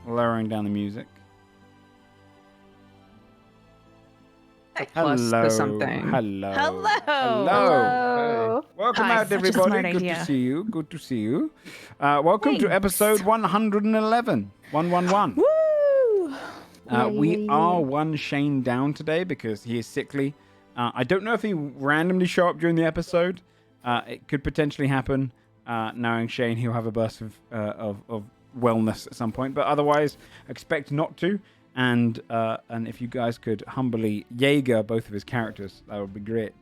lowering down the music. Plus the something. Hello. Welcome Hi, out, such a everybody. smart Good to idea. see you. Good to see you. Welcome to Thanks. episode 111. 111. Woo! We are one Shane down today because he is sickly. I don't know if he randomly show up during the episode. It could potentially happen. Knowing Shane, he'll have a burst of wellness at some point. But otherwise, expect not to. And if you guys could humbly Jaeger both of his characters, that would be great.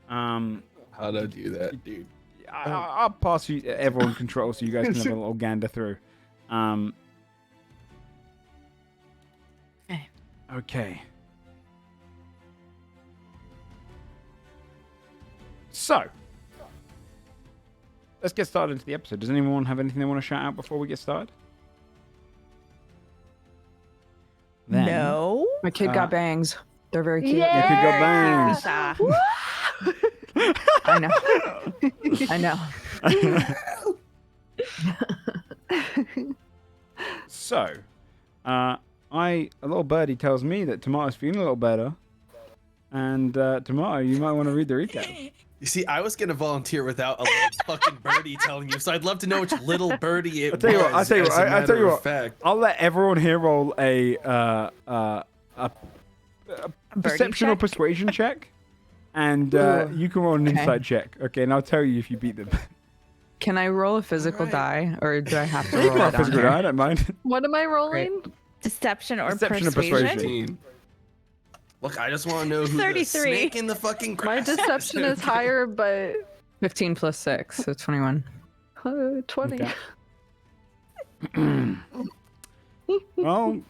How do I do that, dude? I'll pass you everyone control so you guys can have a little gander through. Okay. So, let's get started into the episode. Does anyone have anything they want to shout out before we get started? Then, No. My kid got bangs. They're very cute. Your kid got bangs. I know. I know. So, a little birdie tells me that Tomato's feeling a little better. And Tomato, you might want to read the recap. You see, I was gonna volunteer without a little fucking birdie telling you, so I'd love to know which little birdie it was. I'll tell you what. Fact. I'll let everyone here roll a perception or persuasion check, and you can roll an insight check. Okay, and I'll tell you if you beat them. Can I roll a physical die, or do I have to You roll can roll it a on physical here? die, I don't mind. What am I rolling? Deception or Deception or persuasion? persuasion. Look, I just want to know who's 33. the snake in the fucking My grass. deception is higher, but 15 plus 6, so 21. 20. Okay. Well,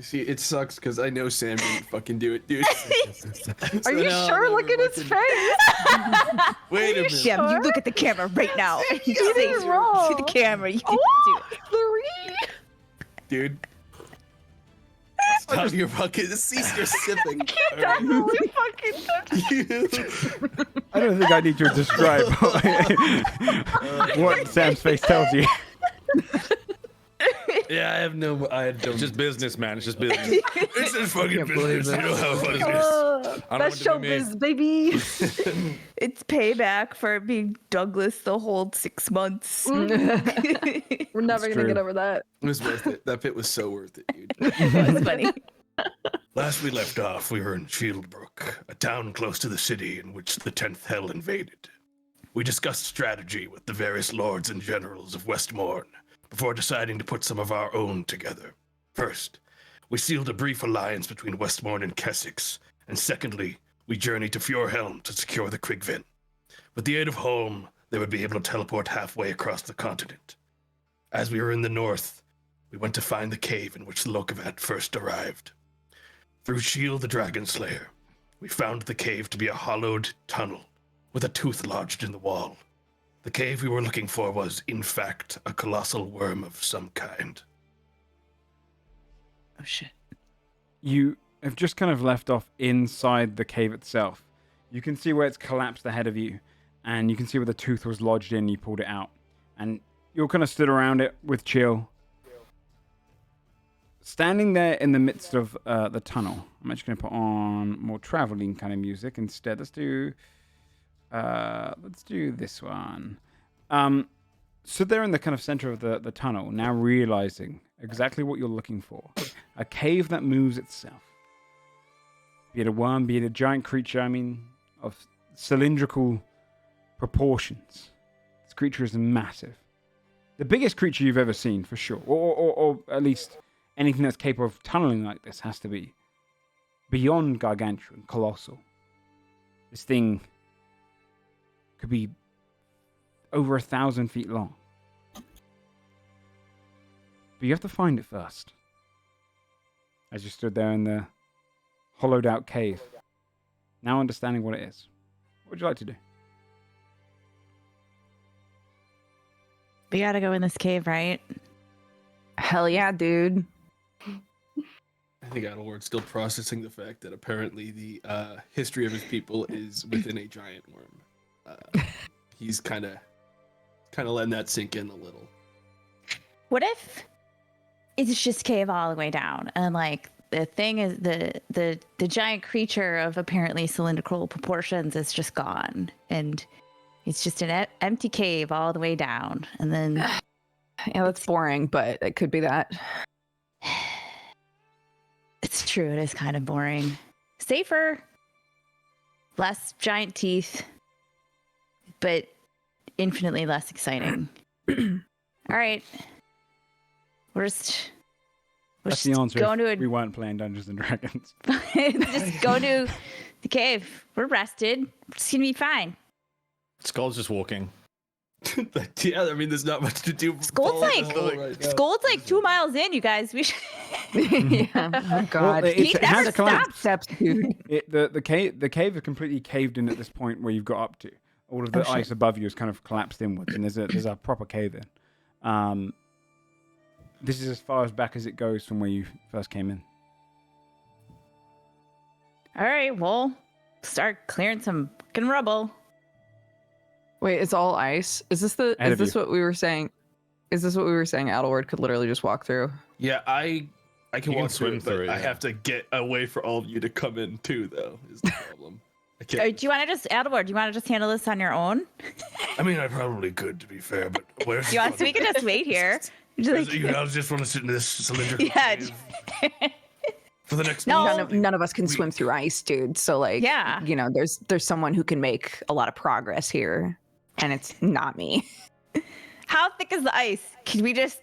See, it sucks because I know Sam didn't fucking do it, dude. Are you sure? Look at his face. Wait a minute. Yeah, you look at the camera right now. You didn't say roll. to the camera. You can Oh, do 3. Dude. Stop your fucking cease your sipping. Definitely fucking I don't think I need to describe what Sam's face tells you. Yeah, I don't. It's just business, man. It's just business. It's just fucking Can't believe business. it. You know how fucking it is. I don't That's want to be me. showbiz, baby. It's payback for being Douglas the whole 6 months. We're never That's gonna true. get over that. It was worth it. That pit was so worth it, dude. That's funny. Last we left off, we were in Shieldbrook, a town close to the city in which the 10th Hell invaded. We discussed strategy with the various lords and generals of Westmorn before deciding to put some of our own together. First, we sealed a brief alliance between Westmorn and Kessex, and secondly, we journeyed to Fjordhelm to secure the Krigvin. With the aid of Holm, they would be able to teleport halfway across the continent. As we were in the north, we went to find the cave in which the Lokovat first arrived. Through Shield the Dragon Slayer, we found the cave to be a hollowed tunnel with a tooth lodged in the wall. The cave we were looking for was, in fact, a colossal worm of some kind. Oh shit. You have just kind of left off inside the cave itself. You can see where it's collapsed ahead of you, and you can see where the tooth was lodged in. You pulled it out, and you're kind of stood around it with chill. Standing there in the midst of the tunnel, I'm actually going to put on more traveling kind of music instead. Let's do this one. So they're in the kind of center of the tunnel, now realizing exactly what you're looking for. A cave that moves itself. Be it a worm, be it a giant creature, of cylindrical proportions. This creature is massive. The biggest creature you've ever seen, for sure. Or at least anything that's capable of tunneling like this has to be beyond gargantuan, colossal. This thing could be over 1,000 feet long. But you have to find it first. As you stood there in the hollowed out cave, now understanding what it is. What would you like to do? We gotta go in this cave, right? Hell yeah, dude. I think Adelward's still processing the fact that apparently the history of his people is within a giant worm. He's kind of letting that sink in a little. What if it's just cave all the way down, and like the thing is the giant creature of apparently cylindrical proportions is just gone, and it's just an empty cave all the way down, and then Yeah, that's boring, but it could be that. it's true. It is kind of boring. Safer, less giant teeth, but infinitely less exciting. All right. We're That's just the answer. going to We weren't playing Dungeons and Dragons. just go to the cave. We're rested. It's gonna be fine. Skull's just walking. Yeah, I mean, there's not much to do. Skull's Skull's like 2 miles in, you guys. We should. Yeah. Oh God. Well, He it has never collapsed. Steps, dude. The cave is completely caved in at this point where you've got up to. All of the ice above you has kind of collapsed inwards, and there's a proper cave in. This is as far as back as it goes from where you first came in. All right, well, start clearing some fucking rubble. Wait, it's all ice. Is this Ahead of you. what we were saying? Is this what we were saying? Adelward could literally just walk through. Yeah, I can You can walk swim through it, through but it, I yeah. have to get away for all of you to come in too, though. Is the problem? I Or can't. do you want to just, Edward, do you want to just handle this on your own? I mean, I probably could, to be fair, but where's Do you want, so we can just wait here. Just like- You guys just want to sit in this cylindrical Yeah. cave for the next No. month? None of us can swim through ice, dude. So like, Yeah. you know, there's someone who can make a lot of progress here, and it's not me. How thick is the ice? Can we just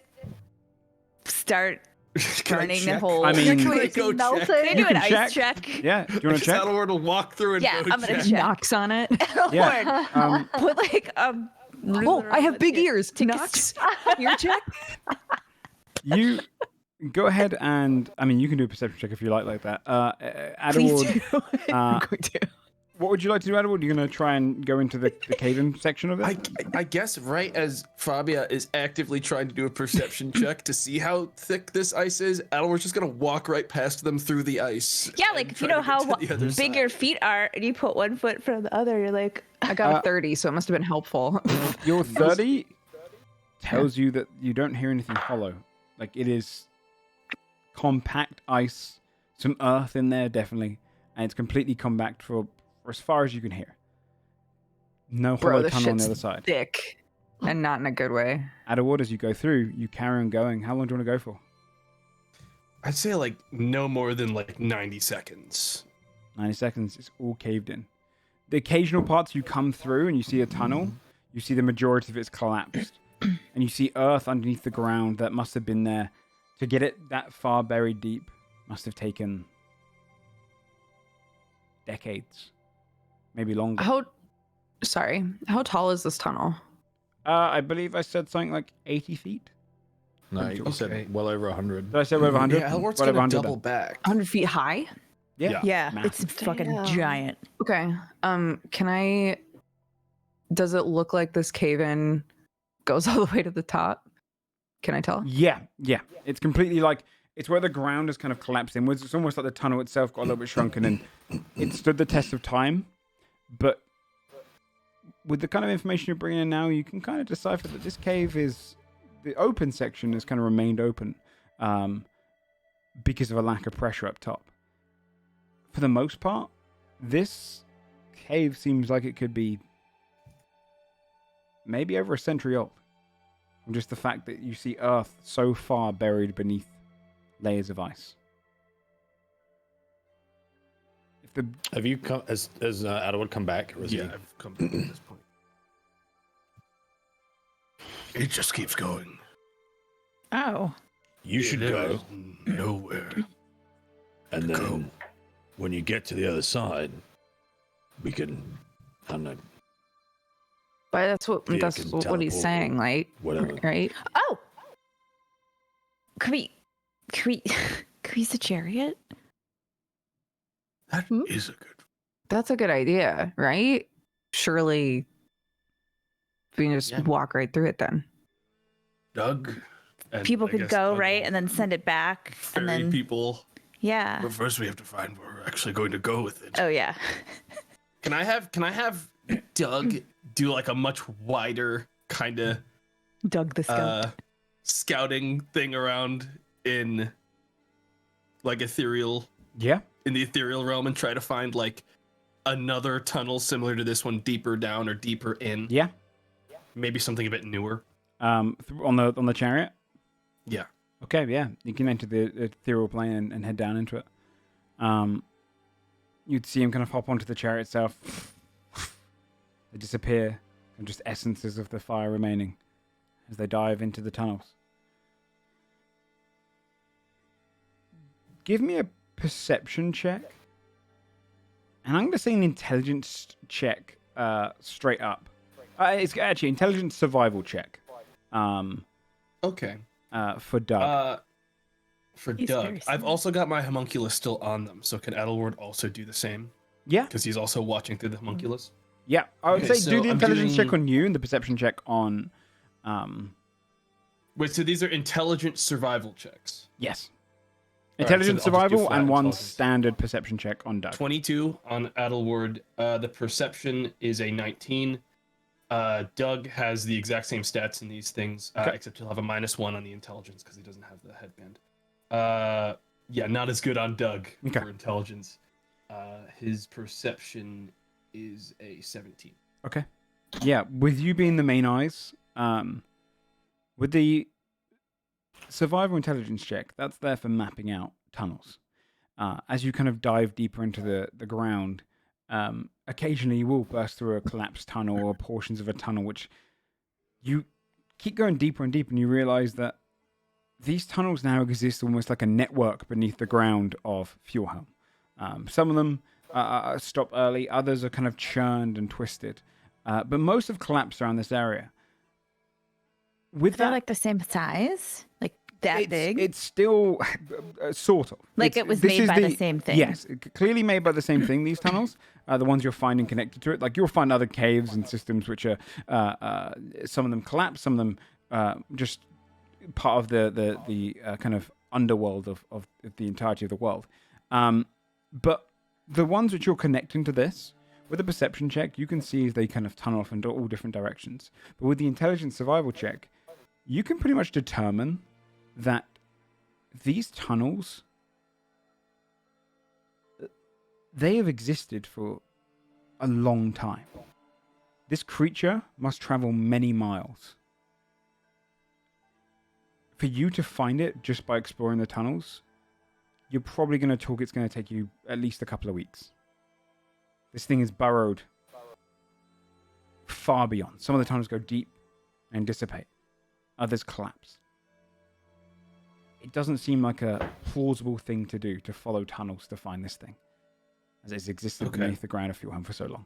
start Can I burning the check? whole? I mean- Can Can I go we check? do You an can ice check? Yeah, do you want to check? Saddleward will walk through and Yeah, go I'm gonna check. check. Knocks on it. Yeah. Lord, put like a. Oh, I have big ears. Knocks. Ear check. You go ahead and you can do a perception check if you like that. Please Adderwood, do. I'm going to. what would you like to do, Adderwood? You're going to try and go into the cave-in section of it? I guess right as Fabia is actively trying to do a perception check to see how thick this ice is, Adelward's just gonna walk right past them through the ice. Yeah, and like if try you know to get how to the other big side. your feet are, and you put one foot from the other, you're like, I got a 30, so it must have been helpful. Your 30 tells you that you don't hear anything hollow. Like, it is compact ice, some earth in there, definitely, and it's completely compact for as far as you can hear. No Bro, hollow this tunnel on the shit's other side. thick, and not in a good way. Adderwood, as you go through, you carry on going. How long do you want to go for? I'd say like no more than like 90 seconds. 90 seconds, it's all caved in. The occasional parts you come through and you see a tunnel, you see the majority of it's collapsed. And you see earth underneath the ground that must have been there. To get it that far buried deep must have taken decades, maybe longer. How tall is this tunnel? I believe I said something like 80 feet. No, you Okay. said well over 100. Did I say over 100? Yeah, Adelward's Well over gonna 100 double then. back. 100 feet high? Yeah. yeah, Massive. it's fucking Damn. giant. Okay. Does it look like this cave-in goes all the way to the top? Can I tell? Yeah. It's completely like, it's where the ground has kind of collapsed inwards. It's almost like the tunnel itself got a little bit shrunken and it stood the test of time. But with the kind of information you're bringing in now, you can kind of decipher that this cave is, the open section has kind of remained open because of a lack of pressure up top. For the most part, this cave seems like it could be maybe over a century old. And just the fact that you see earth so far buried beneath layers of ice. If the Have you come? Has Adderwood come back? Or is Yeah, he... I've come to this point. It just keeps going. Oh, You should There go, is nowhere. and then Go. when you get to the other side, we can, I don't know, But that's what Yeah, that's can what he's teleport saying, like, whatever. right? oh. Can we use the chariot? That Hmm? is a good. That's a good idea, right? Surely we can just Yeah. walk right through it then. Doug. And People I could guess go Doug right will and then send it back, ferry and then people. yeah. But first, we have to find where we're actually going to go with it. Oh yeah. Can I have Doug do like a much wider kind of Doug the skunk. scouting thing around in like ethereal Yeah. in the ethereal realm and try to find like another tunnel similar to this one deeper down or deeper in? Yeah. Maybe something a bit newer. On the chariot. Yeah. Okay. Yeah. You can enter the ethereal plane and head down into it. You'd see him kind of hop onto the chariot itself. They disappear, and just essences of the fire remaining as they dive into the tunnels. Give me a perception check. And I'm going to say an intelligence check straight up. It's actually intelligence survival check. Okay. For Doug. For He's Doug, very I've smart. also got my homunculus still on them, so can Edelward also do the same? Yeah. Because he's also watching through the homunculus. Yeah. I would Okay, say so do the I'm intelligence check doing- on you and the perception check on... Wait, so these are intelligence survival checks. Yes. All right, so Intelligence I'll just do survival flat and one intelligence. standard perception check on Doug. 22 on Adelward. The perception is a 19. Doug has the exact same stats in these things, Okay. except he'll have a -1 on the intelligence because he doesn't have the headband. Yeah, not as good on Doug Okay. for intelligence. His perception is a 17. Okay. Yeah, with you being the main eyes, with the survival intelligence check, that's there for mapping out tunnels. As you kind of dive deeper into the ground, occasionally you will burst through a collapsed tunnel or portions of a tunnel, which you keep going deeper and deeper, and you realize that these tunnels now exist almost like a network beneath the ground of Fjordhelm. Some of them stop early, others are kind of churned and twisted, but most have collapsed around this area. With They're that, like the same size, like that big. it's still sort of Like It's- it was this made is by the same thing. Yes, clearly made by the same thing. These tunnels, the ones you're finding connected to it, like you'll find other caves and systems which are some of them collapse, some of them just part of the kind of underworld of the entirety of the world. But the ones which you're connecting to this, with a perception check, you can see they kind of tunnel off in all different directions. But with the intelligence survival check, you can pretty much determine that these tunnels, they have existed for a long time. This creature must travel many miles. For you to find it just by exploring the tunnels, you're probably going to talk it's going to take you at least a couple of weeks. This thing is burrowed far beyond. Some of the tunnels go deep and dissipate. Others collapse. It doesn't seem like a plausible thing to do to follow tunnels to find this thing, as it's existed Okay. beneath the ground of Fjordhelm for so long.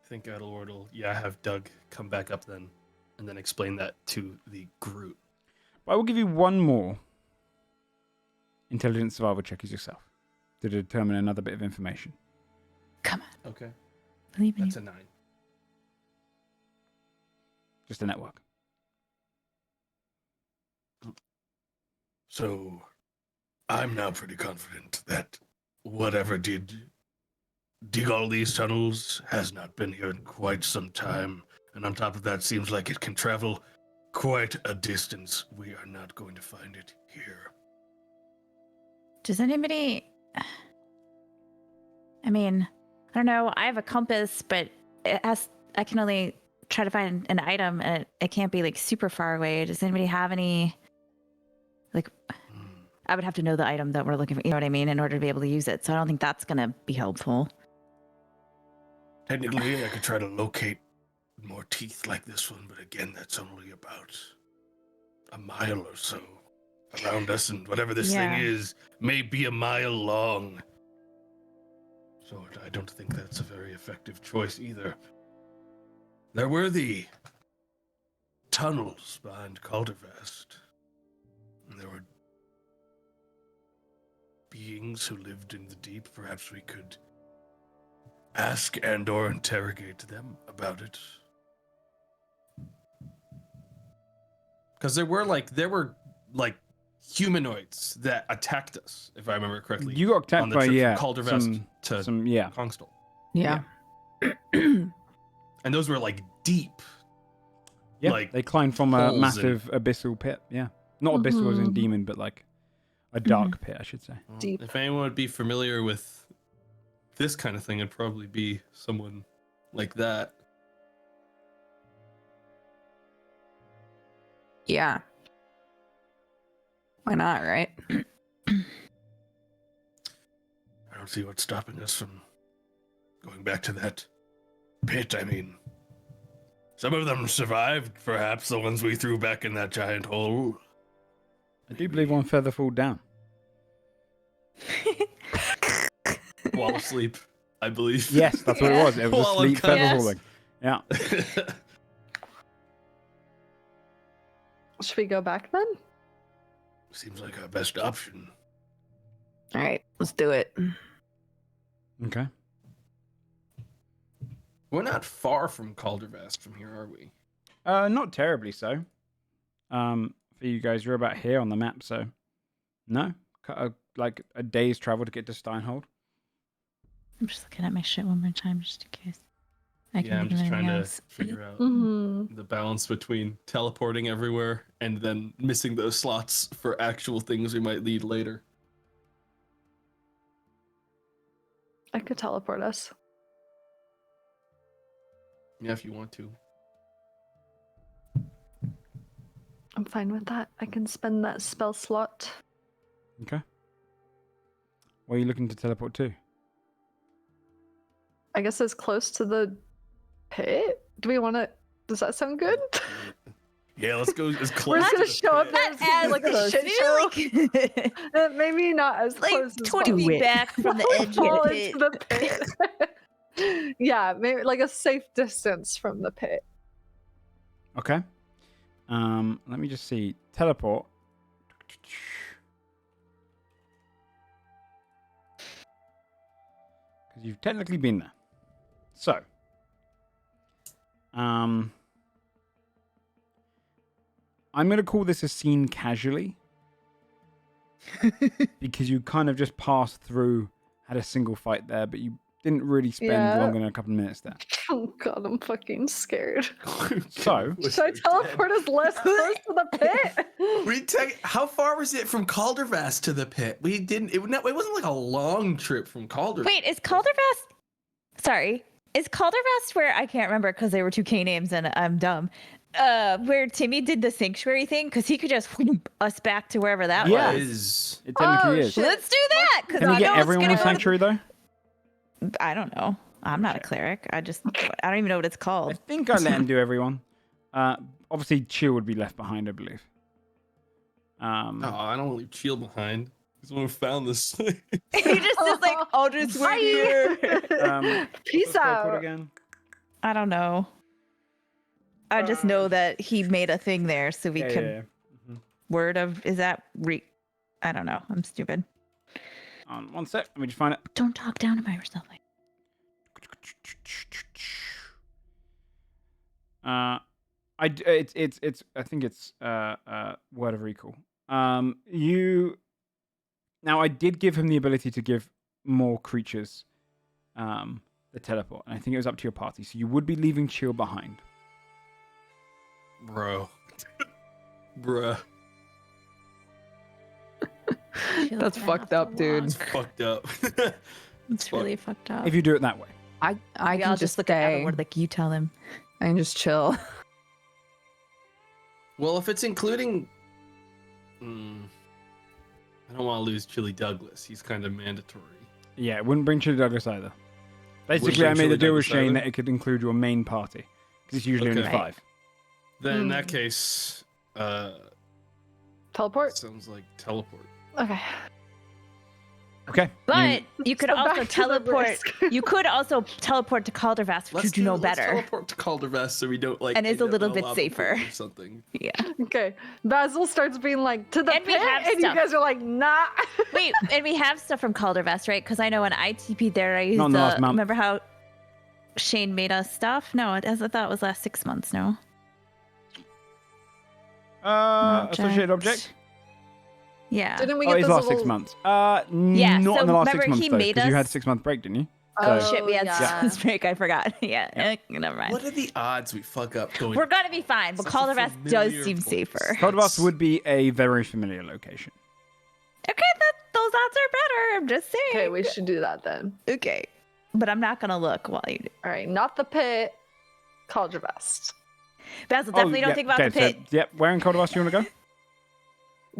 I think Adelward will, have Doug come back up then, and then explain that to the group. But I will give you one more intelligence survival check as yourself to determine another bit of information. Come on, Okay. believe in That's you. a 9. Just a network. So, I'm now pretty confident that whatever did dig all these tunnels has not been here in quite some time. And on top of that, seems like it can travel quite a distance. We are not going to find it here. Does anybody? I mean, I don't know. I have a compass, but I can only try to find an item, and it can't be like super far away. Does anybody have any? Like, I would have to know the item that we're looking for. You know what I mean? In order to be able to use it. So I don't think that's gonna be helpful. Technically, I could try to locate more teeth like this one, but again, that's only about a mile or so around us, and whatever this Yeah. thing is may be a mile long. So I don't think that's a very effective choice either. There were the tunnels behind Caldervest. And there were beings who lived in the deep. Perhaps we could ask and or interrogate them about it. Because there were humanoids that attacked us, if I remember correctly. You got on attacked the by trip from Caldervest to some yeah. Kongstal. Yeah. And those were like deep. Yeah, Like, they climb from a holes in- massive abyssal pit. Yeah, not abyssal as in demon, but like a dark pit, I should say. Well, Deep. If anyone would be familiar with this kind of thing, it'd probably be someone like that. Yeah. Why not, right? I don't see what's stopping us from going back to that pit. I mean, some of them survived, perhaps the ones we threw back in that giant hole. I do believe one feather fall down. While asleep, I believe. Yes, that's what it was. It was a While sleep feather unconscious. falling. Yeah. Should we go back then? Seems like our best option. All right, let's do it. Okay. We're not far from Caldervast from here, are we? Not terribly so. For you guys, you're about here on the map, so no, like a day's travel to get to Steinhold. I'm just looking at my shit one more time just in case. I can Yeah, I'm think of just anything trying else. to figure out Mm-hmm. the balance between teleporting everywhere and then missing those slots for actual things we might need later. I could teleport us. Yeah, if you want to. I'm fine with that. I can spend that spell slot. Okay. Where are you looking to teleport to? I guess as close to the pit. Do we want to? Does that sound good? Yeah, let's go as We're close just to gonna the show up pit. there. It's gonna be like a shit show. Maybe not as like close as 20 feet back from the edge of Fall the into pit. the pit. Yeah, maybe like a safe distance from the pit. Okay. Let me just see. Teleport. Because you've technically been there. So. I'm going to call this a scene casually. Because you kind of just passed through, had a single fight there, but you didn't really spend Yeah. longer than a couple of minutes there. Oh god, I'm fucking scared. So, Should I teleport us less close to the pit? How far was it from Caldervast to the pit? We didn't. It wasn't like a long trip from Caldervast. Wait, is Caldervast? Sorry, is Caldervast where I can't remember because they were 2K names and I'm dumb. Where Timmy did the sanctuary thing because he could just whoop us back to wherever that Yeah. was. it technically is. shit. Let's do that. Because Can we I get know it's everyone gonna in go to Sanctuary, though? I don't know. I'm not a cleric. I don't even know what it's I called. think I let him do everyone. Obviously, Chill would be left behind, I believe. Oh, I don't want to leave Chill behind. He's the one who found this. He just is like, I'll just wait here. Peace what's the code out. again? I don't know. I just know that he made a thing there so we could word of is that I don't know. I'm stupid. One sec. Let me just find it. Don't talk down to yourself. I think it's word of recall. Now I did give him the ability to give more creatures the teleport, and I think it was up to your party. So you would be leaving Chill behind. Bruh. That's fucked up, dude. It's fucked up. It's really fucked up. If you do it that way. I Maybe can I'll just look at stay. Everward like you tell him. I can just chill. Well, if it's including, I don't want to lose Chili Douglas. He's kind of mandatory. Yeah, it wouldn't bring Chili Douglas either. Basically, bring I made Chili a deal with Douglas Shane either? that it could include your main party. Because it's usually only Okay. 5. Then in that case, Teleport? sounds like teleport. Okay. Okay. But you could So also back to the teleport. risk. You could also teleport to Caldervast, which would you know let's better. teleport to Caldervast so we don't like. And it's a end up little in bit lava safer. pool or something. Yeah. Okay. Basil starts being like, to the And we pit, have and stuff. you guys are like, nah. Wait, and we have stuff from Caldervast, right? Because I know when I TP'd there, I used Not in the last month. remember how Shane made us stuff? No, I thought it was last 6 months. No. Associated object? Yeah. Didn't we Oh, get it's those last 6 little... months. Yeah, Not so in the last 6 remember months, he though, made because you had us- 6 month break, didn't you? Oh So- shit, we had yeah. Sun's break. I forgot. Yeah, never mind. What are the odds we fuck up going? We're gonna be fine, but Such a Caldervast does familiar seem place. safer. Codovas would be a very familiar location. Okay, those odds are better. I'm just saying. Okay, we should do that then. Okay, but I'm not gonna look while you do. All right, not the pit. Cauldron Vest. Basil, definitely don't think about the pit. So, yep, where in Codovas do you want to go?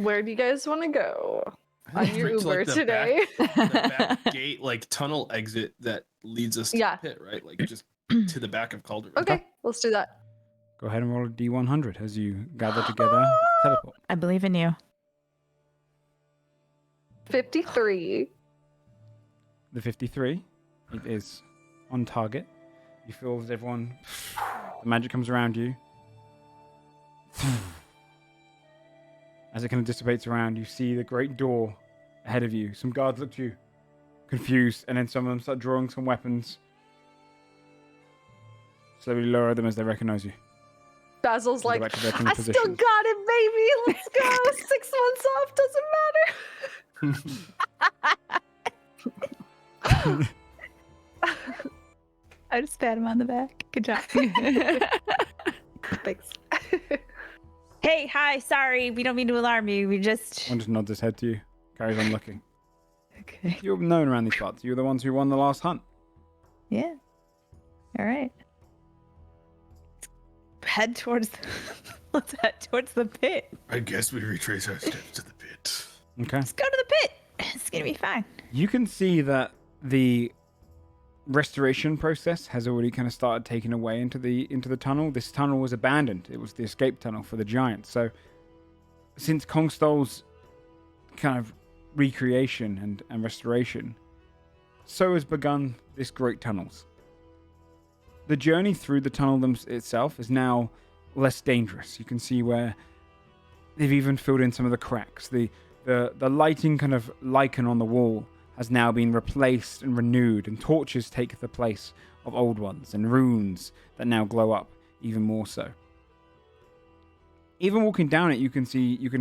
Where do you guys want to go? On your Straight to, Uber like, the today. the back gate, like tunnel exit that leads us to Yeah. the pit, right? Like just to the back of Calder. Okay, let's do that. Go ahead and roll a D100 as you gather together. Teleport. I believe in you. 53. The 53. It is on target. You feel as everyone, the magic comes around you. As it kind of dissipates around, you see the great door ahead of you. Some guards look to you, confused, and then some of them start drawing some weapons. Slowly lower them as they recognize you. Basil's Go like, back to their kind of I still got positions. it, baby. Let's go. 6 months off doesn't matter. I just pat him on the back. Good job. Thanks. Hey, hi, sorry. We don't mean to alarm you. We just. One just nods his head to you, carries on looking. Okay. You're known around these parts. You're the ones who won the last hunt. Yeah. All right. Head towards. Let's head towards the pit. I guess we retrace our steps to the pit. Okay. Let's go to the pit. It's gonna be fine. You can see that the restoration process has already kind of started taking away into the tunnel. This tunnel was abandoned. It was the escape tunnel for the giants. So since Kongstol's kind of recreation and restoration, so has begun this great tunnels. The journey through the tunnel itself is now less dangerous. You can see where they've even filled in some of the cracks. The lighting kind of lichen on the wall has now been replaced and renewed, and torches take the place of old ones, and runes that now glow up even more so. Even walking down it, you can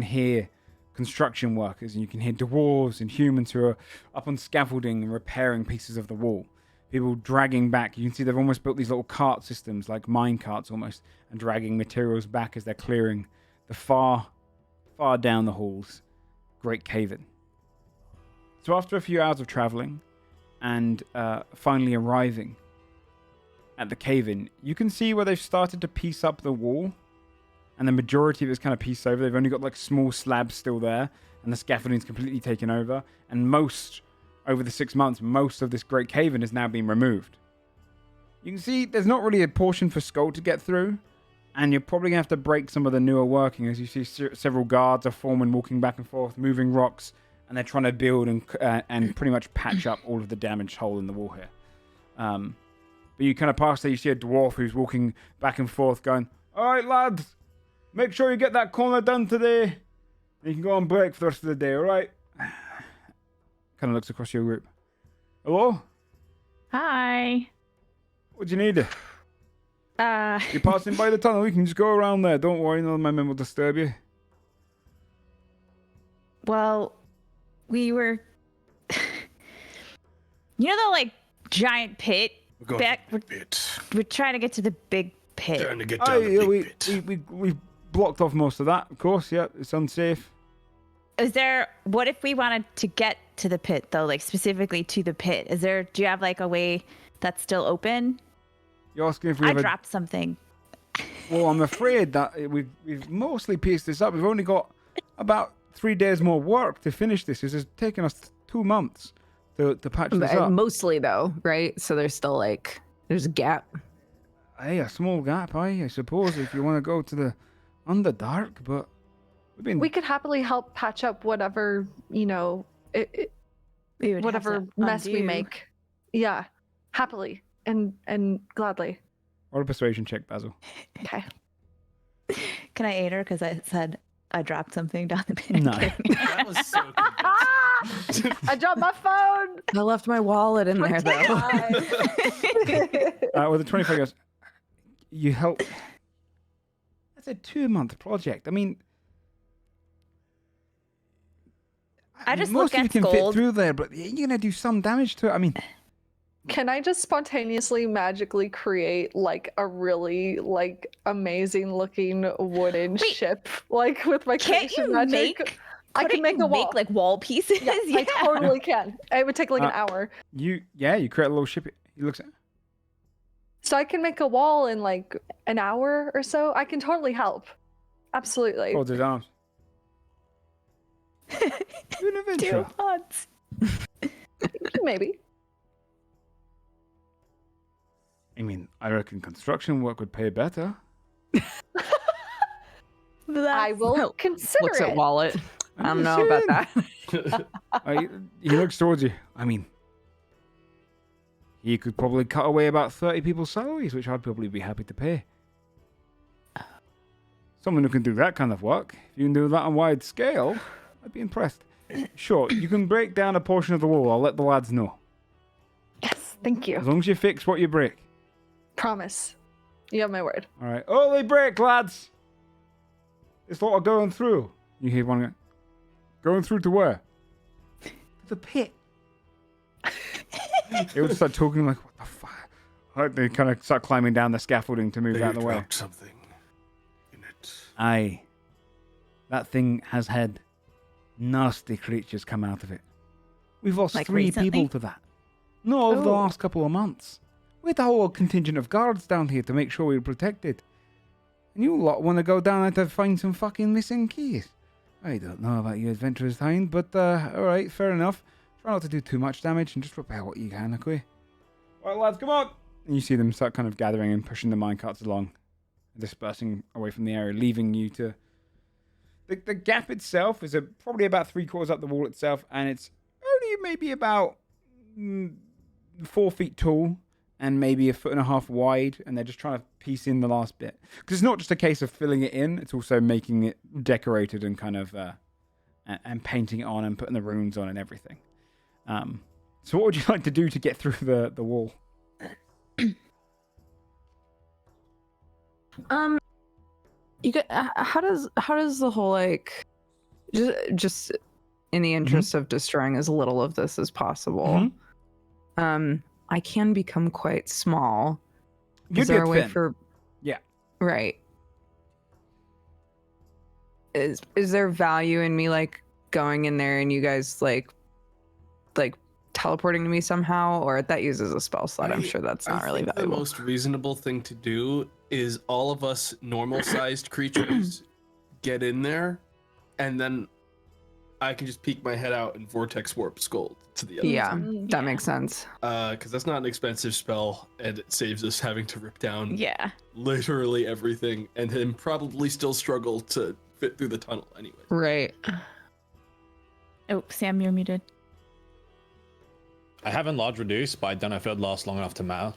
hear construction workers, and you can hear dwarves and humans who are up on scaffolding and repairing pieces of the wall. People dragging back. You can see they've almost built these little cart systems, like mine carts almost, and dragging materials back as they're clearing the far down the halls great cave-in. So after a few hours of traveling and finally arriving at the cave-in, you can see where they've started to piece up the wall, and the majority of it's kind of pieced over. They've only got like small slabs still there, and the scaffolding's completely taken over. And over the 6 months, most of this great cave-in has now been removed. You can see there's not really a portion for Skull to get through, and you're probably going to have to break some of the newer working, as you see several guards are forming, walking back and forth, moving rocks, and they're trying to build and pretty much patch up all of the damaged hole in the wall here. But you kind of pass there, you see a dwarf who's walking back and forth going, "All right, lads, make sure you get that corner done today. You can go on break for the rest of the day, all right?" Kind of looks across your group. "Hello? Hi. What do you need? You're passing by the tunnel, you can just go around there. Don't worry, none of my men will disturb you." Well, we were. You know the like giant pit? We're going Back- to the pit. We're trying to get to the big pit. Trying to get down the big pit. We blocked off most of that, of course, yeah. It's unsafe. What if we wanted to get to the pit though, like specifically to the pit? Do you have like a way that's still open? You're asking if we I have dropped something. Well, I'm afraid that we've mostly pieced this up. We've only got about 3 days more work to finish this. This has taken us 2 months to patch this up. Mostly though, right? So there's still there's a gap. Hey, a small gap, I suppose, if you want to go to the Underdark, but We could happily help patch up whatever, We would whatever have to mess we undo. make. Yeah, happily and gladly. Or a persuasion check, Basil. Okay. Can I aid her? Because I said I dropped something down the pit. No. That was so convincing. I dropped my phone. I left my wallet in there though. With the 25 goes, you help. That's a 2-month project. I mean, I just most look of you at can fit Scold. through there, but you're gonna do some damage to it. I mean, Can I just spontaneously magically create like a really like amazing looking wooden Wait, ship like with my Can't creation you magic? I can make a wall. like wall pieces? Yeah, I totally can. It would take like an hour. You create a little ship. He looks at. So I can make a wall in like an hour or so. I can totally help. Absolutely. Folds his arms. You're an adventurer. 2 months. Maybe. I mean, I reckon construction work would pay better. I will consider Looks it. at wallet. I don't I'm know about saying. that. He looks towards you. I mean, he could probably cut away about 30 people's salaries, which I'd probably be happy to pay. Someone who can do that kind of work, if you can do that on wide scale, I'd be impressed. Sure, you can break down a portion of the wall. I'll let the lads know. Yes, thank As you. long as you fix what you break. Promise. You have my word. All right. Oh, they break, lads. It's lot of going through. You hear one go, going through to where? To the pit. They would start talking like, what the fuck? They kind of start climbing down the scaffolding to move They out of the way. dropped something in it. Aye. That thing has had nasty creatures come out of it. We've lost Like 3 recently? people to that. No, over the Oh. last couple of months. We had a whole contingent of guards down here to make sure we were protected. And you lot want to go down there to find some fucking missing keys. I don't know about you adventurers, Hind, but alright, fair enough. Try not to do too much damage and just repair what you can, okay? Alright, lads, come on! And you see them start kind of gathering and pushing the minecarts along, dispersing away from the area, leaving you to... The gap itself is probably about 3/4 up the wall itself, and it's only maybe about 4 feet tall and maybe 1.5 feet wide, and they're just trying to piece in the last bit. Because it's not just a case of filling it in, it's also making it decorated and kind of and painting it on and putting the runes on and everything. So what would you like to do to get through the wall? You get how does the whole like just in the interest of destroying as little of this as possible. I can become quite small. You'd Is there get a way thin. for Yeah. Right. Is there value in me like going in there and you guys like teleporting to me somehow, or that uses a spell slot? I'm sure that's not really think valuable. The most reasonable thing to do is all of us normal-sized creatures get in there, and then I can just peek my head out and vortex warp Scold to the other Yeah, side. that makes sense. Because that's not an expensive spell, and it saves us having to rip down Yeah. literally everything, and then probably still struggle to fit through the tunnel anyway. Right. Oh, Sam, you're muted. I have enlarged reduce, but I don't know if it'd last long enough to matter.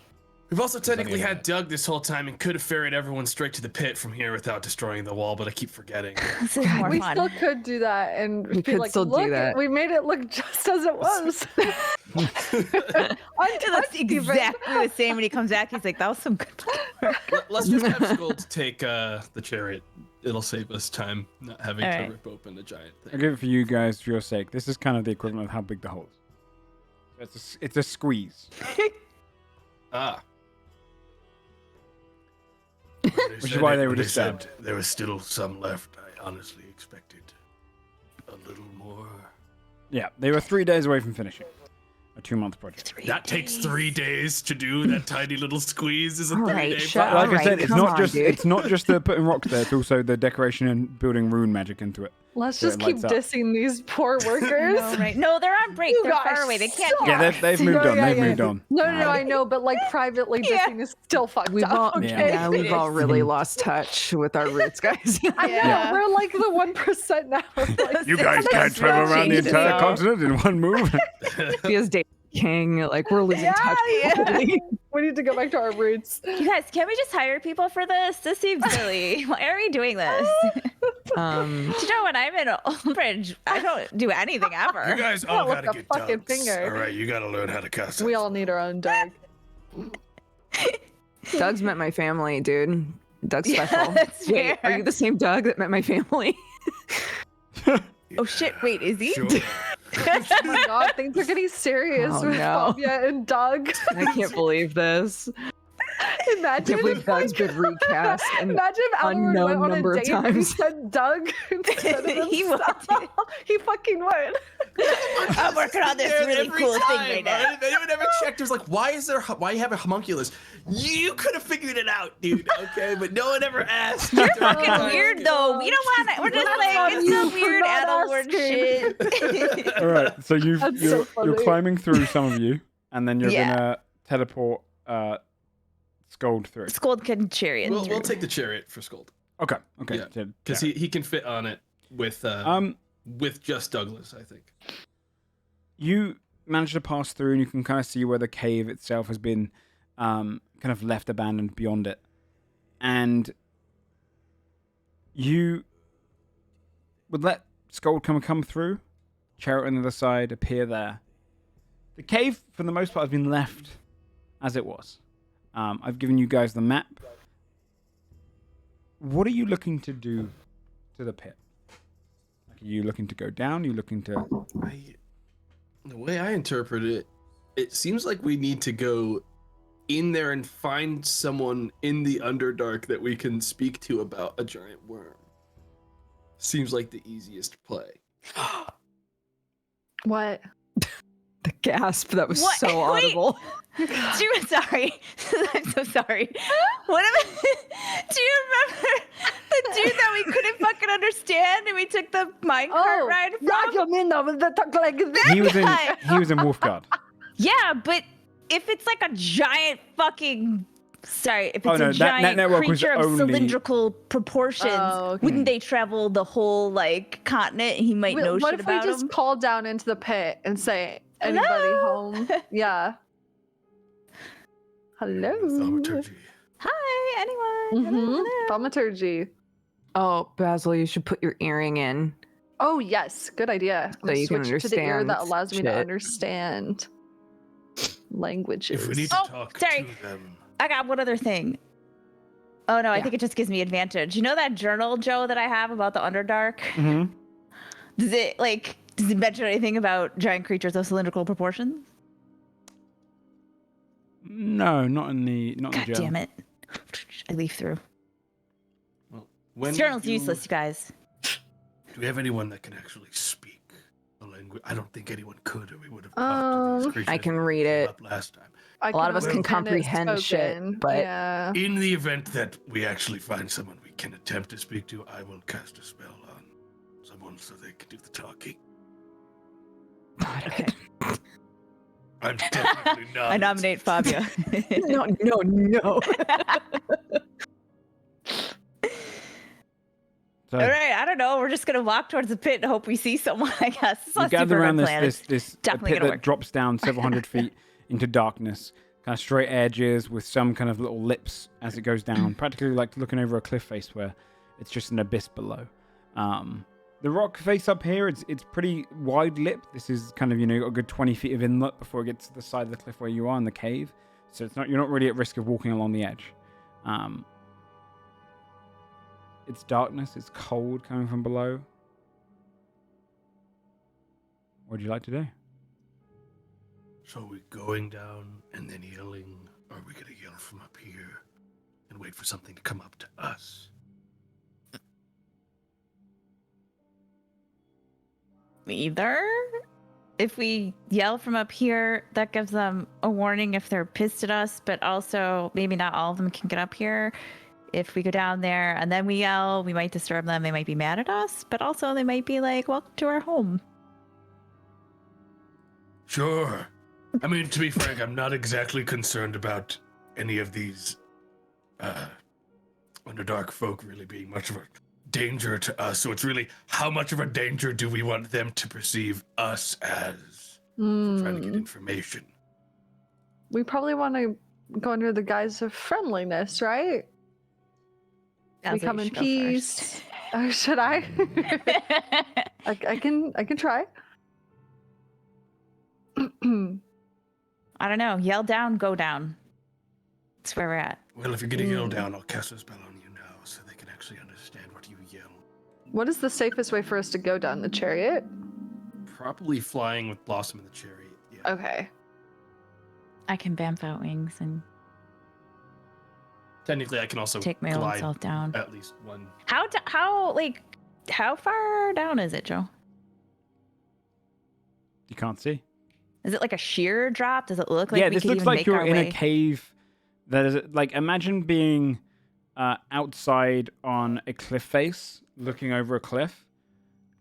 We've also There's only technically a had minute. Doug this whole time and could have ferried everyone straight to the pit from here without destroying the wall, but I keep forgetting. This is more We fun. still could do that and We be could like, still do look, that. we made it look just as it was. It looks exactly the same when he comes back. He's like, that was some good work. Let's just have Scold take the chariot. It'll save us time not having All to right. rip open a giant I'll thing. give it for you guys for your sake. This is kind of the equivalent of how big the hole is. It's a squeeze. Ah. Which is why they were When disturbed. said there was still some left, I honestly expected a little more. Yeah, they were 3 days away from finishing. A 2-month project. That takes 3 days to do. That tiny little squeeze is a All 3-day right, shut project. up. Like I Alright, said, it's come not on, just dude. it's not just the putting rocks there. It's also the decoration and building rune magic into it. Let's So it just keep lights up. dissing these poor workers. No, right. No, they're on break. You They're guys far away. They can't suck. hear Yeah, us. they've moved No, on. yeah, They've yeah. moved on. No, I know, but like privately Yeah. dissing is still fucked We've all, up. Okay. yeah, we've all really lost touch with our roots, guys. I know, Yeah. we're like the 1% now. Like, You guys That's can't travel really around the changed entire it. continent in one move. Because Dave King, like we're losing touch. yeah. we need to go back to our roots. You guys, can we just hire people for this? This seems silly. Why are we doing this? Do you know, when I'm in Oldbridge, I don't do anything ever. You guys Oh, all with gotta the get fucking dugs. finger. All right, you gotta learn how to cast. We all need our own dog. Doug's met my family, dude. Doug's Yeah, special. that's Wait, fair. are you the same Doug that met my family? Oh shit, wait, is he? Sure. Oh my god, things are getting serious Oh, with no. Fabia and Doug. I can't believe this. I Imagine can't believe if, Doug's like, been recast. And imagine if Alvaro unknown went on number a of date and he times. said Doug instead of He would. himself. He fucking would. I'm working on this There really every cool thing time, right now. If anyone ever checked, it was like, why you have a homunculus? You could have figured it out, dude. Okay, but no one ever asked. You're fucking weird though. We don't want to. We're just like it's some weird not Adelward shit. All right, so That's so you're funny. climbing through, some of you, and then you're Yeah. gonna teleport Scold through. Scold can chariot. We'll take the chariot for Scold Okay. Yeah, because he can fit on it with just Douglas, I think. You manage to pass through, and you can kind of see where the cave itself has been kind of left abandoned beyond it. And you would let Scold come through, chariot on the other side, appear there. The cave, for the most part, has been left as it was. I've given you guys the map. What are you looking to do to the pit? Like, are you looking to go down? Are you looking to... The way I interpret it, it seems like we need to go in there and find someone in the Underdark that we can speak to about a giant worm. Seems like the easiest play. What? The gasp, that was What? so Wait. audible. Sorry. I'm so sorry. What am do you remember the dude that we couldn't fucking understand and we took the minecart ride from? He was in Wolfguard. Yeah, but if it's like a giant fucking if it's Oh, no, a that giant network was creature of only- cylindrical proportions, Oh, okay. wouldn't they travel the whole like continent? He might know What shit if we about just him. call down into the pit and say, anybody Hello? home? Yeah. Hello. Thaumaturgy. Hi, anyone? Hello, Mm-hmm. hello. Thaumaturgy. Oh, Basil, you should put your earring in. Oh yes, good idea. I'm So gonna you can switch to the ear that understand allows me to shit. understand languages. If we need to Oh, talk sorry. to them, I got one other thing. Oh no, I Yeah. think it just gives me advantage. You know that journal, Joe, that I have about the Underdark? Mm-hmm. Does it mention anything about giant creatures of cylindrical proportions? No, not in the God jail. damn it. I leaf through. When This journal's you- useless, you guys. do we have anyone that can actually speak the language? I don't think anyone could, or we would have talked to Um, these creatures. I can that read came it. up last time. I A lot of us can understand it comprehend shit, spoken. but- yeah. In the event that we actually find someone we can attempt to speak to, I will cast a spell on someone so they can do the talking. Okay. I'm definitely not. I nominate Fabio. No, no, no. So All right, I don't know. We're just gonna walk towards the pit and hope we see someone. I guess. It's you not gather super around red plan. this definitely pit gonna that work. drops down several hundred feet into darkness, kind of straight edges with some kind of little lips as it goes down, practically like looking over a cliff face where it's just an abyss below. The rock face up here, it's pretty wide lipped. This is kind of, you've got a good 20 feet of inlet before it gets to the side of the cliff where you are in the cave. So you're not really at risk of walking along the edge. It's darkness, it's cold coming from below. What would you like to do? So are we going down and then yelling, or are we going to yell from up here and wait for something to come up to us? Either. If we yell from up here, that gives them a warning if they're pissed at us, but also maybe not all of them can get up here. If we go down there and then we yell, we might disturb them. They might be mad at us, but also they might be like, welcome to our home. Sure. I mean, to be frank, I'm not exactly concerned about any of these Underdark folk really being much of a danger to us. So it's really, how much of a danger do we want them to perceive us as? Trying to get information. We probably want to go under the guise of friendliness, right? We come in peace. Should I? I can try. I don't know. Yell down, go down. That's where we're at. Well, if you're getting yelled down, I'll cast a spell on you now so they can actually understand what you yell. What is the safest way for us to go down the chariot? probably flying with Blossom and the chariot. Yeah. Okay. I can bamf out wings and Technically, I can also take my own glide self down. at least one. How far down is it, Joe? You can't see. Is it like a sheer drop? Does it look like Yeah, we this could looks even like make you're our in way? a cave. That is like imagine being outside on a cliff face, looking over a cliff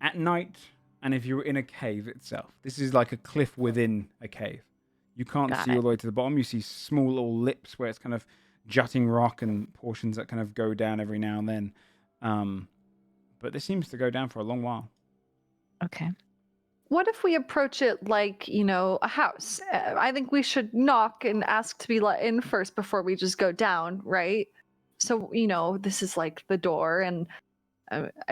at night, and if you were in a cave itself, this is like a cliff within a cave. You can't Got see it. all the way to the bottom. You see small little lips where it's kind of jutting rock and portions that kind of go down every now and then. But this seems to go down for a long while. Okay. What if we approach it like, a house? I think we should knock and ask to be let in first before we just go down, right? So, this is like the door, and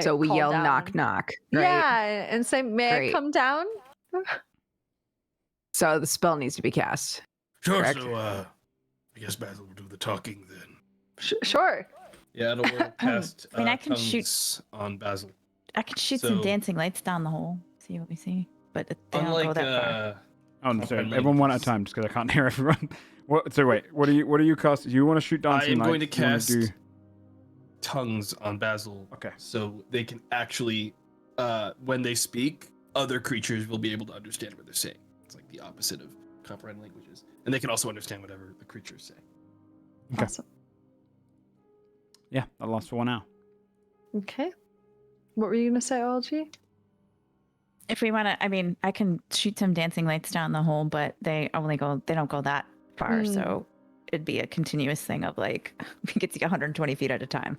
So we call yell down. knock knock, right? Yeah, and say, may Great. I come down? So the spell needs to be cast. Sure, Correct. so I guess Basil will do the talking then. Sure. Yeah, it'll work past I mean, I can tongues on Basil. I could shoot some So- dancing lights down the hole. See what we see. But they don't go Unlike that far. Oh, no, sorry. Friendly Everyone one at a languages. time, just because I can't hear everyone. So wait, what are you casting? You want to shoot I dancing am lights? going to You wanna cast do- tongues on Basil. Okay. So they can actually, when they speak, other creatures will be able to understand what they're saying. It's like the opposite of comprehend languages. And they can also understand whatever the creatures say. Okay. Awesome. Yeah, that lasts for 1 hour. Okay. What were you going to say, OLG? If we want to, I mean, I can shoot some dancing lights down the hole, but they don't go that far. Hmm. So it'd be a continuous thing of like, we get to get 120 feet at a time.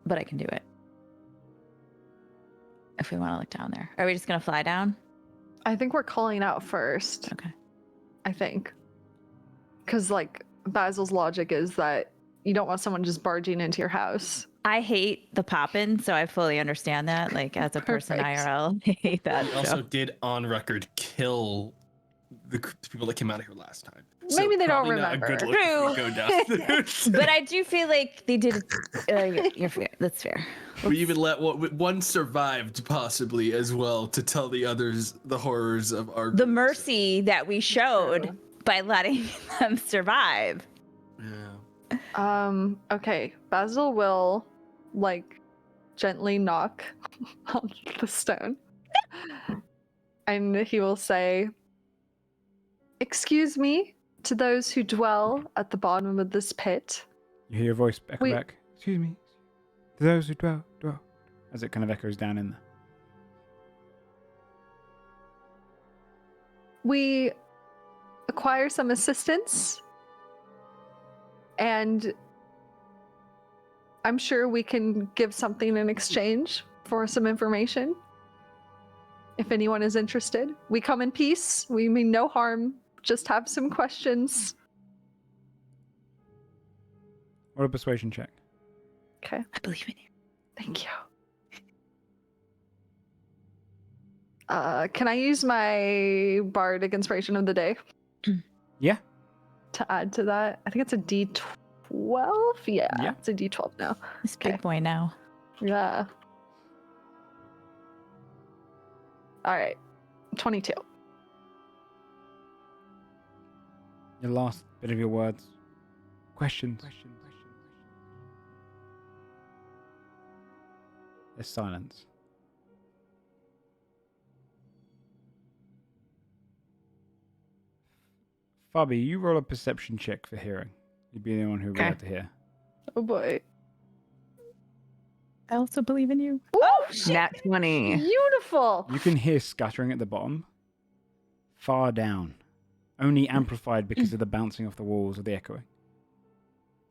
But I can do it. If we want to look down there. Are we just going to fly down? I think we're calling out first. Okay. I think. Because, Basil's logic is that you don't want someone just barging into your house. I hate the poppin', so I fully understand that. Like, as a person Perfect. IRL, I hate that. We so. also did on record kill the people that came out of here last time. Maybe they don't probably not a good remember. look if we go down. But I do feel like they did. You're fair. That's fair. We even let one survived possibly as well to tell the others the horrors of our The group, so- mercy that we showed by letting them survive. Yeah. Okay. Basil will, gently knock on the stone. And he will say, "Excuse me to those who dwell at the bottom of this pit. You hear your voice echo Wait. back. Excuse me. To those who dwell. As it kind of echoes down in there. We acquire some assistance, and I'm sure we can give something in exchange for some information. If anyone is interested, we come in peace. We mean no harm. Just have some questions." Or a persuasion check. Okay, I believe in you. thank you. Can I use my bardic inspiration of the day Yeah. to add to that? I think it's a D12. Yeah, Yeah. it's a D12 now. This big Okay. boy now. Yeah. All right, 22. Your last bit of your words. Questions. There's silence. Fabi, you roll a perception check for hearing. You'd be the one who would be Okay. able to hear. Oh boy. I also believe in you. Oh, shit. Nat 20. Beautiful. You can hear scuttering at the bottom, far down, only amplified because of the bouncing off the walls or the echoing.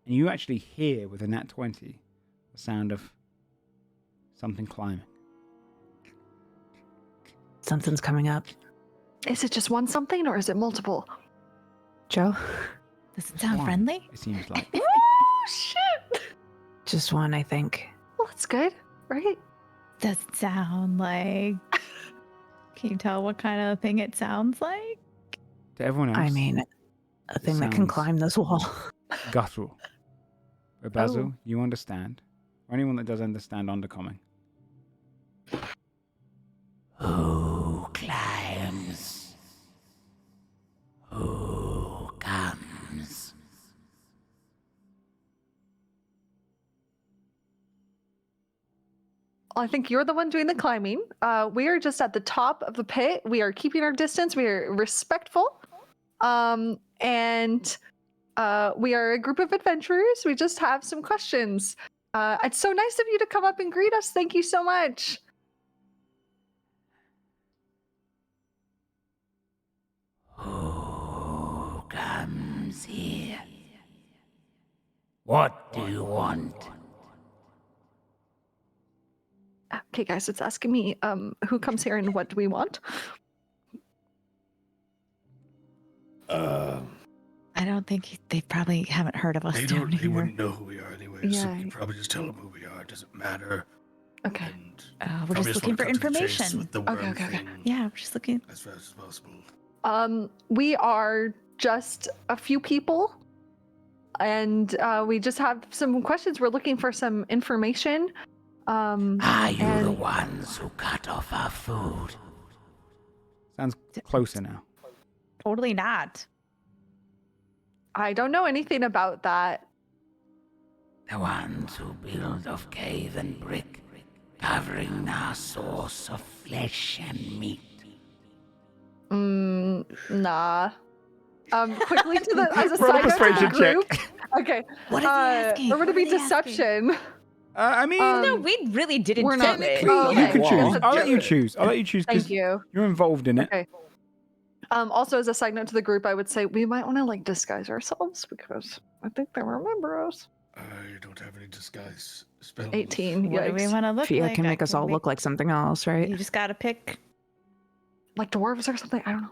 And you actually hear, with a nat 20, the sound of something climbing. Something's coming up. Is it just one something or is it multiple? Joe? Does it sound One. friendly? It seems like. Oh, shit. Just one, I think. Well, that's good, right? Does it sound like? Can you tell what kind of thing it sounds like? To everyone else, I mean, a thing that can sounds- climb this wall. guttural. But Basil, Oh. you understand. Or anyone that does understand undercommon. Who climbs? Who comes? I think you're the one doing the climbing. We are just at the top of the pit. We are keeping our distance. We are respectful. And we are a group of adventurers. We just have some questions. It's so nice of you to come up and greet us. Thank you so much. Who comes here? What do you want? Okay, guys, it's asking me who comes here and what do we want? I don't think they probably haven't heard of us They down here. wouldn't know who we are anyway, so Yeah. we can probably just tell them who we are. It doesn't matter. Okay. And We're probably just looking wanna for cut to the chase information. with the worm Okay. thing Yeah, we're just looking. as fast as possible. We are just a few people, and we just have some questions. We're looking for some information. Are you the and- ones who cut off our food? Sounds closer now. Totally not. I don't know anything about that. The ones who build of cave and brick, covering our source of flesh and meat. Nah. Quickly to the as a Roll a side note to the persuasion group. check. Okay. What is he asking? We're gonna What be is he asking? deception. I mean, No, we really didn't we're not- say it. Oh, you okay. can Cool. choose. I'll let you choose. I'll let you choose Thank because you. you're involved in it. Okay. Also, as a side note to the group, I would say we might want to like disguise ourselves because I think they remember us. I don't have any disguise spells. 18. What do we Yikes. want to look Fia like? can I make us all look like something else, right? You just gotta pick. Like dwarves or something. I don't know.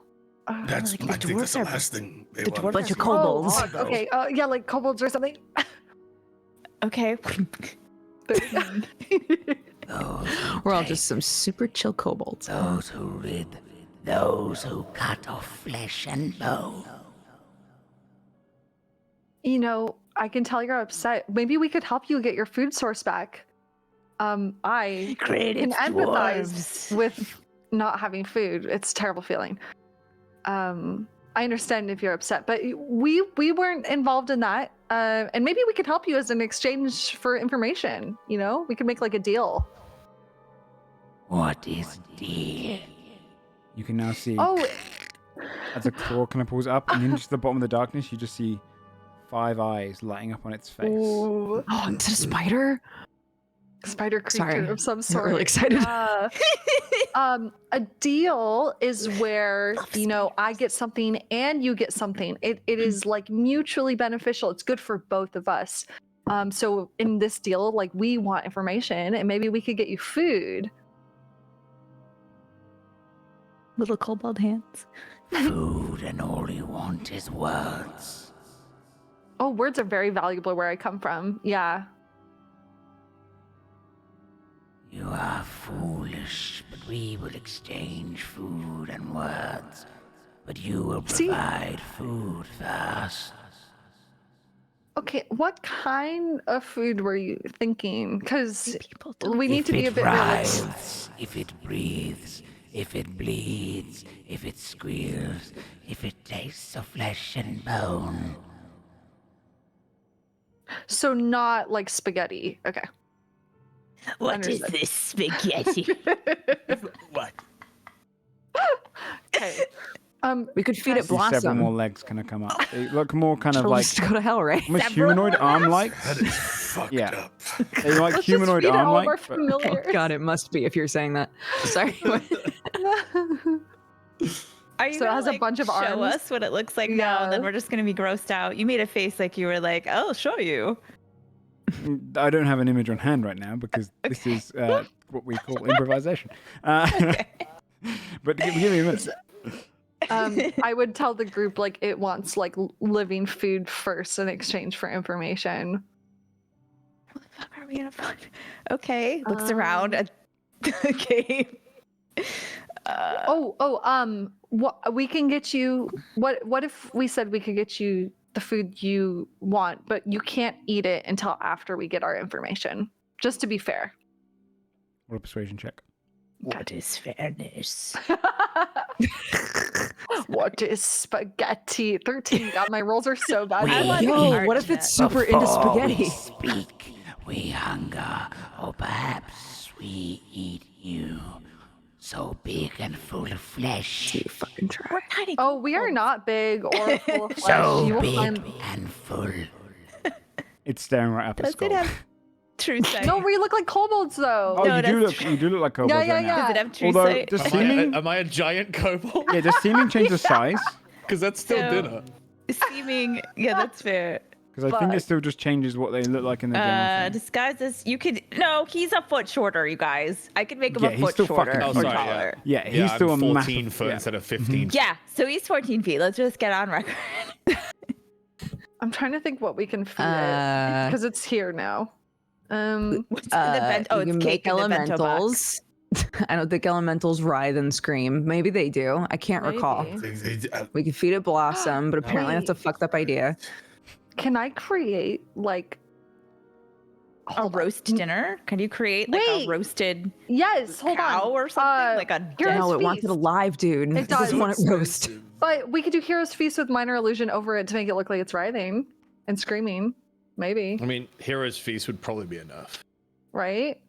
That's, like I the think that's the dwarves are- last thing they the want. dwarves Bunch of are- kobolds. Oh, fuck, okay. Yeah, like kobolds or something. Okay. We're all just some super chill kobolds. Those who rid, those who cut off flesh and bone. You know, I can tell you're upset. Maybe we could help you get your food source back. I Great, can it's empathize dwarves. with not having food. It's a terrible feeling. I understand if you're upset, but we weren't involved in that. And maybe we could help you as an exchange for information. You know, we could make like a deal. What is dear? You can now see Oh, as a claw kind of pulls up, and then just at the bottom of the darkness, you just see 5 eyes lighting up on its face. ooh, Oh, it's a spider? spider creature Sorry, of some I'm sort. really excited. A deal is where you know I get something and you get something. It is like mutually beneficial. It's good for both of us. So in this deal, like we want information, and maybe we could get you food. Little kobold hands. Food and all you want is words. Oh, words are very valuable where I come from. Yeah. You are foolish, but we will exchange food and words. But you will See- provide food first. Okay, what kind of food were you thinking? Because People don't. we need to be a it bit realistic. writhes, if it breathes, if it bleeds, if it squeals, if it tastes of flesh and bone. So not like spaghetti. Okay. What is Understood. this spaghetti? What? Okay. We could feed You it see several more Blossom. legs kind of come up. They look more kind of She'll like just go to hell, right? almost humanoid arm-like. That is fucked Yeah. up. They like Let's humanoid just feed it all of arm-like. our but- familiars. Oh, God, it must be if you're saying that. Sorry. Are you So it gonna, has a like, bunch of show arms? us what it looks like now, and then Yeah. we're just gonna be grossed out. You made a face like you were like, "I'll show you." I don't have an image on hand right now because this is what we call improvisation. But give me a minute. I would tell the group like it wants like living food first in exchange for information. What the fuck are we gonna find? Okay, looks around. Okay. What we can get you? What if we said we could get you the food you want, but you can't eat it until after we get our information? Just to be fair. Roll a persuasion check. What is fairness? What is spaghetti? 13. God, my rolls are so bad. I want Yo, art what if it's net. super into Before we spaghetti? speak, we hunger, or perhaps we eat you. So big and full of flesh. You fucking try. We're tiny. Oh, we are not big or full of flesh. So You will big find. and full. It's staring right up at Does skull. it have true sight? No, we look like kobolds though. Oh, No, you do that's look. You do look like kobolds Yeah, right now. yeah. Does it have true Although, sight? does Am seeming, I a giant kobold? yeah, does seeming change the size? Because that's still So- dinner. Seeming, yeah, that's fair. Because I think it But- still just changes what they look like in the general thing. Disguises. You could. No, he's a foot shorter, you guys. I could make him Yeah, a he's foot still shorter fucking or huge. Oh, sorry, yeah. taller. Yeah, he's Yeah, still I'm a 14 massive foot yeah. instead of 15. Yeah, so he's 14 feet. Let's just get on record. I'm trying to think what we can feed it because it's here now. What's in the bent? Oh, you it's can make cake in the bento box. elementals. I don't think elementals writhe and scream. Maybe they do. I can't recall. Maybe. We could feed it Blossom, but apparently that's a Wait. fucked up idea. Can I create like A Hold on. roast dinner? Can you create like Wait. a roasted Hold cow on. or something? Like a Hero's dead- No, it wants it Feast. alive, dude. It doesn't does. want it roast. But we could do Hero's Feast with minor illusion over it to make it look like it's writhing and screaming. Maybe. I mean, Hero's Feast would probably be enough. Right?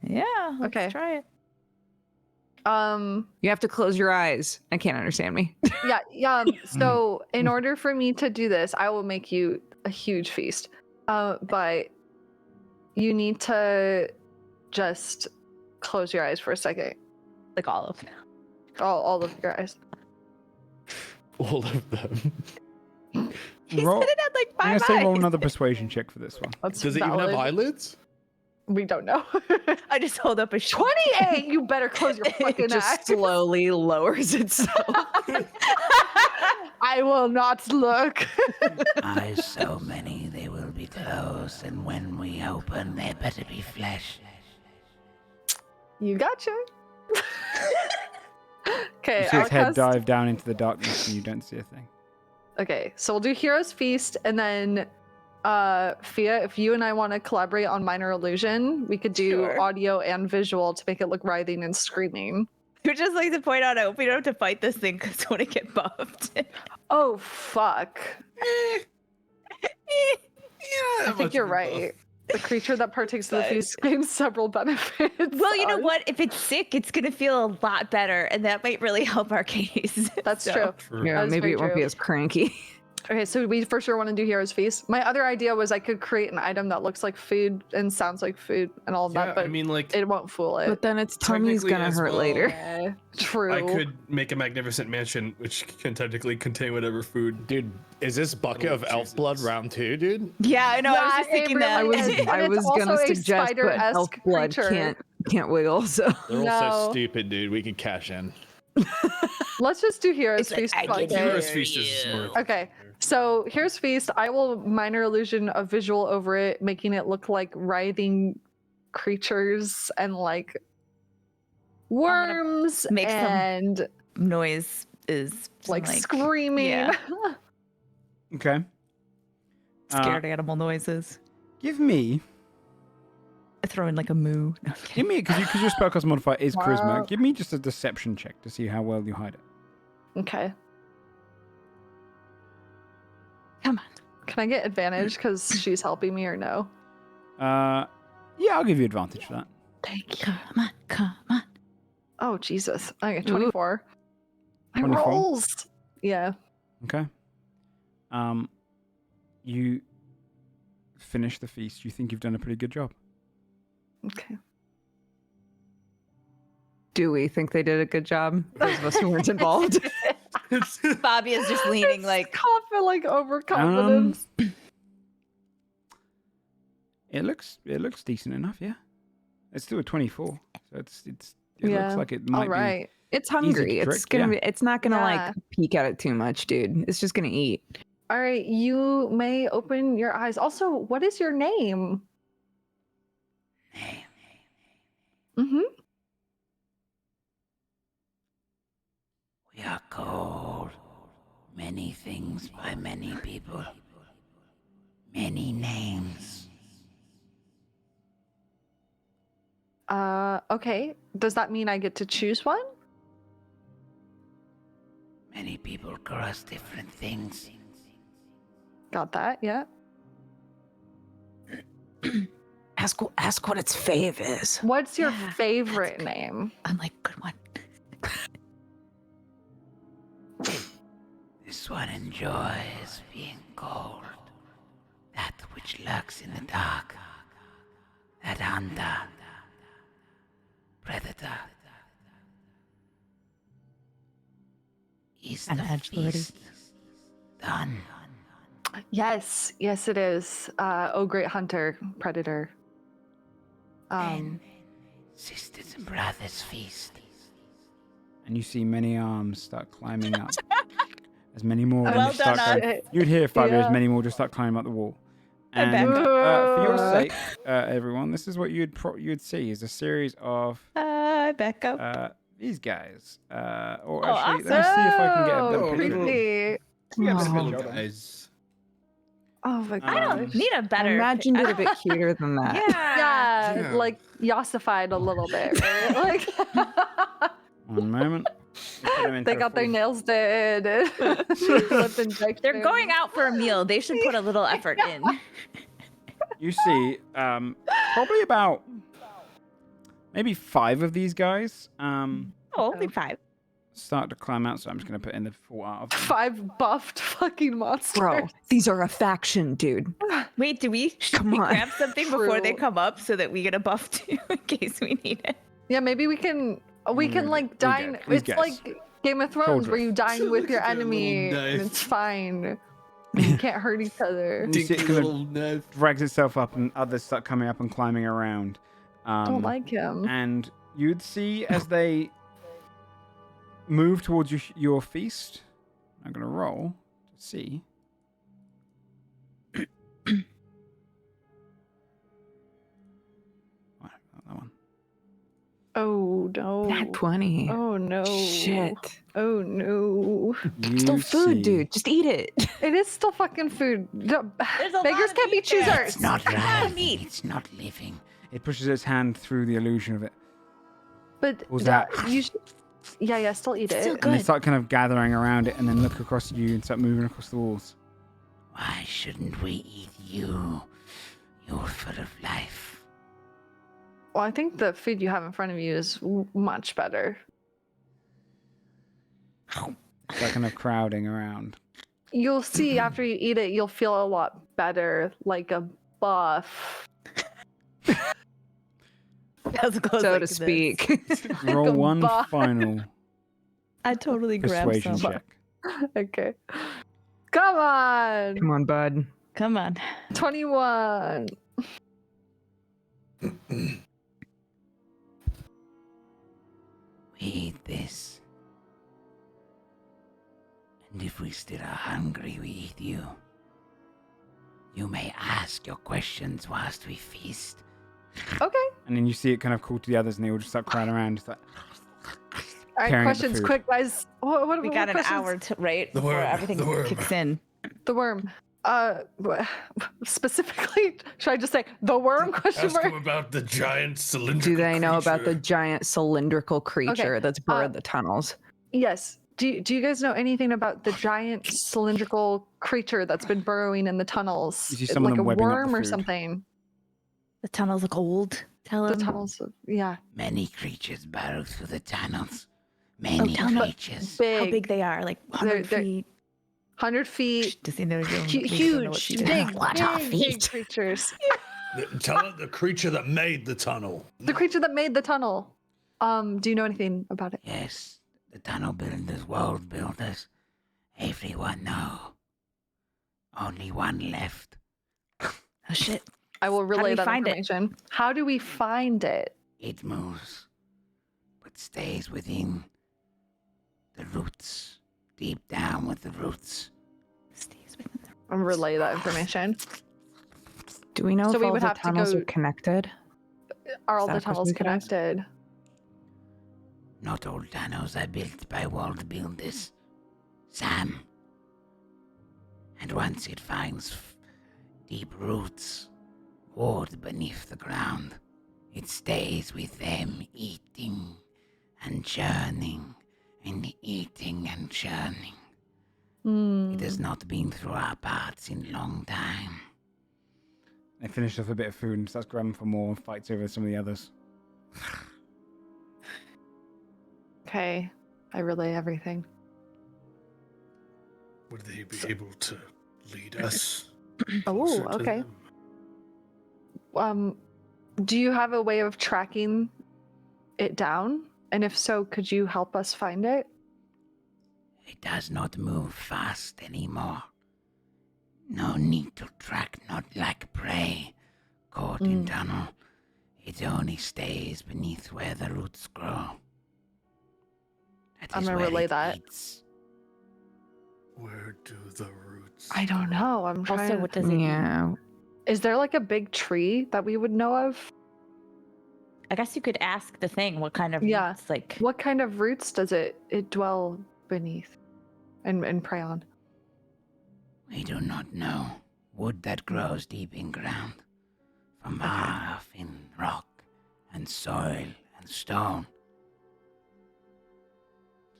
Yeah. Let's Okay. Try it. You have to close your eyes. I can't understand me. Yeah. So in order for me to do this, I will make you a huge feast. But you need to just close your eyes for a second. Like all of them. All of your eyes. All of them. He Roll- said it had like I'm 5 gonna say roll eyes. another persuasion check for this one. That's Does it even have valid. eyelids? We don't know. I just hold up a sheet. 28! You better close your fucking It just eyes. slowly lowers itself. I will not look. Eyes so many they will be closed, and when we open, there better be flesh. You gotcha. Okay, You see its head Outcast- dive down into the darkness, and you don't see a thing. Okay, so we'll do Hero's Feast, and then Fia, if you and I want to collaborate on minor illusion, we could do Sure. audio and visual to make it look writhing and screaming. We'd just like to point out, I hope we don't have to fight this thing because I want to get buffed. Oh fuck! Yeah, I think you're right. The creature that partakes of the But- feast gains several benefits. Well, you know on- what? If it's sick, it's gonna feel a lot better, and that might really help our case. That's So- true. Yeah, That's maybe very it won't true. be as cranky. Okay, so we for sure want to do Hero's Feast. My other idea was I could create an item that looks like food and sounds like food and all of Yeah, that, but I mean, like, it won't fool it. But then its tummy's Technically gonna as hurt well. later. Yeah, true. I could make a magnificent mansion, which can technically contain whatever food. Dude, is this bucket of elf Jesus. blood round 2, dude? Yeah, I know. I was Yeah, just it thinking that. really I was, is. And I it's was gonna also a suggest, but elf spider-esque blood creature. can't wiggle. So They're all so No. stupid, dude. We could cash in. Let's just do Hero's It's like, Feast. I fuck can it. Hero's Feast is smart. Okay, so Hero's Feast, I will minor illusion a visual over it, making it look like writhing creatures and like worms make some and Noise is like screaming. yeah. Okay. Scared animal noises. Give me, I throw in like a moo. No, I'm kidding. give me, because your spellcast modifier is Wow. charisma. Give me just a deception check to see how well you hide it. Okay. Come on. Can I get advantage because she's helping me or no? Yeah, I'll give you advantage for that. Thank you. Come on. Come on. Oh Jesus! I got 24. My 24? rolls. Yeah. Okay. You finish the feast. You think you've done a pretty good job. Okay. do we think they did a good job? Those of us who weren't involved. Bobby is just leaning like confident, like overconfidence. It looks decent enough, yeah. It's still a 24, so it looks like it might All right. It's hungry. to It's trick, gonna yeah. be. It's not gonna Yeah. like peek at it too much, dude. It's just gonna eat. All right. You may open your eyes. Also, what is your name? Mm-hmm. We are called many things by many people, many names. Okay. Does that mean I get to choose one? Many people cross different things. Got that, yeah. Ask what its fave is. What's your Yeah, favorite that's great. name? I'm like, good one. This one enjoys being cold. That which lurks in the dark. That hunter. Predator. Is An the edge lordy. feast done? Yes, it is. Oh, great hunter, predator. Sisters and brothers feast. And you see many arms start climbing up. As many more Well just start done, going. You'd hear 5 years, Yeah. many more just start climbing up the wall. And And back for your sake, everyone, this is what you'd see is a series of Back up. these guys. Or Oh, actually, let me see if I can get a better Oh, picture. Creepy. Yeah, but Oh, picture. guys. Oh my I don't gosh. need a I better. imagined it a bit cuter than that. Yeah. Yeah, like yassified a little bit, right? Like One moment. We'll put him into they a got their full- nails did. And They're going out for a meal. They should put a little effort in. You see, probably about maybe 5 of these guys Only 5. start to climb out. So I'm just going to put in the full art of them. 5 buffed fucking monsters. Bro, these are a faction, dude. Wait, should we Come on. grab something before they True. come up so that we get a buff too in case we need it? Yeah, maybe we can like dine. These It's guys. like Game of Thrones where you dine with your Look at their enemy little and knife. it's fine. You can't hurt each other. And you see it Dinky kind of little knife. drags itself up, and others start coming up and climbing around. Don't like him. And you'd see as they move towards your feast. I'm going to roll to see. Oh, not that one. Oh no. Nat 20. Oh no. Shit. Oh no. You Still food, see- dude. Just eat it. It is still fucking food. There's a Beggars lot of can't be meat there. choosers. It's not I gotta right. meet. It's not living. It pushes its hand through the illusion of it. But Was that- you should, yeah, still eat it. Still And they good. start kind of gathering around it and then look across at you and start moving across the walls. Why shouldn't we eat you? You're full of life. Well, I think the food you have in front of you is much better. Start kind of crowding around. You'll see after you eat it, you'll feel a lot better, like a buff. As close so like to this. speak. Roll a one buff. final I totally grabbed persuasion some. check. Okay. Come on! Come on, bud. Come on. 21. We eat this. And if we still are hungry, we eat you. You may ask your questions whilst we feast. Okay. And then you see it kind of call to the others and they all just start crowding around. Just like, All right, Tearing at the questions, food. quick, guys. What We got an questions? hour to right The before worm, everything the worm. kicks in. The worm. Specifically, should I just say the worm? Question Ask him mark. about the giant cylindrical Do they know about the creature. giant cylindrical creature that's burrowed the tunnels? Yes. Do you guys know anything about the giant cylindrical creature that's been burrowing in the tunnels? You see some of like them a webbing up the worm or food. something. The tunnels look old. Tell The him. tunnels. Yeah. Many creatures burrow through the tunnels. Many tell me. creatures. Big. How big they are? Like 100 they're- feet. 100 feet. Does he know you're Huge, big, What are big feet? creatures. Tell it the creature that made the tunnel. The creature that made the tunnel. Do you know anything about it? Yes, the tunnel builders, world builders. Everyone know. Only one left. Oh shit. I will do relay we that find it? information. How do we find it? It moves, but stays within the roots. Deep down with the roots. Stays within the- I'll relay that information. Do we know So if we all would the have to tunnels go- are connected? Are all Is that the a question tunnels we could ask? connected? Not all tunnels are built by world builders. Some. And once it finds deep roots, bored beneath the ground, It stays with them, eating and churning, and eating and churning. It has not been through our parts in a long time. They finish off a bit of food and starts grabbing for more and fights over some of the others. Okay, I relay everything. Would they be able to lead us? Oh, closer to okay. them? Do you have a way of tracking it down? And if so, could you help us find it? It does not move fast anymore. No need to track, not like prey caught in tunnel. It only stays beneath where the roots grow. I'm gonna relay that. Eats. Where do the roots? I don't know. I'm trying. Also, what does it? Yeah. Is there like a big tree that we would know of? I guess you could ask the thing what kind of Yeah. roots, like. What kind of roots does it dwell beneath and prey on? We do not know. Wood that grows deep in ground, from far off in rock and soil and stone.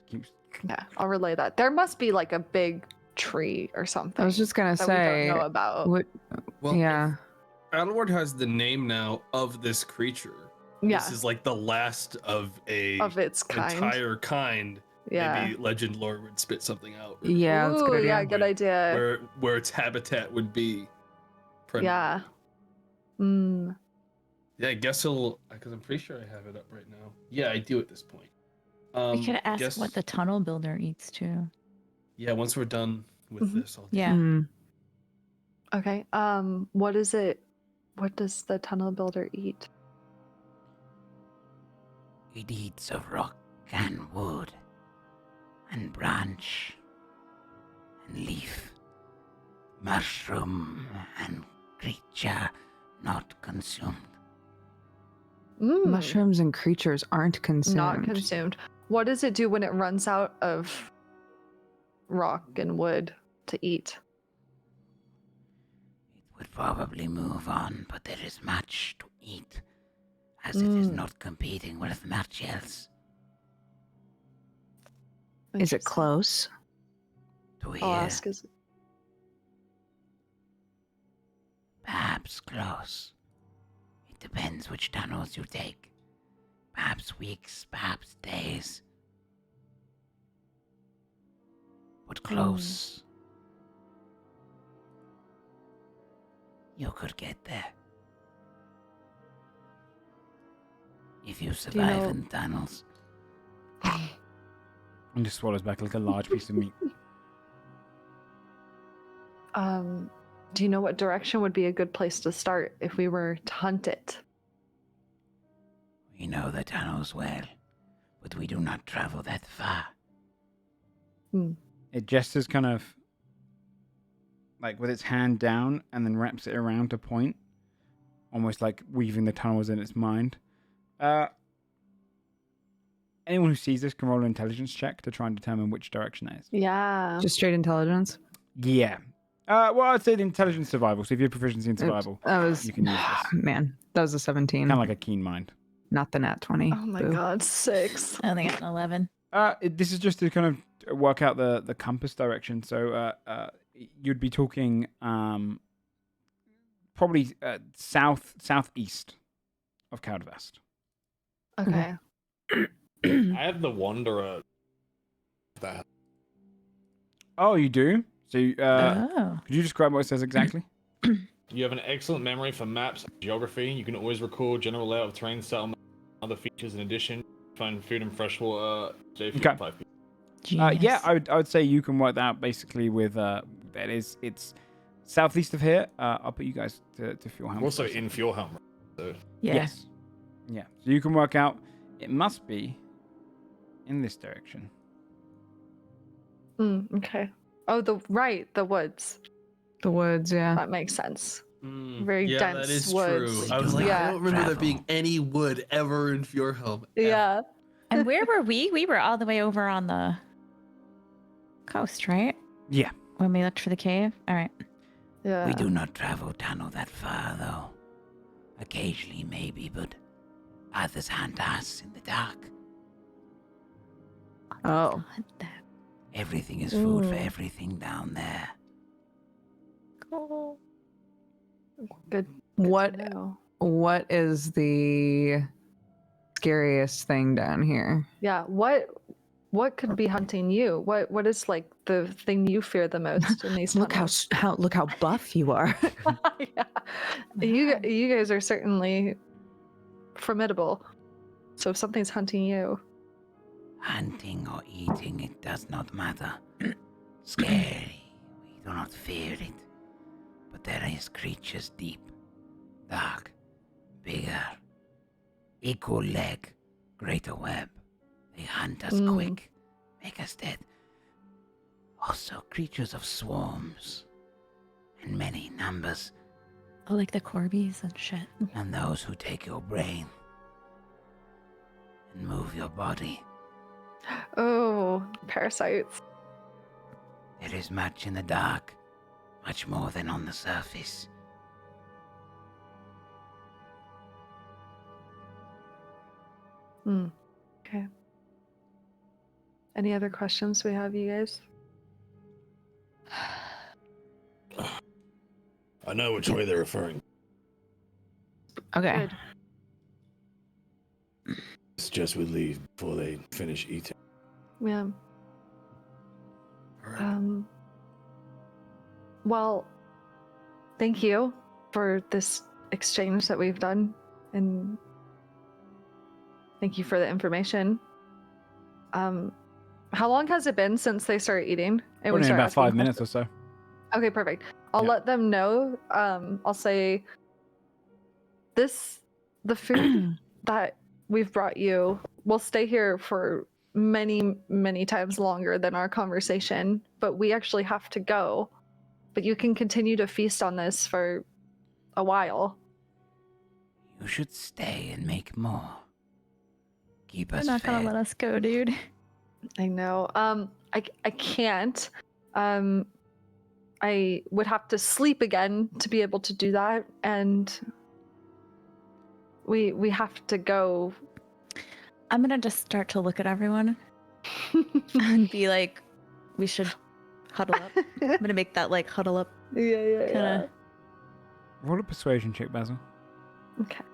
Keeps Yeah, I'll relay that. There must be like a big tree or something. I was just gonna that say. we don't know about. What, Well, yeah. Adelward has the name now of this creature. Yeah, This is like the last of a of its kind. entire kind. Yeah. Maybe legend lore would spit something out. Yeah, that's a Ooh, good idea. yeah, good idea. Where its habitat would be. Yeah. Mm. Yeah, I guess he'll, because I'm pretty sure I have it up right now. Yeah, I do at this point. We could ask guess- what the tunnel builder eats too. Yeah, once we're done with Mhm. this, I'll Yeah. Mm. Okay. What is it? What does the tunnel builder eat? It eats of rock and wood, and branch, and leaf, mushroom, and creature not consumed. Mushrooms and creatures aren't consumed. Not consumed. What does it do when it runs out of rock and wood to eat? It would probably move on, but there is much to eat, as it is not competing with much else. Is it close? To I'll here, ask. Is perhaps close. It depends which tunnels you take. Perhaps weeks, perhaps days. But close. You could get there. If you survive know- in tunnels. and just swallows back like a large piece of meat. Do you know what direction would be a good place to start if we were to hunt it? We know the tunnels well, but we do not travel that far. It gestures kind of like with its hand down and then wraps it around to point, almost like weaving the tunnels in its mind. Anyone who sees this can roll an intelligence check to try and determine which direction it is. Yeah. Just straight intelligence? Yeah. Well, I'd say the intelligence survival. So if you have proficiency in survival, That was. you can use this. Man, that was a 17. Kind of like a keen mind. Not the nat 20. Oh my Boo. god, 6. I only got an 11. This is just to kind of work out the compass direction. So you'd be talking probably southeast of Cloudvest. Okay. I have the Wanderer. That. Oh, you do? So Oh. could you describe what it says exactly? You have an excellent memory for maps and geography. You can always recall general layout of terrain, settlement, and other features. In addition, find food and fresh water. Okay. Genius. Yeah, I would say you can work that out basically with it's southeast of here. I'll put you guys to Fjordhelm. We're also in Fjordhelm. So. Yeah. Yes. Yeah. So you can work out it must be in this direction. Okay. Oh, the woods. The woods, yeah. That makes sense. Very yeah, dense that is woods. true. I was like, Yeah. I don't remember there Travel. being any wood ever in Fjordhelm. ever. Yeah. And where were we? We were all the way over on the coast, right? Yeah. When we looked for the cave? All right. Yeah. We do not travel tunnel that far, though. Occasionally, maybe, but Others hunt us in the dark. Oh. Everything is food for everything down there. Good. What to know. what is the scariest thing down here? Yeah. What could be hunting you? What is like the thing you fear the most in these Look tunnels? look how buff you are. Yeah. You guys are certainly formidable. So if something's hunting you, Hunting or eating, it does not matter. Scary, we do not fear it. But there is creatures deep, dark, bigger, equal leg, greater web. They hunt us quick, make us dead. Also creatures of swarms, and many numbers, Oh, like the Corbies and shit. and those who take your brain and move your body. oh, parasites. There is much in the dark, much more than on the surface. Okay. Any other questions we have, you guys? I know which way they're referring. Okay. Good. Suggest we leave before they finish eating. Yeah. Well, thank you for this exchange that we've done, and thank you for the information. How long has it been since they started eating? And Probably in started about 5 asking minutes or questions? so. Okay, perfect. I'll Yeah. let them know. I'll say the food that we've brought you will stay here for many, many times longer than our conversation, but we actually have to go. But you can continue to feast on this for a while. You should stay and make more. Keep They're us not gonna fed. let us go, dude. I know. I can't. I would have to sleep again to be able to do that, and we have to go. I'm gonna just start to look at everyone and be like, we should huddle up. I'm gonna make that like huddle up Yeah. kinda. Roll a persuasion check, Basil. Okay.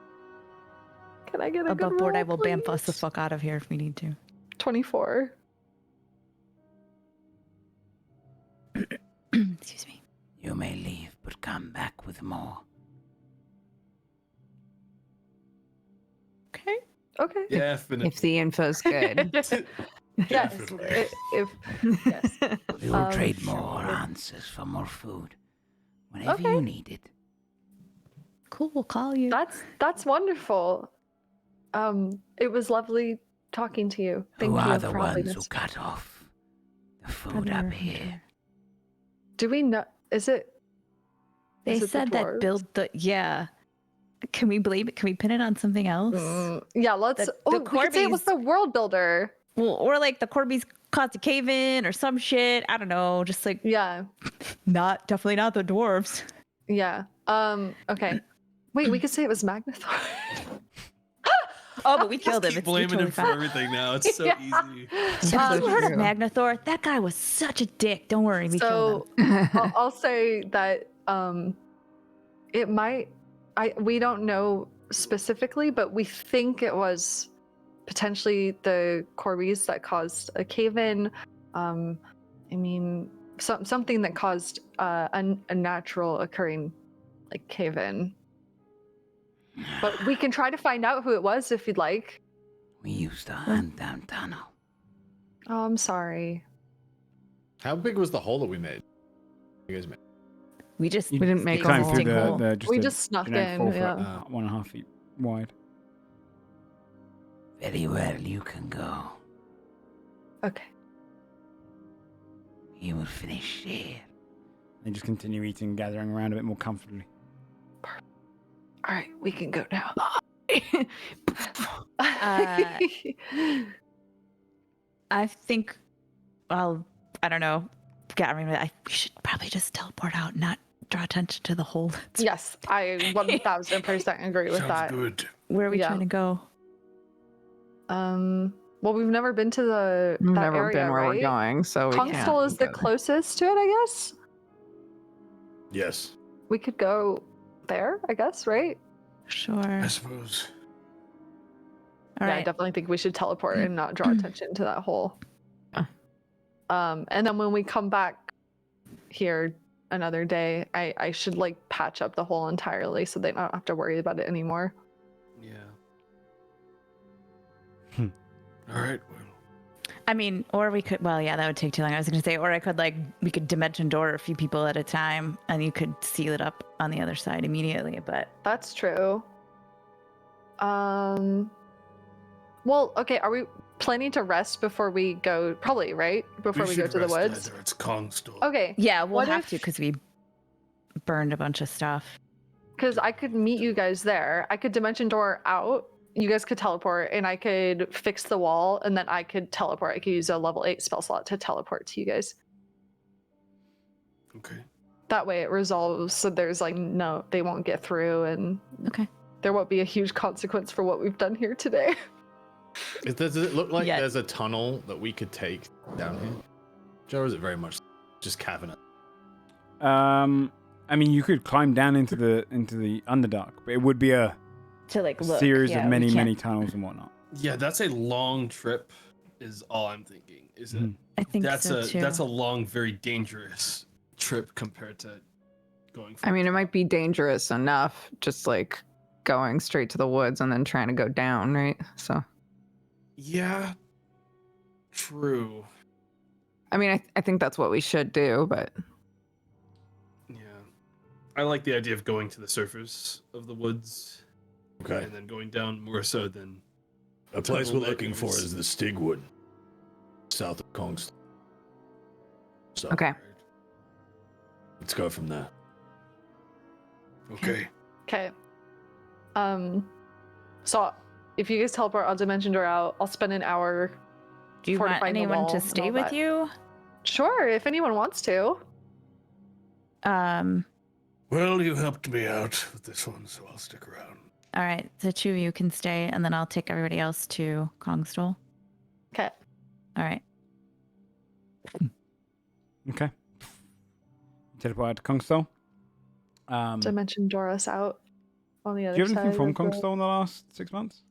Can I get a Above good board, roll, I will bamf us the please? fuck out of here if we need to. 24. Excuse me. You may leave, but come back with more. Okay. Okay. Definitely. If the info's good. Yes. Definitely. If yes. We will trade sure. more answers for more food. Whenever Okay. you need it. Cool. We'll call you. That's wonderful. It was lovely talking to you. Thank Who you are the for helping ones who us. cut off the food Predator up hunter. here? Do we know? Is it? They is it the said that dwarves? build the Can we blame it? Can we pin it on something else? Yeah. Let's. The we could say it was Corbies- the world builder. Well, or like the Corbies caused a cave in or some shit. I don't know. Just like Yeah. definitely not the dwarves. Yeah. Okay. Wait. We could say it was Magnathor. Oh, but we killed him. Keep It's blaming totally him for fine. everything now. It's so Yeah. easy. Have you heard of true. Magnathor? That guy was such a dick. Don't worry, we killed So him. I'll say that it might. We don't know specifically, but we think it was potentially the Corbies that caused a cave-in. I mean, something that caused a natural occurring like cave-in. But we can try to find out who it was if you'd like. We used to hunt down tunnel. Oh, I'm sorry. How big was the hole that we made? You guys made? We just You We didn't make a came hole. through hole. We a just snuck generic in, 4 foot, yeah. 1.5 feet wide. Very well, you can go. Okay. You will finish here. They just continue eating, gathering around a bit more comfortably. All right, we can go now. I think, well, I don't know. We should probably just teleport out, not draw attention to the hole. Yes, I 1000% agree with Sounds that. good. Where are we Yeah. trying to go? Well, we've never been to that Never area, been where right? we're going, so we can't. Constable is the go there. closest to it, I guess. Yes. We could go there, I guess, right? Sure. I suppose. All Yeah, I right. definitely think we should teleport and not draw attention to that hole. And then when we come back here another day, I should like patch up the hole entirely so they don't have to worry about it anymore. Yeah. All right. Well, I mean, or we could. Well, yeah, that would take too long. I was going to say, or I could we could dimension door a few people at a time, and you could seal it up on the other side immediately. But That's true. Well, okay, are we planning to rest before we go? Probably, right? Before we go should to the rest woods? Either. It's Kongstall. Okay, yeah, we'll What have if- to because we burned a bunch of stuff. because I could meet you guys there. I could dimension door out. You guys could teleport, and I could fix the wall, and then I could teleport. I could use a level 8 spell slot to teleport to you guys. Okay. That way it resolves, so there's like no, they won't get through, and Okay. there won't be a huge consequence for what we've done here today. Does it look like Yeah. there's a tunnel that we could take down here? Joe, or is it very much just cavern? I mean, you could climb down into the Underdark, but it would be a To look. series yeah, of we many, can't- many tunnels and whatnot. Yeah, that's a long trip. Is all I'm thinking. Is it? Mhm. I think That's so a too. that's a long, very dangerous trip compared to going. I mean, it might be dangerous enough, just like going straight to the woods and then trying to go down, right? So, Yeah. True. I mean, I think that's what we should do, but Yeah. I like the idea of going to the surface of the woods Okay. and then going down more so than. A place we're Tunnel looking for layers. is the Stigwood, south of Kongstall. So okay. let's go from there. Okay. Okay. So if you guys teleport, I'll dimension door out. I'll spend an hour. Do you want fortifying the anyone wall to and stay all with that. you? Sure, if anyone wants to. Well, you helped me out with this one, so I'll stick around. All right, the two of you can stay, and then I'll take everybody else to Kongstall. Okay. All right. Okay. Teleport out to Kongstall. Dimension door us out on the Do other you have side. anything from of the- Kongstall in the last 6 months?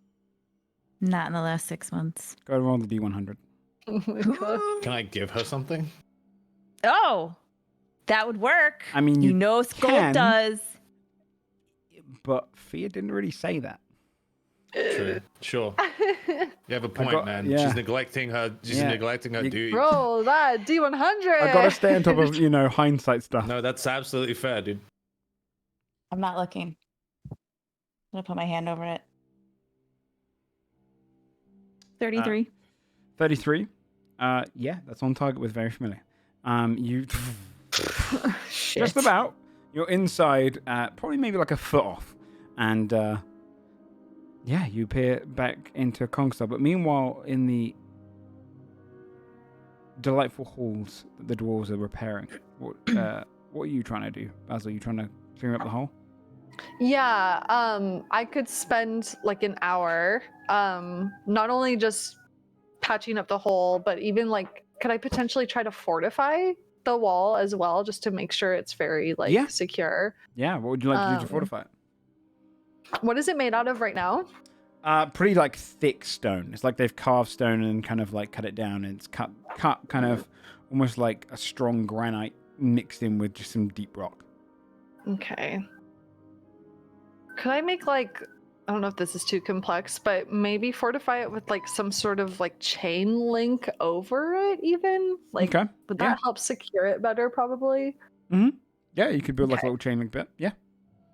Not in the last 6 months. Go and roll the D100. Oh my God. Can I give her something? Oh, that would work. I mean, you you know, Skull can. does. But Fia didn't really say that. True. Sure. You have a point, got- man. yeah. She's neglecting her. She's Yeah. neglecting her You- duty. Roll that D100. I gotta stay on top of, hindsight stuff. No, that's absolutely fair, dude. I'm not looking. I'm gonna put my hand over it. 33. 33. Yeah, that's on target with very familiar. You Shit. just about. You're inside, probably maybe like a foot off, and yeah, you peer back into Kongstall. But meanwhile, in the delightful halls that the dwarves are repairing, what are you trying to do, Basil? Are you trying to clear up the hole? Yeah, I could spend like an hour, not only just patching up the hole, but even like, could I potentially try to fortify the wall as well, just to make sure it's very like Yeah. secure? Yeah. What would you like to do to Um, fortify it? What is it made out of right now? Pretty like thick stone. It's like they've carved stone and kind of like cut it down, and it's cut kind of almost like a strong granite mixed in with just some deep rock. Okay. Could I make like, I don't know if this is too complex, but maybe fortify it with like some sort of like chain link over it even? Like, Okay. would Yeah. that help secure it better probably? Yeah, you could build like a Okay. little chain link bit. Yeah.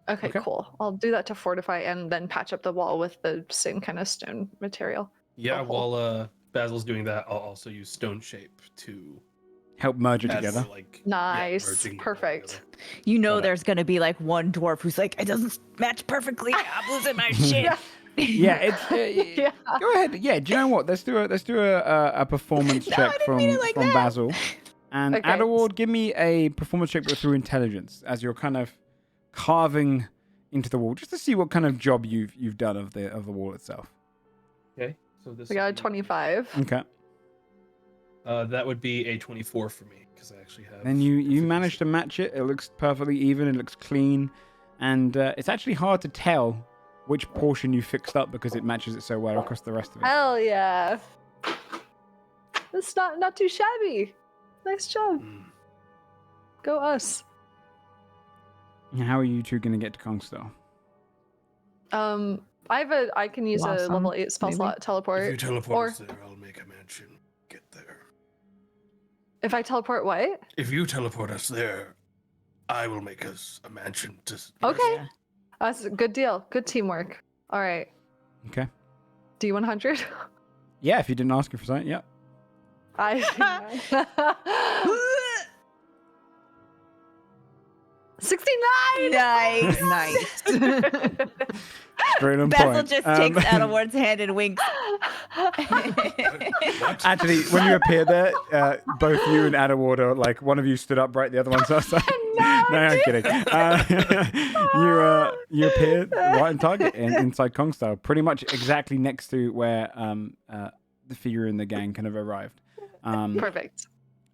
Okay, Okay. cool. I'll do that to fortify and then patch up the wall with the same kind of stone material. Yeah, a hole. while Basil's doing that, I'll also use stone shape to Help merge it add, together. like Nice. merging them all Perfect. together. You know, Got it. there's gonna be like one dwarf who's like, it doesn't match perfectly. I'm losing my shit. Yeah, it's Yeah. go ahead. Yeah, do you know what? Let's do a performance No, I check didn't from mean it like that. Basil. And Okay. Adderward, give me a performance check but through intelligence as you're kind of carving into the wall, just to see what kind of job you've done of the wall itself. So this I got a would be- 25. Okay. That would be a 24 for me because I actually have. Then you proficiency. manage to match it. It looks perfectly even. It looks clean, and it's actually hard to tell which portion you fixed up because it matches it so well across the rest of it. Hell yeah. That's not too shabby. Nice job. Mm. Go us. And how are you two going to get to Kongstar? I can use a Blossom, level 8 spell maybe? slot teleport. If you teleport or- us there, I'll make a mansion. Get there. If I teleport what? If you teleport us there, I will make us a mansion to. Okay. Yeah. That's a good deal. Good teamwork. All right. Okay. D100. Yeah, if you didn't ask her for something, yeah. I 69. Nice. Nice. Straight on Basil point. just takes Adalward's hand and winks. Actually, when you appear there, both you and Adaward are like, one of you stood upright, the other one's outside. No, I'm kidding. You appear right on target inside Kongstar, pretty much exactly next to where the figure in the gang kind of arrived. Perfect.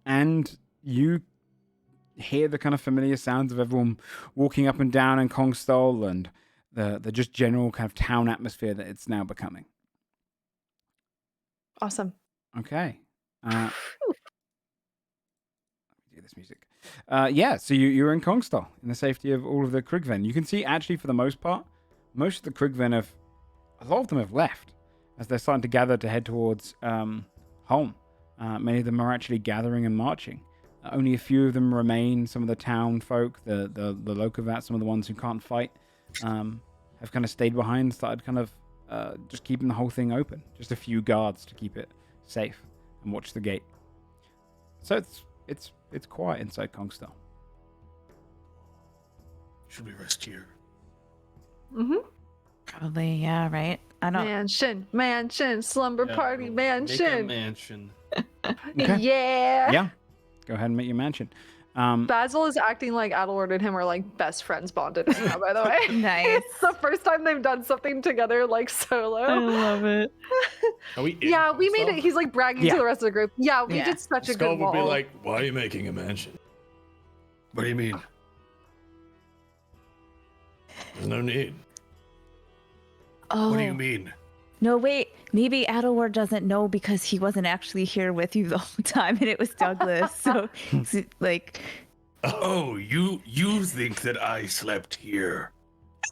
And you hear the kind of familiar sounds of everyone walking up and down in Kongstar and the just general kind of town atmosphere that it's now becoming. Awesome. Okay. Do this music. Yeah, so you're in Kongstar in the safety of all of the Krigven. You can see actually for the most part, most of the Krigven a lot of them have left as they're starting to gather to head towards home. Many of them are actually gathering and marching. Only a few of them remain. Some of the town folk, the Lokovats, some of the ones who can't fight, have kind of stayed behind, started kind of just keeping the whole thing open. Just a few guards to keep it safe and watch the gate. So it's quiet inside Kongstar. Should we rest here? Mm-hmm. Probably, yeah, right? I don't Mansion, slumber Yeah, party, we'll make a mansion. mansion. Okay. Yeah. Yeah. Go ahead and make your mansion. Basil is acting like Adelward and him are like best friends bonded right now, by the way. Nice. It's the first time they've done something together like solo. love it. Are we in Yeah, we made Kongstar? it. He's like bragging Yeah. to the rest of the group. Yeah, we Yeah. did such a Skull good would be wall. like, why are you making a mansion? What do you mean? There's no need. Oh. What do you mean? No, wait. Maybe Adelward doesn't know because he wasn't actually here with you the whole time and it was Douglas. So, like, Oh, you think that I slept here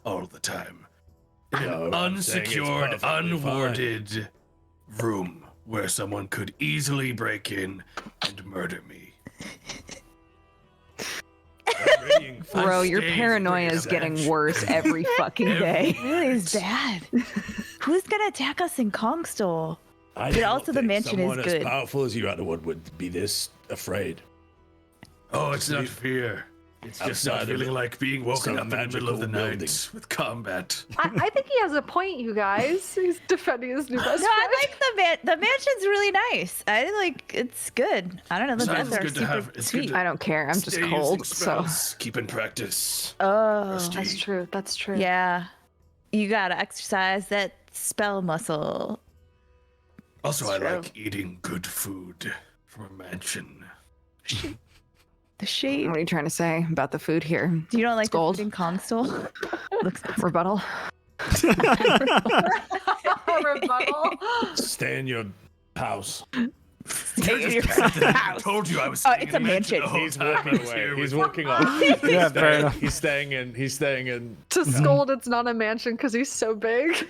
all the time? In No, an I'm saying it's unsecured, perfectly fine. unwarded room where someone could easily break in and murder me. Bro, your stayed paranoia for is getting that. worse every fucking day. it really is bad. Who's gonna attack us in Kongstar? I But don't also the think mansion is someone good. as powerful as you, Adderwood, would be this afraid. Oh, it's not fear. It's just not Outside of feeling like being woken some up in the middle of the magical night building. with combat. I think he has a point, you guys. He's defending his new best No, friend. I like the mansion's really nice. I like it's good. I don't know, the Besides, beds it's are good to super have- it's good sweet. to- I don't care. I'm just Stay cold, using so spells. Keep in practice. Oh, Rusty. That's true. That's true. yeah. You gotta exercise that spell muscle. Also, It's I true. like eating good food from a mansion. The shape. what are you trying to say about the food here? Do you don't like the gold. food in Kongstar? Looks Rebuttal? Rebuttal. Stay in your house. Stay in your I house. told you I was. Oh, staying it's in a mansion. the whole He's time walking I was away. here He's with- walking off. Yeah, fair enough. He's staying in. He's staying in. To scold, it's not a mansion because he's so big.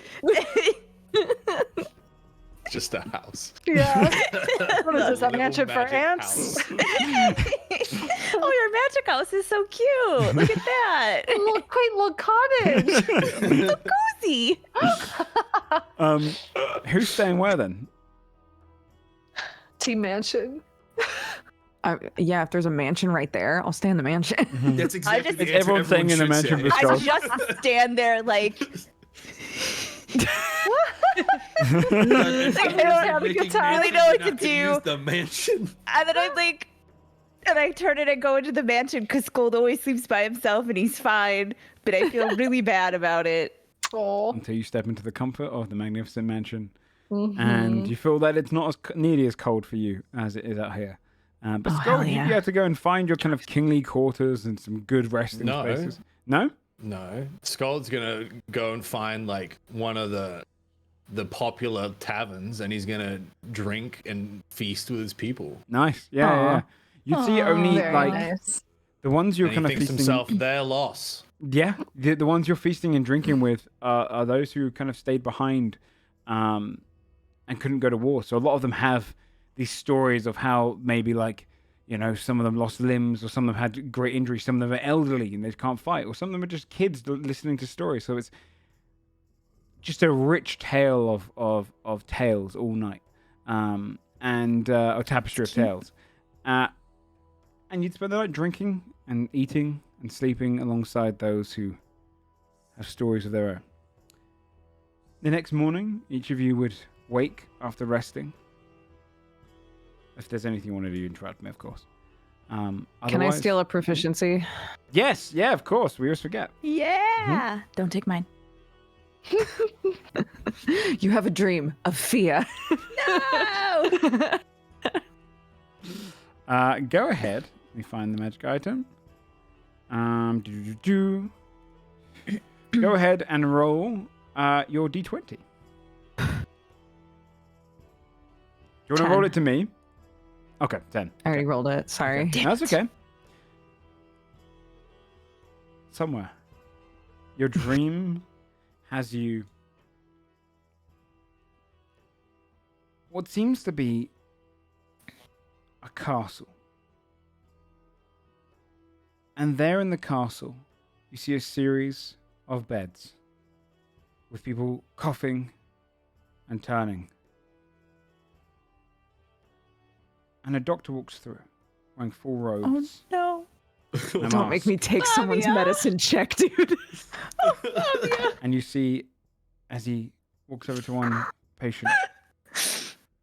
Just a house. Yeah. What is this, a Little mansion for magic ants? house. Oh, your magic house is so cute. Look at that. Little quaint little cottage. So cozy. Who's staying where then? Team mansion. Yeah, if there's a mansion right there, I'll stay in the mansion. That's exactly just- the answer Everyone's staying in the everyone mansion should for say. I Skull. just stand there like I don't have a good time. really know what to Not do. Use the mansion. And then I'm like, and I turn it and go into the mansion because Scold always sleeps by himself and he's fine. But I feel really bad about it. Oh. Until you step into the comfort of the magnificent mansion and you feel that it's not as nearly as cold for you as it is out here. But Oh, Skull, hell you yeah. have to go and find your kind of kingly quarters and some good resting No. spaces. No? No, Skull's gonna go and find like one of the popular taverns, and he's gonna drink and feast with his people. Nice. Yeah, Aw. yeah. You'd see only Very like nice. the ones you're And kind he of thinks feasting. himself their loss. Yeah, the ones you're feasting and drinking with are those who kind of stayed behind and couldn't go to war. So a lot of them have these stories of how maybe like, you know, some of them lost limbs, or some of them had great injuries, some of them are elderly and they can't fight, or some of them are just kids listening to stories. So it's just a rich tale of tales all night, and a tapestry of tales. And you'd spend the night drinking and eating and sleeping alongside those who have stories of their own. The next morning, each of you would wake after resting. If there's anything you want to do, interrupt me, of course. Can I Otherwise- steal a proficiency? Yes, yeah, of course. We always forget. Yeah. Don't take mine. You have a dream of Fia. No. Go ahead. Let me find the magic item. Go ahead and roll your d20. Do you want to roll 10. it to me? Okay, 10. I already rolled it. Sorry. That's okay. Somewhere. Your dream has you... what seems to be a castle. And there in the castle, you see a series of beds with people coughing and turning. And a doctor walks through, wearing full robes. No. and a Don't make mask. me take someone's Fabia. medicine check, dude. And you see, as he walks over to one patient,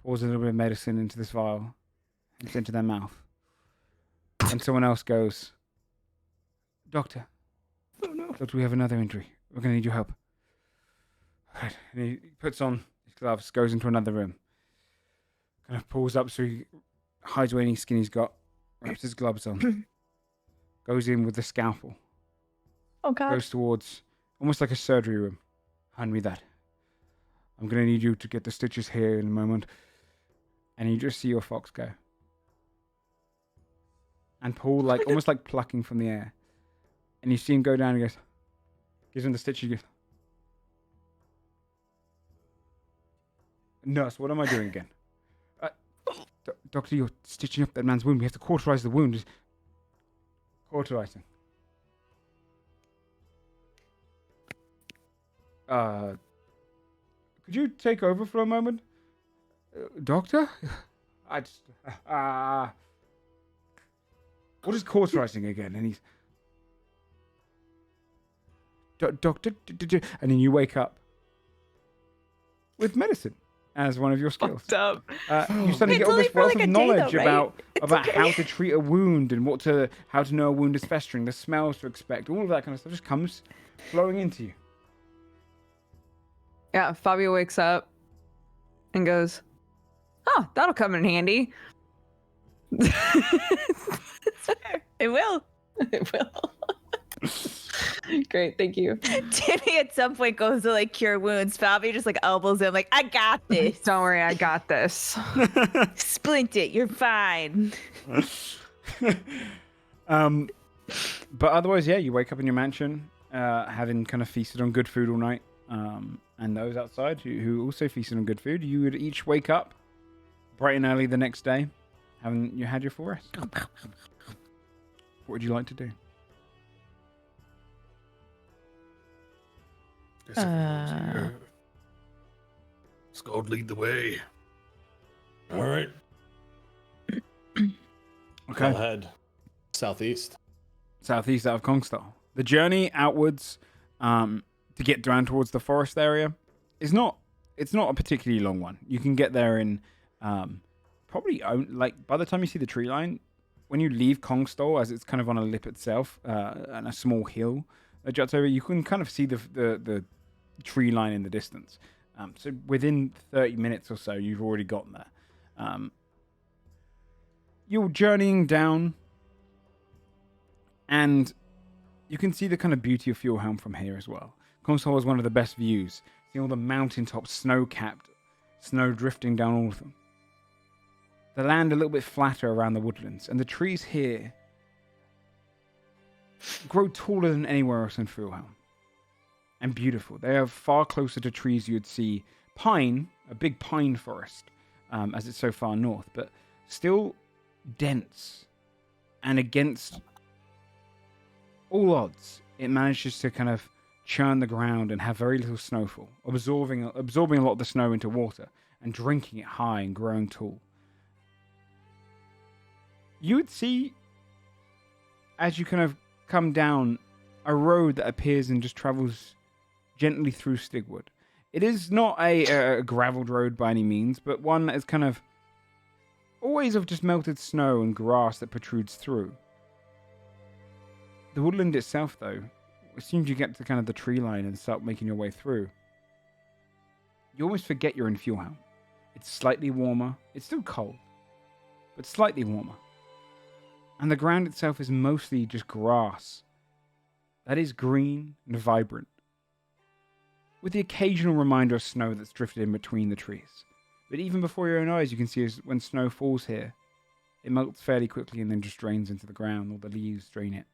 pours a little bit of medicine into this vial, and it's into their mouth. And someone else goes, Doctor. Oh no. Doctor, we have another injury. We're going to need your help. Right. And he puts on his gloves, goes into another room. Kind of pulls up so he hides away any skin he's got, wraps his gloves on, goes in with the scalpel, Oh god. goes towards almost like a surgery room. Hand me that. I'm going to need you to get the stitches here in a moment. And you just see your fox go. And pull, like, almost like plucking from the air. And you see him go down and he goes, gives him the stitch. He goes, Nurse, what am I doing again? Doctor, you're stitching up that man's wound. We have to cauterize the wound. Cauterizing. Could you take over for a moment? Doctor? I just... what is cauterizing again? And he's... Doctor? And then you wake up with medicine as one of your skills. Fucked up. You suddenly get all only this for wealth like of a day, though, knowledge right? about It's okay. how to treat a wound and how to know a wound is festering, the smells to expect, all of that kind of stuff just comes flowing into you. Yeah, Fabio wakes up and goes, oh, that'll come in handy. It will. It will. Great, thank you. Timmy at some point goes to like cure wounds. Fabi just like elbows him like, I got this. Don't worry, I got this. Splint it. You're fine. But otherwise, yeah, you wake up in your mansion, having kind of feasted on good food all night. And those outside who also feasted on good food, you would each wake up bright and early the next day, having you had your full rest. What would you like to do? Guess everyone's here. Scald lead the way. All right. Okay. I'll head southeast. Southeast out of Kongstar. The journey outwards to get down towards the forest area is not a particularly long one. You can get there in probably like by the time you see the tree line, when you leave Kongstar, as it's kind of on a lip itself and a small hill that juts over, you can kind of see the tree line in the distance. So within 30 minutes or so, you've already gotten there. You're journeying down, and you can see the kind of beauty of Fjordhelm from here as well. Console is one of the best views. See all the mountaintops, snow-capped, snow drifting down all of them. The land a little bit flatter around the woodlands, and the trees here grow taller than anywhere else in Fjordhelm. And beautiful. They are far closer to trees you'd see pine, a big pine forest, as it's so far north, but still dense. And against all odds, it manages to kind of churn the ground and have very little snowfall, absorbing a lot of the snow into water and drinking it high and growing tall. You would see, as you kind of come down, a road that appears and just travels gently through Stigwood. It is not a gravelled road by any means, but one that is kind of always of just melted snow and grass that protrudes through. The woodland itself, though, as soon as you get to kind of the tree line and start making your way through, you almost forget you're in Fjordhelm. It's slightly warmer. It's still cold, but slightly warmer. And the ground itself is mostly just grass that is green and vibrant, with the occasional reminder of snow that's drifted in between the trees. But even before your own eyes, you can see when snow falls here, it melts fairly quickly and then just drains into the ground. All the leaves drain it.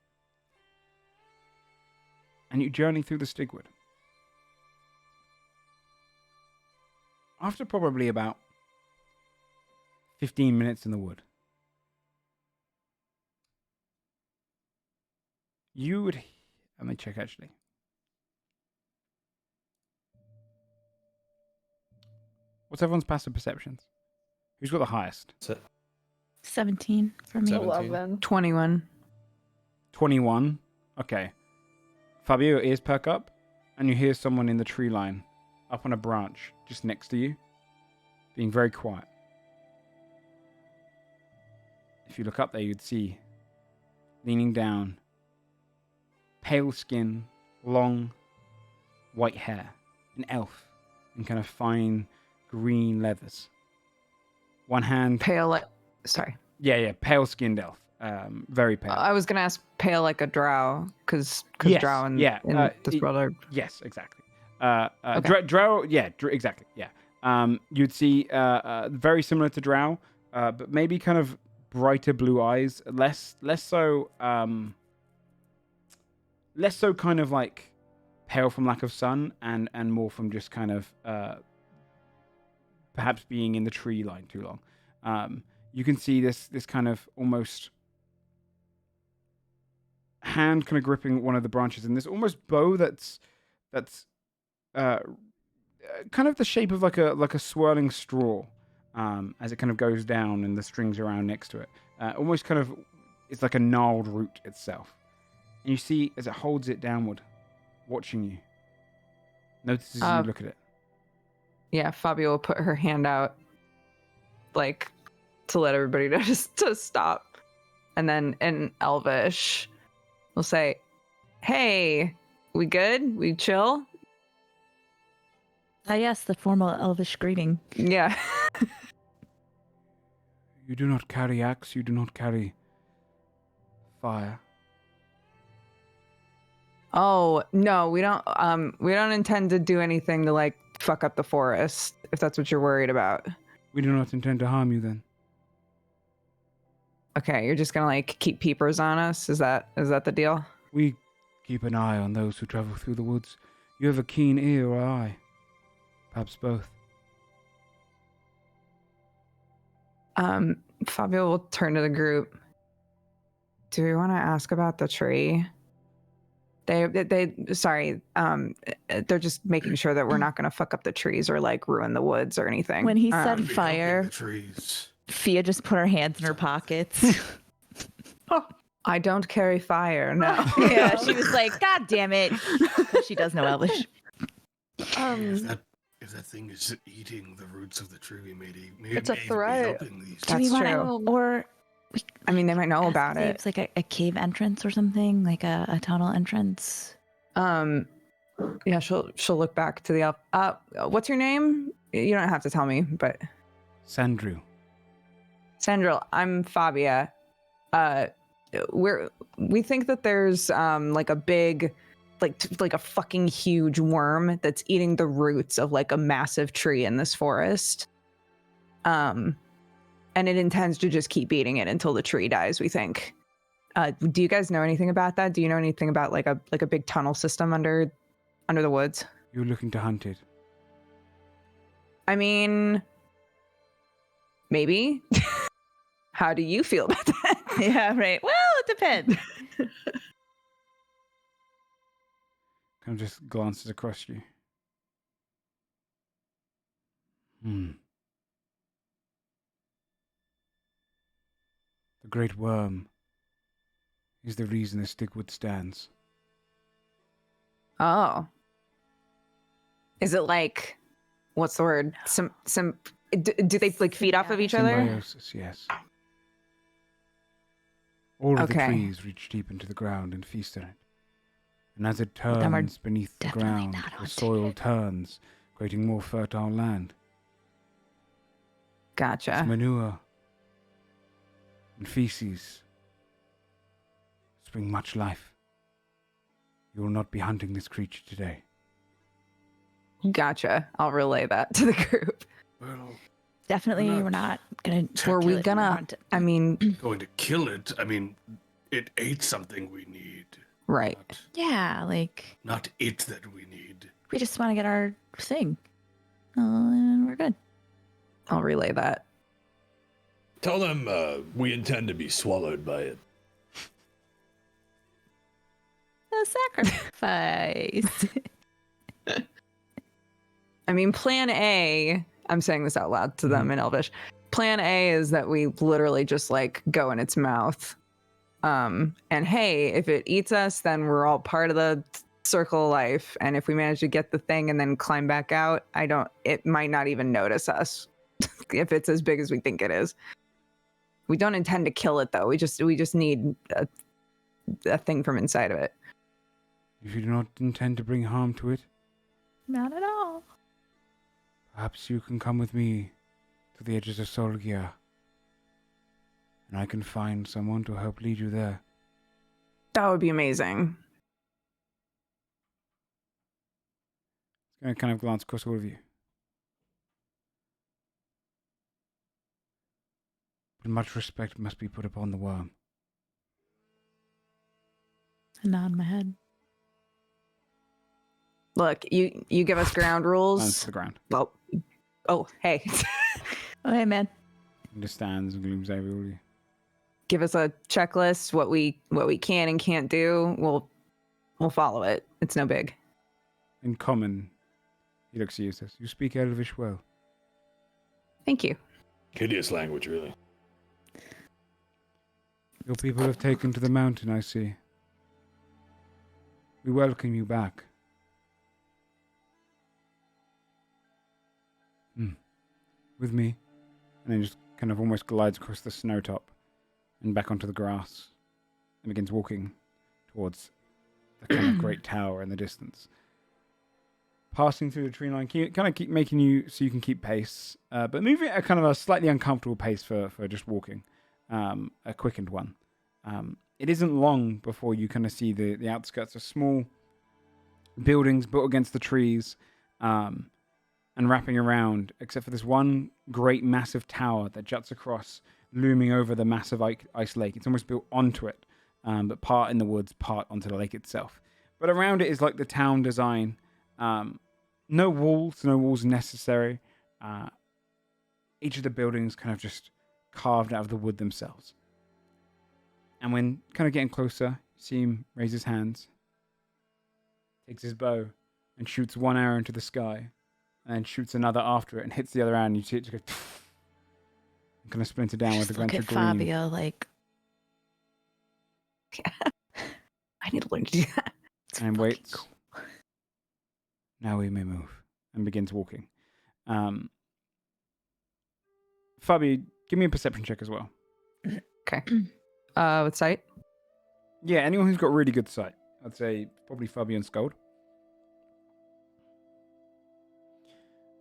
And you journey through the Stigwood. After probably about 15 minutes in the wood, you would... Let me check, actually. What's everyone's passive perceptions? Who's got the highest? 17 for me. 11. 21. 21. Okay. Fabio, your ears perk up, and you hear someone in the tree line, up on a branch, just next to you, being very quiet. If you look up there, you'd see, leaning down, pale skin, long, white hair, an elf, in kind of fine green leathers. One hand... Pale like... Sorry. Yeah, pale-skinned elf. Very pale. I was going to ask pale like a drow, because yes, drow in this world are... Yes, exactly. Okay. Drow, yeah, exactly, yeah. You'd see very similar to drow, but maybe kind of brighter blue eyes, less so kind of like pale from lack of sun, and more from just kind of perhaps being in the tree line too long. You can see this kind of almost hand kind of gripping one of the branches, and this almost bow that's kind of the shape of like a swirling straw, as it kind of goes down and the strings around next to it. Almost kind of, it's like a gnarled root itself. And you see as it holds it downward, watching you. Notices you look at it. Yeah, Fabio will put her hand out, like, to let everybody know to stop. And then in Elvish, we'll say, "Hey, we good? We chill?" Yes, the formal Elvish greeting. Yeah. You do not carry axe, you do not carry fire. Oh, no, we don't intend to do anything to, like, fuck up the forest, if that's what you're worried about. We do not intend to harm you then. Okay, you're just gonna, like, keep peepers on us? Is that the deal? We keep an eye on those who travel through the woods. You have a keen ear or eye. Perhaps both. Fabio will turn to the group. Do we want to ask about the tree? They're just making sure that we're not going to fuck up the trees or, like, ruin the woods or anything. When he said fire, The trees. Fia just put her hands in her pockets. I don't carry fire, no. Yeah, she was like, "God damn it." She does know Elvish. If that thing is eating the roots of the tree, maybe It's a threat. That's true. Or I mean, they might know about it. It's like a cave entrance or something, like a tunnel entrance. Yeah, she'll look back to the elf. What's your name? You don't have to tell me, but Sandrew. Sandril, I'm Fabia. We think that there's like a big, like a fucking huge worm that's eating the roots of like a massive tree in this forest. And it intends to just keep eating it until the tree dies, we think. Do you guys know anything about that? Do you know anything about like a big tunnel system under the woods? You're looking to hunt it. I mean, maybe. How do you feel about that? Yeah, right. Well, it depends. Kind of just glances across you. The great worm is the reason the stickwood stands. Oh. Is it like, what's the word? Do they like feed off of each other? Symbiosis, yes. All of the Okay. trees reach deep into the ground and feast on it. And as it turns beneath the ground, the soil turns, creating more fertile land. Gotcha. Its manure and feces bring much life. You will not be hunting this creature today. Gotcha. I'll relay that to the group. Well, Definitely, we're not gonna. Were we gonna? I mean, going to kill it. I mean, it ate something we need. right. Yeah, like Not it that we need. we just want to get our thing, and we're good. I'll relay that. Tell them we intend to be swallowed by it. A sacrifice. I mean, plan A, I'm saying this out loud to them in Elvish. Plan A is that we literally just like go in its mouth. And hey, if it eats us, then we're all part of the circle of life. And if we manage to get the thing and then climb back out, it might not even notice us if it's as big as we think it is. We don't intend to kill it though. We just need a thing from inside of it. If you do not intend to bring harm to it, Not at all. perhaps you can come with me to the edges of Solgia, and I can find someone to help lead you there. That would be amazing. It's going to kind of glance across all of you. But much respect must be put upon the worm. I nod my head. Look, you give us ground Lands rules. to the ground. Oh, hey. Oh, hey, man. And just stands and glooms over all of you. Give us a checklist, what we can and can't do. We'll follow it. It's no big. In common, he looks at you and says, "You speak Elvish well." Thank you. Hideous language, really. Your people have taken to the mountain, I see. We welcome you back. With me. And then just kind of almost glides across the snow top and back onto the grass and begins walking towards the kind of great tower in the distance. Passing through the tree line, kind of keep making you so you can keep pace, but moving at a kind of a slightly uncomfortable pace for just walking, a quickened one. It isn't long before you kind of see the outskirts of small buildings built against the trees, and wrapping around, except for this one great massive tower that juts across, looming over the massive ice lake. It's almost built onto it, but part in the woods, part onto the lake itself. But around it is like the town design. No walls necessary. Each of the buildings kind of just carved out of the wood themselves. And when kind of getting closer, you see him raise his hands, takes his bow, and shoots one arrow into the sky, and then shoots another after it and hits the other arrow, and you see it just go and kind of splinter down with the Look glance at of green. Fabio like. I need to learn to do that. And waits. Now we may move. And begins walking. Fabi, give me a perception check as well. Okay. With sight? Yeah, anyone who's got really good sight. I'd say probably Fabi and Scold.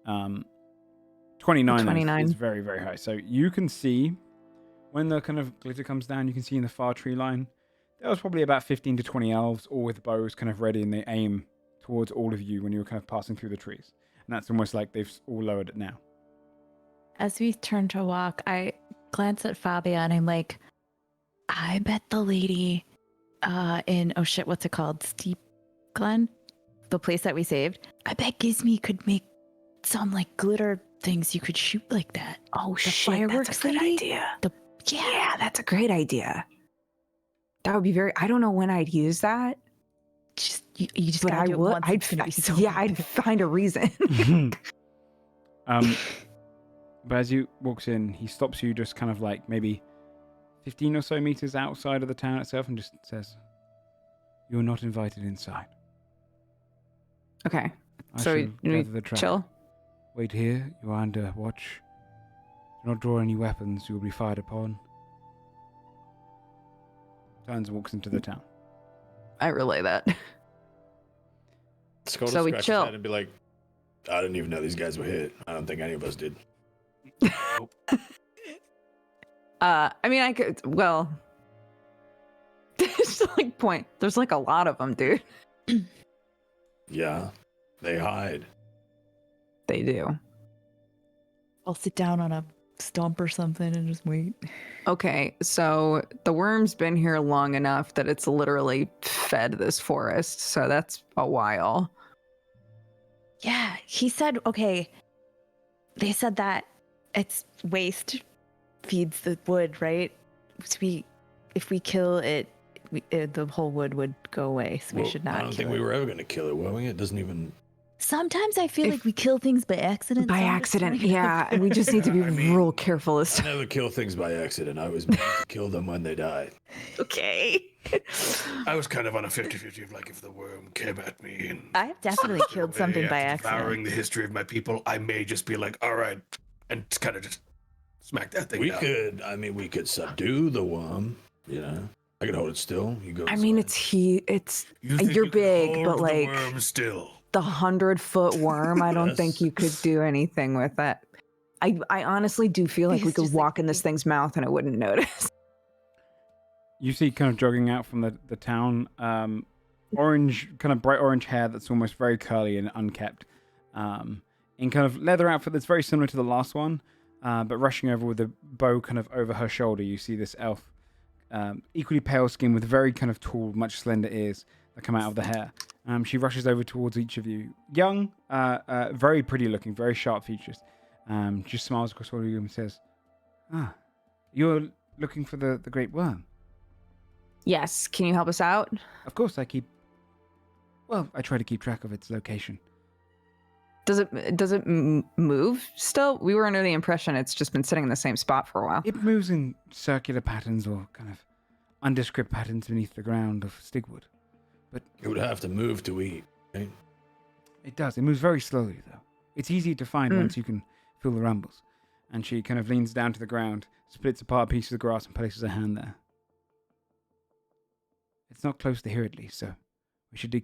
29 29. is very, very high. So you can see when the kind of glitter comes down, you can see in the far tree line, there was probably about 15 to 20 elves, all with bows kind of ready, and they aim towards all of you when you were kind of passing through the trees. And that's almost like they've all lowered it now. As we turn to walk, I glance at Fabia and I'm like, I bet the lady in, oh shit, what's it called? Steep Glen? The place that we saved. I bet Gizmy could make some like glitter things you could shoot like that. Oh The shit, fireworks that's a good lady? idea. Yeah. That's a great idea. That would be very. I don't know when I'd use that, Just you just but gotta I do it would. once, it's gonna be so I'd epic. find a reason. But as you walks in, he stops you just kind of like maybe 15 or so meters outside of the town itself and just says, "You're not invited inside. Okay, I so shall we gather the track. chill. Wait here. You are under watch. Do not draw any weapons. You will be fired upon." Turns and walks into the town. I relay that. Skull So we scratch his chill. head and be like, I didn't even know these guys were hit. I don't think any of us did. I mean, I could. Well, there's like point. There's like a lot of them, dude. Yeah, they hide. They do. I'll sit down on a stump or something and just wait. Okay, so the worm's been here long enough that it's literally fed this forest. So that's a while. Yeah, he said, okay, they said that its waste feeds the wood, right? So if we kill it, the whole wood would go away, so we Well, should not I don't kill think it. we were ever going to kill it, were we? It doesn't even. Sometimes I feel If- like we kill things by accident. By so I'm just accident, trying to- yeah. And we just need to be I mean, real careful this I time. never kill things by accident. I was meant to kill them when they died. Okay. I was kind of on a 50-50 of like if the worm came at me and I've definitely killed something by after devouring accident. the history of my people, I may just be like, all right, and kind of just smack that thing We down. we could subdue the worm, you know. I could hold it still. You go. I mean, inside. You think you're you could big, hold but the like worm still. the 100-foot worm, I don't Yes. think you could do anything with that. I honestly do feel like we He's could just like- walk in this thing's mouth and it wouldn't notice. You see kind of jogging out from the town, orange, kind of bright orange hair that's almost very curly and unkept, in kind of leather outfit that's very similar to the last one, but rushing over with a bow kind of over her shoulder. You see this elf, equally pale skin with very kind of tall, much slender ears that come out of the hair. She rushes over towards each of you. Young, very pretty looking, very sharp features. She smiles across all of you and says, "Ah, you're looking for the great worm." Yes, can you help us out? Of course, I try to keep track of its location. Does it move still? We were under the impression it's just been sitting in the same spot for a while. It moves in circular patterns or kind of undescript patterns beneath the ground of Stigwood. But It would have to move to eat. Right? it does. It moves very slowly, though. It's easy to find once you can feel the rumbles. And she kind of leans down to the ground, splits apart pieces of grass, and places her hand there. It's not close to here, at least, so we should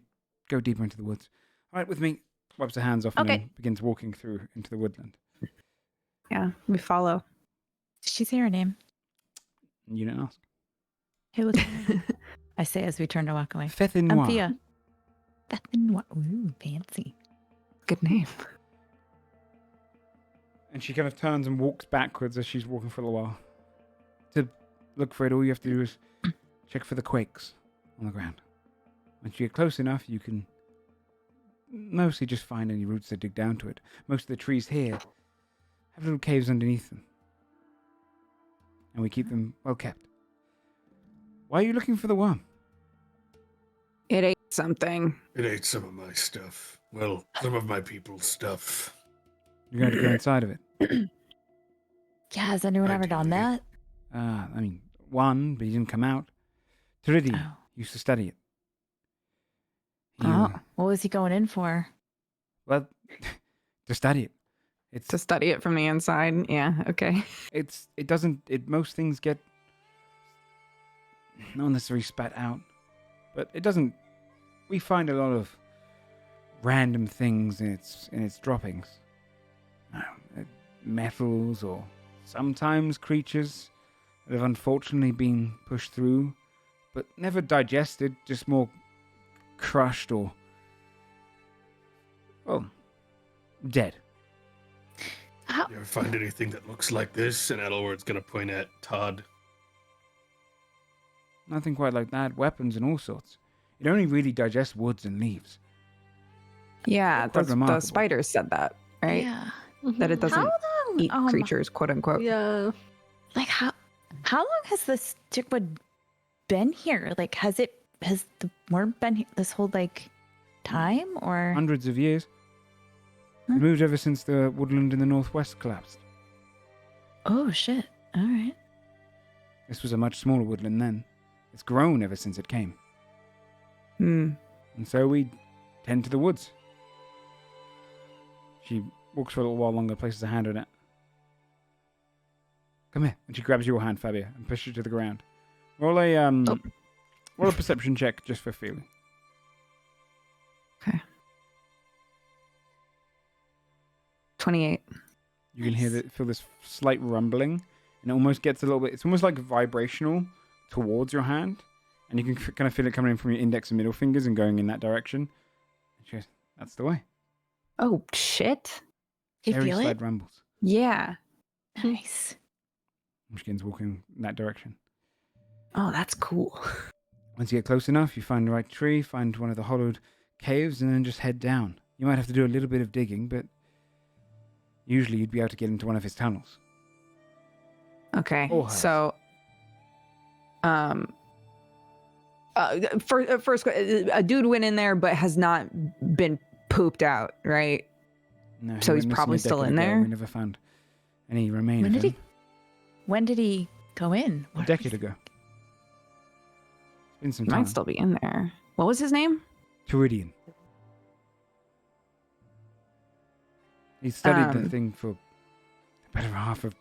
go deeper into the woods. All right, with me. Wipes her hands off and Okay. then begins walking through into the woodland. Yeah, we follow. Did she say her name? You don't ask. Hey, what's her name? I say as we turn to walk away. Fethin I'm Noir. Thea. Ooh, fancy. Good name. And she kind of turns and walks backwards as she's walking for a while. To look for it, all you have to do is check for the quakes on the ground. Once you get close enough, you can mostly just find any roots that dig down to it. Most of the trees here have little caves underneath them. And we keep them well kept. Why are you looking for the worm? It ate something. It ate some of my stuff. Well, some of my people's stuff. You're going to go inside of it. Yeah, has anyone ever done that? One, but he didn't come out. Tiridi Oh. used to study it. He, Oh. What was he going in for? well, to study it. It's To study it from the inside. Yeah, okay. most things get not necessarily spat out, but it doesn't. We find a lot of random things in its droppings. metals or sometimes creatures that have unfortunately been pushed through, but never digested, just more crushed or, well, dead. You ever find anything that looks like this? And Edelward's gonna point at Todd. Nothing quite like that. Weapons and all sorts. It only really digests woods and leaves. Yeah, Quite the remarkable. spiders said that, right? Yeah. That it doesn't How long? eat creatures, quote unquote. Yeah. Like how long has this stickwood been here? Like has the worm been here this whole like time or? Hundreds of years. It moved ever since the woodland in the northwest collapsed. Oh shit! All right. This was a much smaller woodland then. It's grown ever since it came. Hmm. And so we tend to the woods. She walks for a little while longer, places a hand on it. Come here. And she grabs your hand, Fabia, and pushes you to the ground. Roll a perception check just for feeling. Okay. 28. You can feel this slight rumbling, and it almost gets a little bit. It's almost like vibrational towards your hand, and you can kind of feel it coming in from your index and middle fingers and going in that direction. And she goes, "That's the way." Oh shit! You Very feel slight it? rumbles. Yeah. Nice. And she begins walking in that direction. Oh, that's cool. Once you get close enough, you find the right tree, find one of the hollowed caves, and then just head down. You might have to do a little bit of digging, but usually you'd be able to get into one of his tunnels. Okay. Or hers. So, first, a dude went in there, but has not been pooped out, right? No, he So went he's missing probably a still decade in ago. there? We never found any remain When of did him. When did he go in? A decade ago. It's been some He time. might still be in there. What was his name? Toridian. He studied the thing for the better half of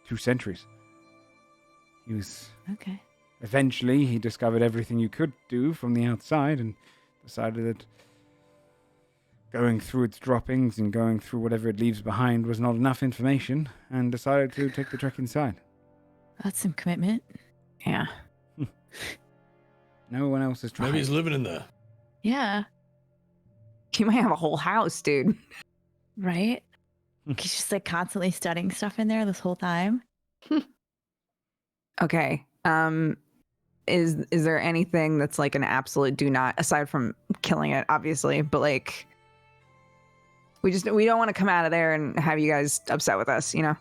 2 centuries. He was... Okay. Eventually, he discovered everything you could do from the outside and decided that going through its droppings and going through whatever it leaves behind was not enough information, and decided to take the trek inside. That's some commitment. Yeah. No one else has tried. Maybe he's living in there. Yeah. He might have a whole house, dude. Right. He's just like constantly studying stuff in there this whole time. Okay. Is there anything that's like an absolute do not, aside from killing it, obviously, but like we don't want to come out of there and have you guys upset with us, you know?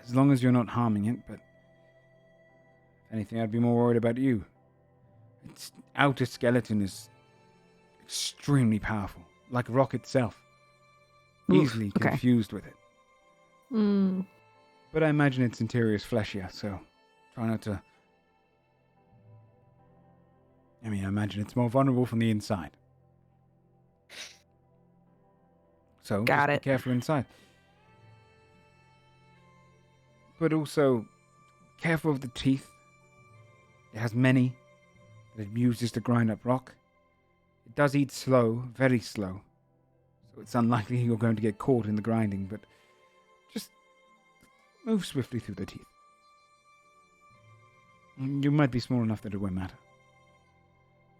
As long as you're not harming it, but if anything, I'd be more worried about you. Its outer skeleton is extremely powerful, like rock itself. Oof, Easily okay. confused with it. Mm. But I imagine its interior is fleshier, so try not to... I imagine it's more vulnerable from the inside. So, Got just it. be careful inside. But also, careful of the teeth. It has many that it uses to grind up rock. It does eat slow, very slow. So it's unlikely you're going to get caught in the grinding, but just move swiftly through the teeth. You might be small enough that it won't matter.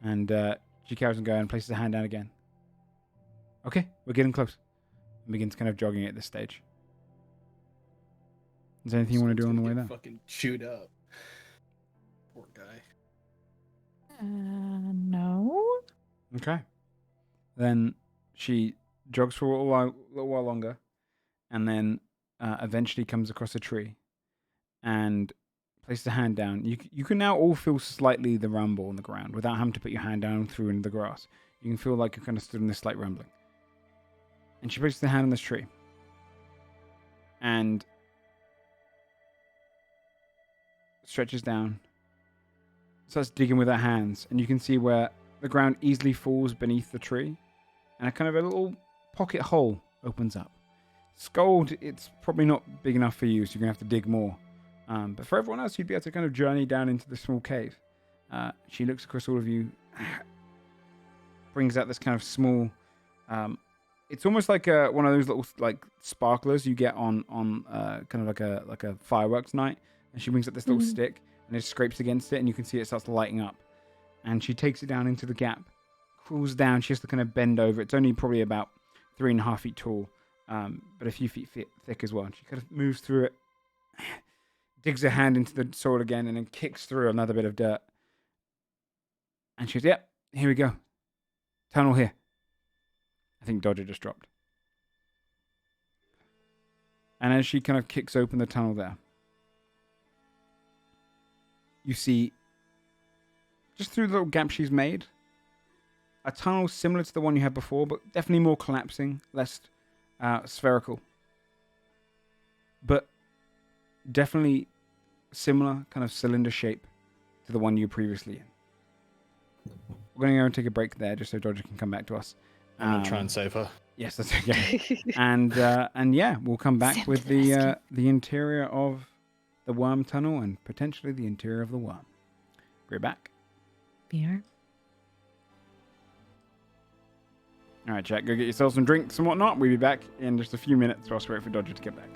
And she carries on going and places her hand down again. Okay, we're getting close. And begins kind of jogging at this stage. Is there anything you want to do on the way there? Fucking chewed up. Poor guy. No. Okay. Then she jogs for a little while longer, and then eventually comes across a tree, and places a hand down. You can now all feel slightly the rumble on the ground without having to put your hand down through into the grass. You can feel like you're kind of stood in this slight rumbling. And she places the hand on this tree, and stretches down, starts digging with her hands, and you can see where the ground easily falls beneath the tree, and a kind of a little pocket hole opens up. Scold, it's probably not big enough for you, so you're going to have to dig more. But for everyone else, you'd be able to kind of journey down into the small cave. She looks across all of you, brings out this kind of small... It's almost like one of those little like sparklers you get on kind of like a fireworks night. And she brings up this little stick and it scrapes against it, and you can see it starts lighting up. And she takes it down into the gap, crawls down. She has to kind of bend over. It's only probably about 3.5 feet tall, but a few feet thick as well. And she kind of moves through it, digs her hand into the soil again, and then kicks through another bit of dirt. And she goes, "Yep, here we go. Tunnel here." I think Dodger just dropped. And as she kind of kicks open the tunnel there, you see, just through the little gap she's made, a tunnel similar to the one you had before, but definitely more collapsing, less spherical. But definitely similar kind of cylinder shape to the one you were previously in. We're going to go and take a break there just so Dodger can come back to us. I'm going to try and save her. Yes, that's okay. and yeah, we'll come back with the interior of the worm tunnel and potentially the interior of the worm. Be right back. Beer. All right, chat. Go get yourself some drinks and whatnot. We'll be back in just a few minutes. Whilst we wait for Dodger to get back.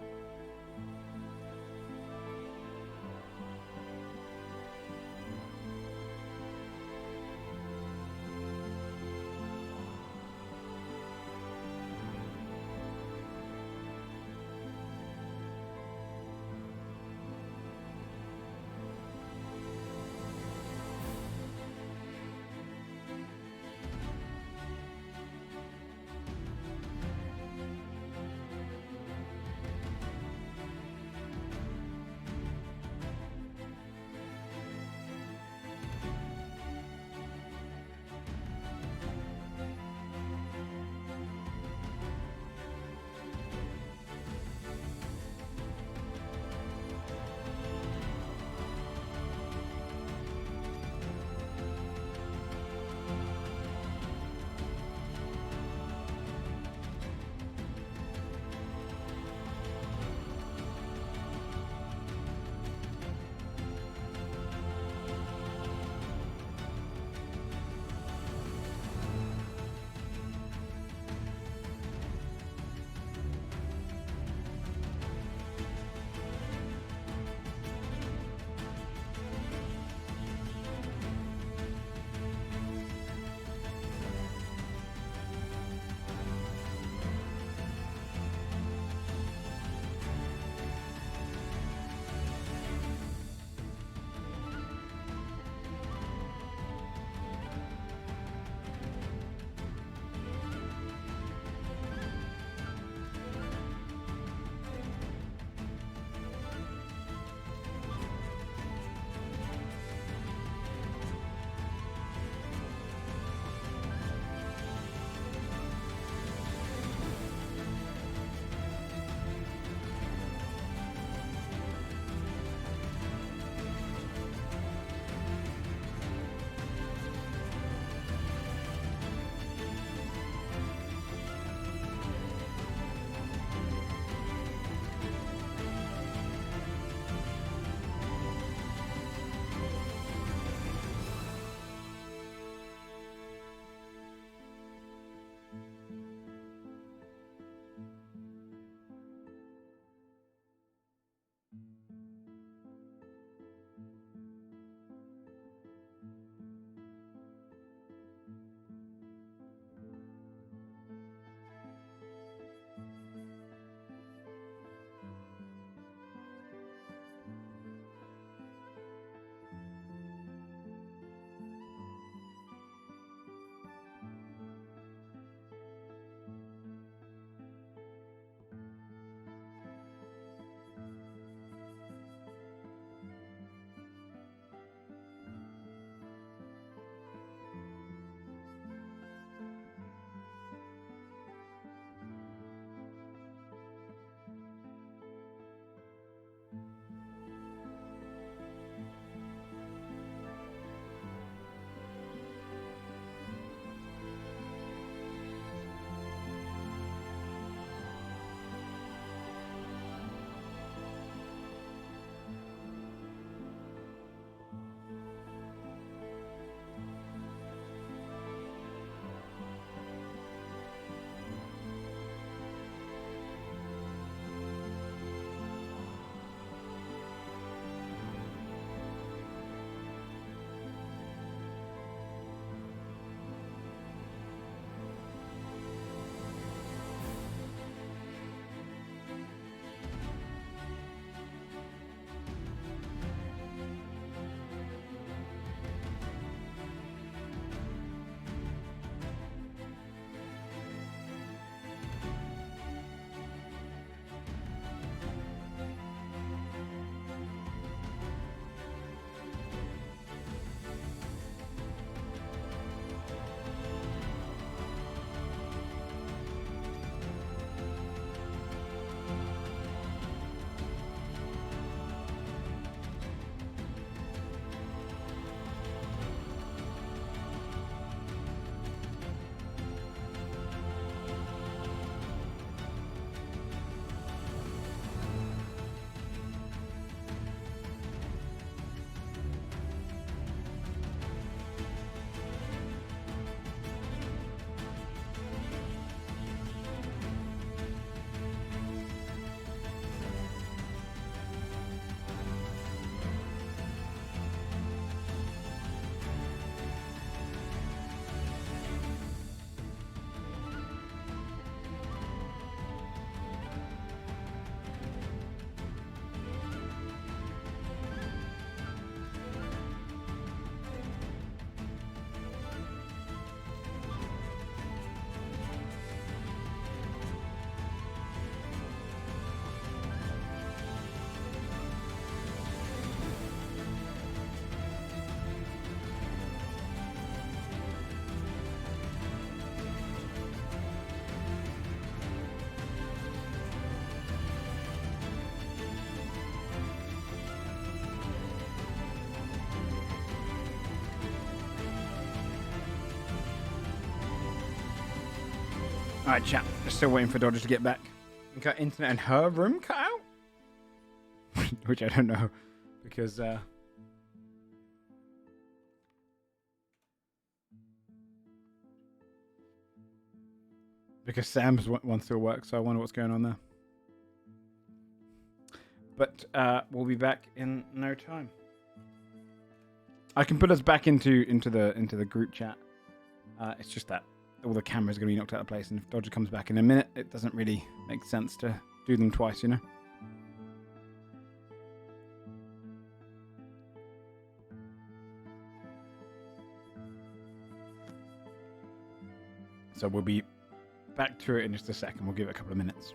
Alright, chat. Just still waiting for Dodger to get back. Think our internet in her room cut out? Which I don't know. Because, Sam's one still works, so I wonder what's going on there. But we'll be back in no time. I can put us back into the group chat. It's just that all the cameras are going to be knocked out of place, and if Dodger comes back in a minute, it doesn't really make sense to do them twice, you know? So we'll be back to it in just a second. We'll give it a couple of minutes.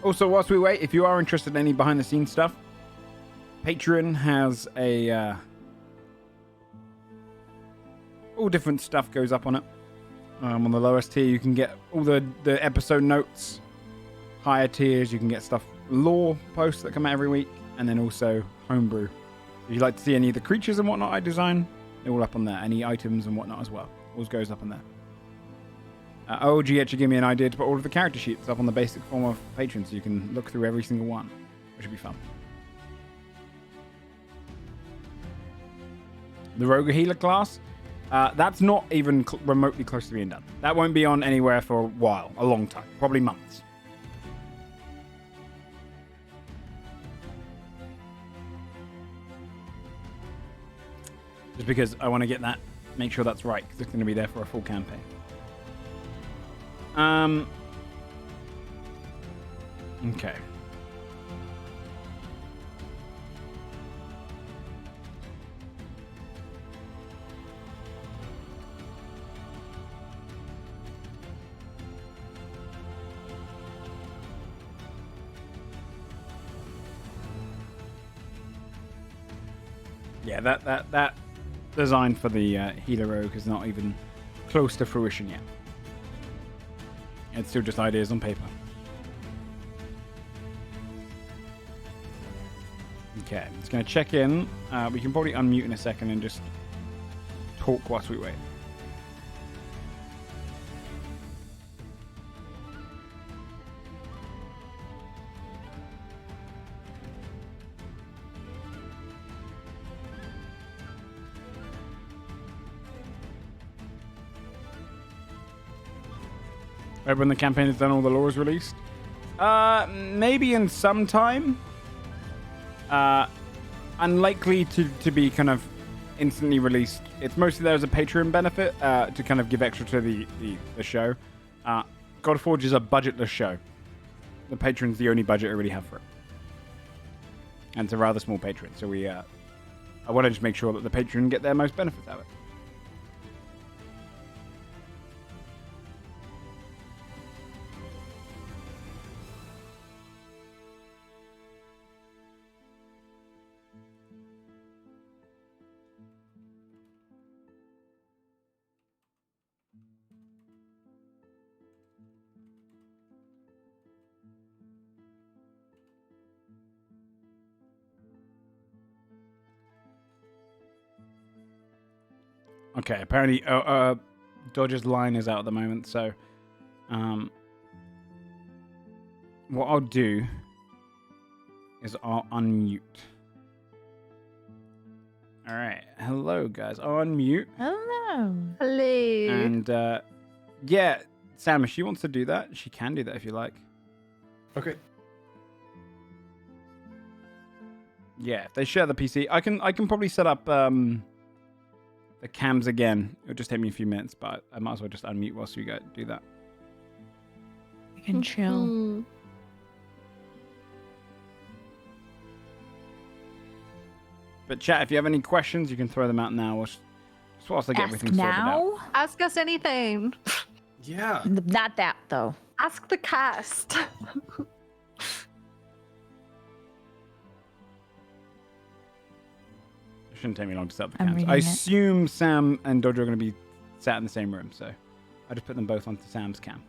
Also, whilst we wait, if you are interested in any behind-the-scenes stuff, Patreon has a... all different stuff goes up on it. On the lowest tier, you can get all the episode notes. Higher tiers, you can get stuff, lore posts that come out every week, and then also homebrew. If you'd like to see any of the creatures and whatnot I design, they're all up on there. Any items and whatnot as well. All goes up on there. OG actually gave me an idea to put all of the character sheets up on the basic form of Patreon, so you can look through every single one, which would be fun. The Rogue Healer class, that's not even remotely close to being done. That won't be on anywhere for a while, a long time, probably months. Just because I want to get that, make sure that's right, because it's going to be there for a full campaign. Okay. Yeah, that design for the Healer Rogue is not even close to fruition yet. It's still just ideas on paper. Okay, it's going to check in. We can probably unmute in a second and just talk whilst we wait. When the campaign is done, all the lore is released. Maybe in some time. Unlikely to be kind of instantly released. It's mostly there as a Patreon benefit to kind of give extra to the show. Godforged is a budgetless show. The Patreon's the only budget I really have for it. And it's a rather small Patreon, so I want to just make sure that the Patreon get their most benefits out of it. Okay, apparently Dodger's line is out at the moment, so what I'll do is I'll unmute. Alright, hello guys, I'll unmute. Hello. Hello. And yeah, Sam, if she wants to do that, she can do that if you like. Okay. Yeah, if they share the PC, I can probably set up the cams again. It'll just take me a few minutes, but I might as well just unmute whilst we do that. You can chill. Hmm. But chat, if you have any questions, you can throw them out now. Just whilst I get everything sorted out. Ask us anything. Yeah. Not that though. Ask the cast. Shouldn't take me long to set up the I'm camps. reading I it. assume Sam and Dodger are going to be sat in the same room, so I just put them both onto Sam's cam.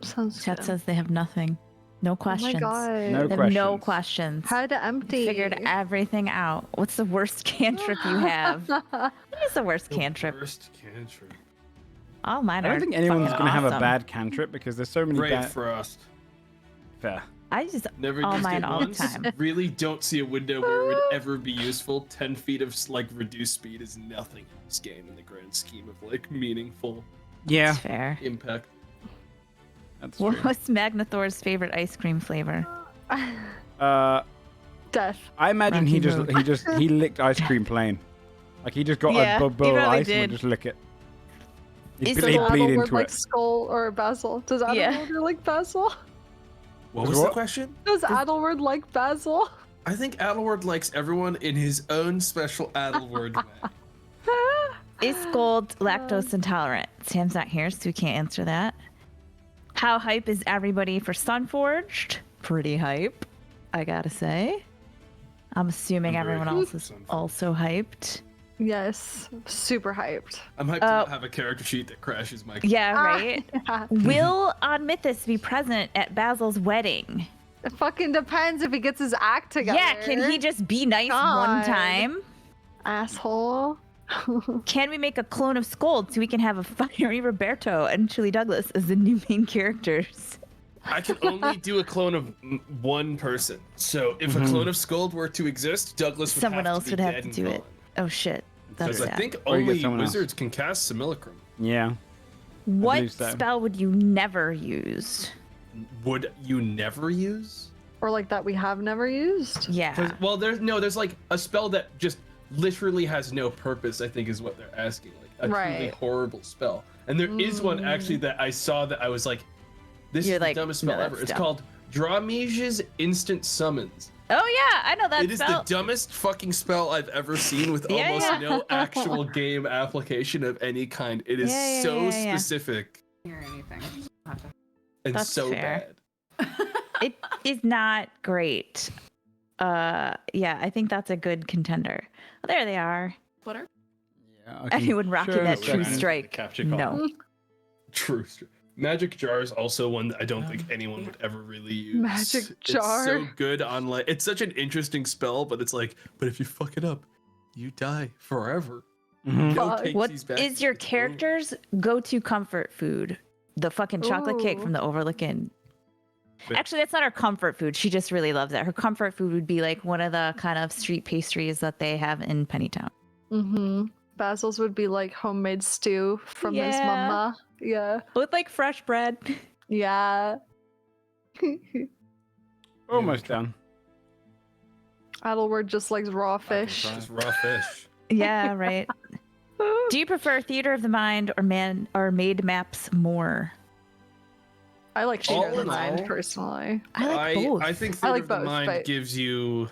Sounds Chat good. says they have nothing. No Oh questions. my god. No They have no questions. questions. How to empty. Figured everything out. What's the worst cantrip you have? What is the worst cantrip? First cantrip. All mine I are don't think anyone's fucking going to have a awesome. bad cantrip because there's so many Great bad. frost. Fair. I just Never all used mine it all the once. time. Really don't see a window where it would ever be useful. 10 feet of like reduced speed is nothing in this game in the grand scheme of like meaningful Yeah, That's fair. impact. that's true. What's Magnathor's favorite ice cream flavor? Death. I imagine Rocky he licked ice cream plain. Like he just got Yeah, a he bowl of probably ice and would did. just lick it. He'd, Is ble- he'd it bleed Adelward into like it. Skull or Basil? Does Yeah. Adelward like Basil? What Is was the what? question? Does Adelward like Basil? I think Adelward likes everyone in his own special Adelward way. Is Gold lactose intolerant? Sam's not here, so we can't answer that. How hype is everybody for Sunforged? Pretty hype, I gotta say. I'm assuming I'm very everyone hyped else for is Sunforged. also hyped. Yes. Super hyped. I'm hyped to not have a character sheet that crashes my. Yeah, right. Yeah. Will on Mythos be present at Basil's wedding? It fucking depends if he gets his act together. Yeah, can he just be nice one God. time? Asshole. Can we make a clone of Scold so we can have a fiery Roberto and Chili Douglas as the new main characters? I can only do a clone of one person. So if a clone of Scold were to exist, Douglas would Someone have else to be would have dead to and do it. gone. Oh shit, that's Because I sad. think Or you get only someone else. wizards can cast Simulacrum. Yeah. What believe so. spell would you never use? Would you never use? Or like that we have never used. Yeah. Well, there's like a spell that just literally has no purpose, I think is what they're asking. Like a truly Right. horrible spell. And there is one actually that I saw that I was like, this You're is like, the dumbest no, spell ever. that's It's dumb. called Dramige's Instant Summons. Oh yeah, I know that It is spell. the dumbest fucking spell I've ever seen with Yeah, almost yeah. no actual game application of any kind. It is Yeah, yeah, so yeah, yeah. specific Hear anything? and That's so fair. bad. It is not great. Yeah, I think that's a good contender. Oh, there they are. Twitter? Yeah, I can Anyone rocking show that a true second. strike? Capture No. card. True. Magic Jar is also one that I don't think anyone would ever really use. Magic Jar. It's so good on like it's such an interesting spell, but it's like, but if you fuck it up, you die forever. Mhm. No Fuck. takesies What back is to your the character's go-to comfort food? The fucking chocolate cake Ooh. from the Overlook Inn. Wait. Actually, that's not her comfort food. She just really loves it. Her comfort food would be like one of the kind of street pastries that they have in Pennytown. Mm-hmm. Basil's would be like homemade stew from his Yeah. mama. Yeah. With like fresh bread. Yeah. Almost done. Adelward just likes raw fish. Just raw fish. Yeah, right. Do you prefer Theater of the Mind or Made Maps more? I like All Theater of the in Mind all, personally. I like both. I think I Theater like of the both, Mind but- gives you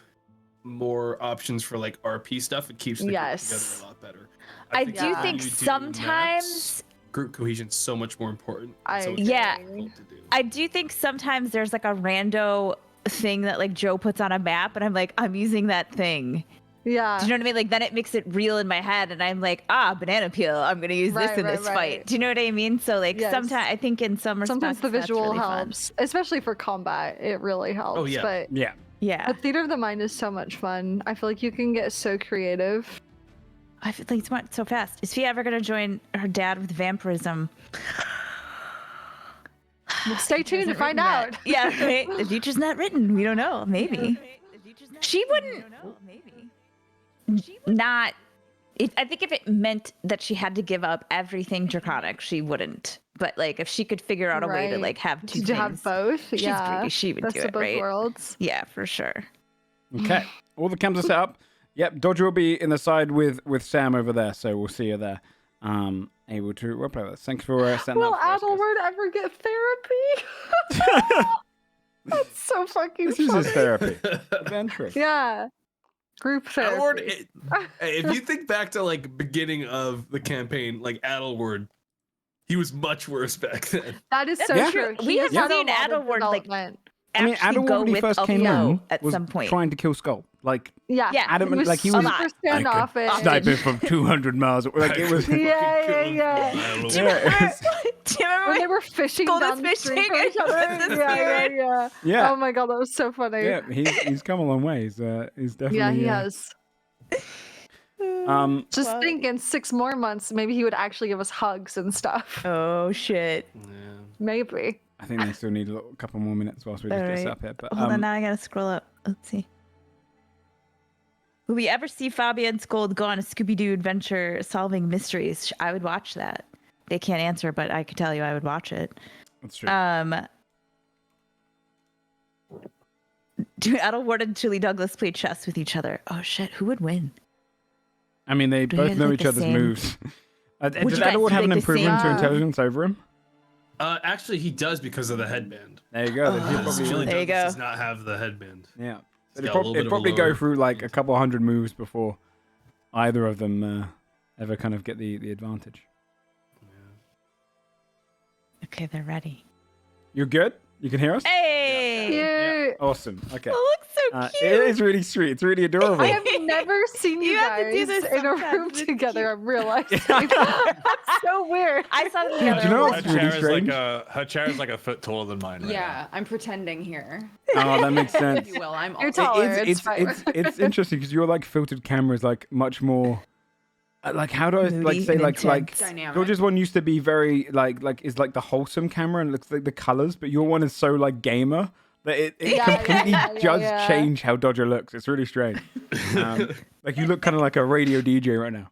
more options for like RP stuff. It keeps the group Yes. together a lot better. I think do Yeah. think when you do sometimes maps, group cohesion's so much more important. and so I- it's Yeah. difficult to do. I do think sometimes there's like a rando thing that like Joe puts on a map and I'm like, I'm using that thing. Yeah. Do you know what I mean? Like then it makes it real in my head and I'm like, banana peel. I'm gonna use this Right, in right, this right. fight. Do you know what I mean? So like Yes. sometimes I think in some respects Sometimes the that's visual really fun. helps, especially for combat. It really helps. Oh, yeah. But Yeah. Yeah. the Theater of the Mind is so much fun. I feel like you can get so creative. I feel like it's went so fast. Is she ever gonna join her dad with vampirism? Well, stay tuned to Isn't find written out. yet. Yeah, right. The future's not written. We don't know. Maybe. She wouldn't. Not. I think if it meant that she had to give up everything draconic, she wouldn't. But like, if she could figure out a way to Right. like have two To things, have both. she's Yeah. greedy. She would Best do of it, both right? worlds. Yeah, for sure. Okay. All the camps are set up. Yep. Dodger will be in the side with Sam over there, so we'll see you there. Able to roleplay with us. Thanks for setting Will that up for us, guys. Adelward ever get therapy? That's so fucking This is funny. his therapy. Adventurous. Yeah. Group therapy. Adelward, if you think back to like beginning of the campaign, like Adelward, he was much worse back then. That is so Yeah. true. We He has have had a seen lot of Adelward, like, development. I mean, Actually Adelward go when he with first a came flow in at was some point. trying to kill Skull. like Yeah. adamant, was like he super was standoffish. snipe it from 200 miles. Like it was. Yeah. Do you remember When they were fishing Gold down is the street fishing for each and other. Prince is Yeah. Yeah. Oh my god, that was so funny. Yeah, he's come a long way. He's definitely. Yeah, he has. Just Well- think in 6 more months, maybe he would actually give us hugs and stuff. Oh shit. Yeah. Maybe. I think they still need a couple more minutes whilst we just get Alright. set up here. But Hold on, now I gotta scroll up. Let's see. Will we ever see Fabia and Scold go on a Scooby-Doo adventure solving mysteries? I would watch that. They can't answer, but I could tell you I would watch it. that's true. Do Edelward and Julie Douglas play chess with each other? Oh shit, who would win? I mean, they do they both have, know like, each the other's same- moves. Does you guys Edward do, have an like, the improvement to same- intelligence over him? Actually, he does because of the headband. There you go. then he'll Oh, probably Julie win. there you Douglas go. does not have the headband. Yeah. He's It'd, got a little bit of a probably go lower- through like a couple hundred moves before either of them ever kind of get the advantage. Okay, they're ready. You're good? You can hear us? Hey! Cute. Awesome. Okay. Oh, looks so cute. It is really sweet. It's really adorable. I have never seen you, You have to do guys this in a sometimes. room It's together. cute. I'm realizing. That's so weird. I saw them Do together. you know a what's lot. really Her strange? chair is like a foot taller than mine right Yeah, I'm pretending here. Oh, that makes If sense. you will, I'm You're also taller. It is- It's fine. it's interesting because your like filtered camera is like much more like how do I like Moody say and like intense. Dynamic. George's one used to be very like is like the wholesome camera and it looks like the colors, but your one is so like gamer that it Yeah, completely yeah, does change how Dodger looks. It's really strange. Like you look kind of like a radio DJ right now.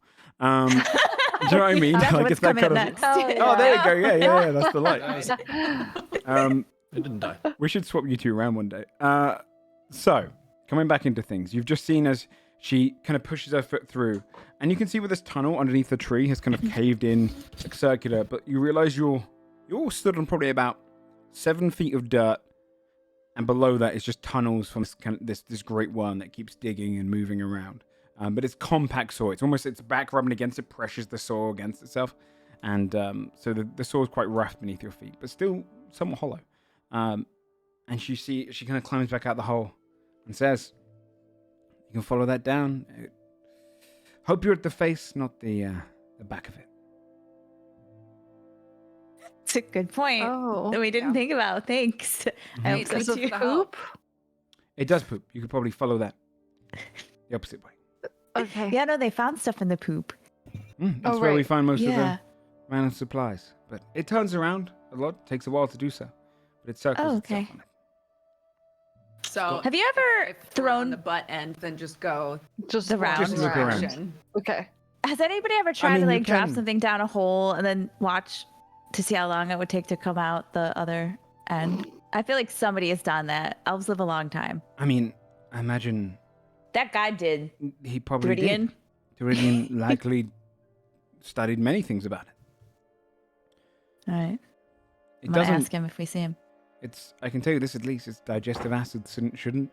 Do you know what I mean? That's Like what's it's that coming kind up of. next. Oh, there you go. Yeah. That's the light. now. It didn't die. We should swap you two around one day. So, coming back into things, you've just seen as she kind of pushes her foot through, and you can see where this tunnel underneath the tree has kind of caved in, like circular. But you realize you're all stood on probably about 7 feet of dirt, and below that is just tunnels from this great worm that keeps digging and moving around. But it's compact soil. It's almost its back rubbing against it, pressures the soil against itself, and so the soil is quite rough beneath your feet, but still somewhat hollow. And she kind of climbs back out the hole and says, "You can follow that down. Hope you're at the face, not the back of it." It's a good point Oh. that we didn't think about. Thanks. I hope Wait, so Does it too. poop? It does poop. You could probably follow that the opposite way. Okay. Yeah, no, they found stuff in the poop. That's Oh, where we right. find most of Yeah. the random supplies. But it turns around a lot. Takes a while to do so. But it circles Oh, itself okay. on it. So Have you ever if we're on thrown? the butt end, then just go Just The round. Just look around. direction. Okay. Has anybody ever tried mean, to you like drop can. something down a hole and then watch to see how long it would take to come out the other end? I feel like somebody has done that. Elves live a long time. I mean, I imagine That guy did. he probably did. Duridian. Duridian likely studied many things about it. All right. It I'm gonna doesn't. ask him if we see him. I can tell you this at least. Its digestive acid shouldn't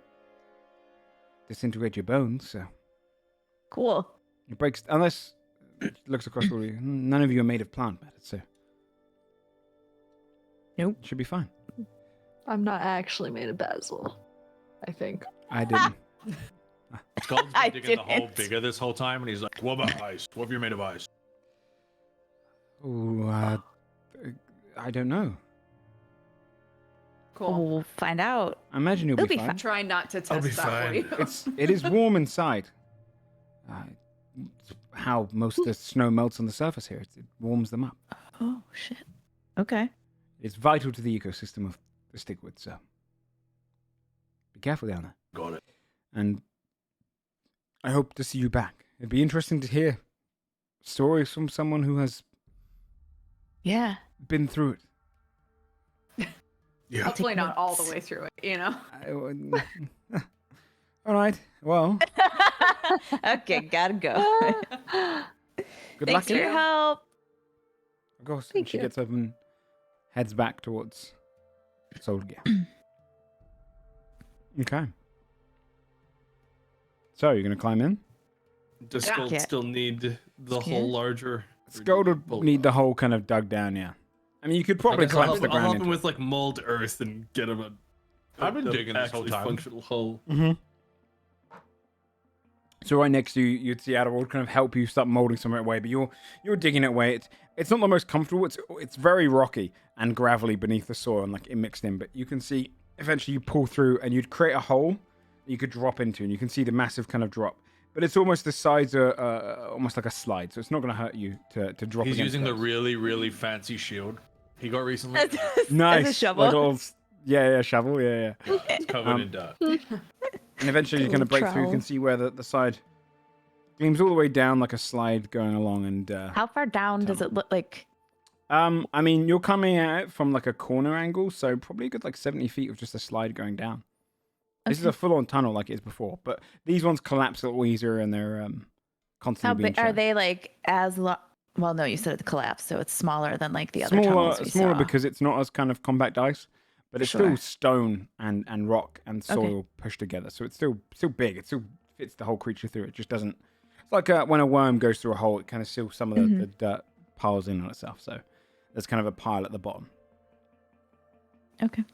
disintegrate your bones. So Cool. it breaks unless it looks across all you. None of you are made of plant matter, so Nope. it should be fine. I'm not actually made of basil. I think. I didn't. Skull's I been digging the hole didn't. bigger this whole time, and he's like, "What about ice? What if you're made of ice?" Oh, I don't know. Cool. We'll find out. I imagine you'll It'll be be fine. fine. Try not to I'll be test that for fine. you. It is warm inside. It's how most of the snow melts on the surface here. It warms them up. Oh shit. Okay. It's vital to the ecosystem of the stickwood, so be careful down there. Got it. And I hope to see you back. It'd be interesting to hear stories from someone who has Yeah. been through it. Yeah. Hopefully not all the way through it, you know? All right. Well, Okay, gotta go. good Thanks luck. for your help. Of course. And Thank she you. gets up and heads back towards Solgear. Okay. So, you're going to climb in? Does Yeah. Skull still need the Scared? whole larger? Skull would need the whole kind of dug down, yeah. I mean, you could probably I'll collapse the help ground him into with like mold earth and get him I've been a digging this whole actually time. functional hull. Mm-hmm. So right next to you, you'd see Adderall kind of help you start molding some of it away, but you're digging it away. It's not the most comfortable. It's very rocky and gravelly beneath the soil and like it mixed in. But you can see eventually you pull through and you'd create a hole that you could drop into, and you can see the massive kind of drop. But it's almost the size of almost like a slide, so it's not going to hurt you to drop. He's using those. the really, really fancy shield he got recently. Nice. As a shovel. Like all, yeah, shovel, yeah. It's covered in dirt. And eventually you're going to break through. You can see where the side gleams all the way down like a slide going along. And How far down does it look like? I mean, you're coming at it from like a corner angle, so probably a good like 70 feet of just a slide going down. This is a full-on tunnel like it is before, but these ones collapse a little easier and they're constantly How being big are shown. they? Like as long? Well, no, you said it collapsed, so it's smaller than like the other Smaller, tunnels we smaller saw. because it's not as kind of compact ice, but it's still Sure. stone and rock and soil Okay. pushed together. So it's still big. It still fits the whole creature through. It just doesn't. It's like when a worm goes through a hole, it kind of still some of the dirt piles in on itself. So there's kind of a pile at the bottom. Okay.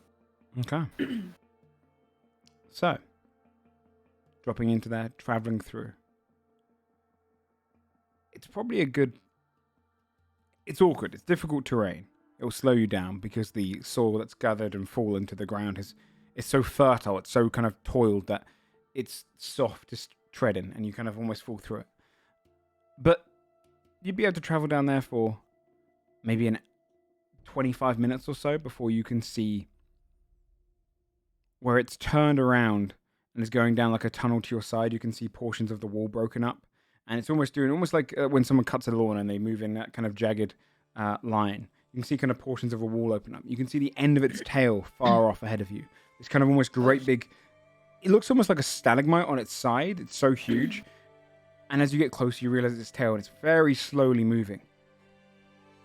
Okay. So dropping into there, traveling through. It's probably a good. It's awkward. It's difficult terrain. It will slow you down because the soil that's gathered and fallen to the ground is so fertile. It's so kind of toiled that it's soft to tread in, and you kind of almost fall through it. But you'd be able to travel down there for maybe 25 minutes or so before you can see where it's turned around and is going down like a tunnel to your side. You can see portions of the wall broken up. And it's almost like when someone cuts a lawn and they move in that kind of jagged line. You can see kind of portions of a wall open up. You can see the end of its tail far off ahead of you. It's kind of almost great big... It looks almost like a stalagmite on its side. It's so huge. And as you get closer, you realize it's its tail, and it's very slowly moving.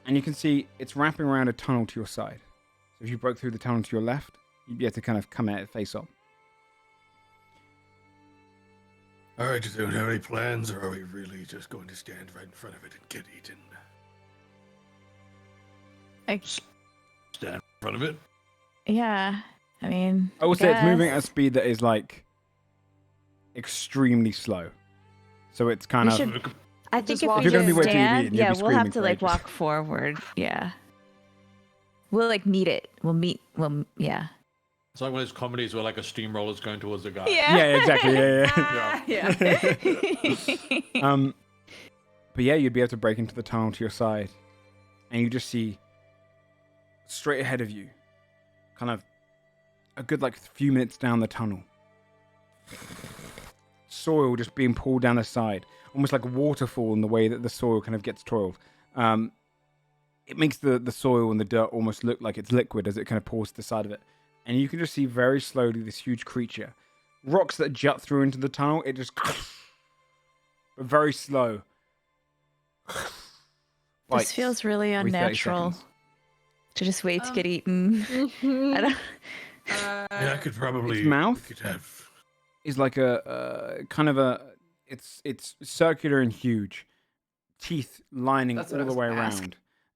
And you can see it's wrapping around a tunnel to your side. So if you broke through the tunnel to your left, you'd be able to kind of come at it face on. All right, do we have any plans, or are we really just going to stand right in front of it and get eaten? Stand in front of it. Yeah. I mean, I will say it's moving guess. at a speed that is like extremely slow. So it's kind We of... should- I think Just if walk we If you're gonna be just waiting to be stand, eaten, you'll yeah, be we'll have screaming to for like ages. walk forward. Yeah. We'll like meet it. Well, yeah. It's like one of those comedies where like a steamroller's going towards the guy. Yeah, exactly. Yeah. But yeah, you'd be able to break into the tunnel to your side, and you just see straight ahead of you, kind of a good like few minutes down the tunnel, soil just being pulled down the side, almost like a waterfall in the way that the soil kind of gets toiled. It makes the soil and the dirt almost look like it's liquid as it kind of pours to the side of it. And you can just see very slowly this huge creature. Rocks that jut through into the tunnel, it just... But very slow. This feels really every 30 unnatural seconds. to just wait to get eaten. I don't. Yeah, I could probably... Its mouth could have... is like a kind of a... It's circular and huge. Teeth lining That's all what I the was way gonna ask. around.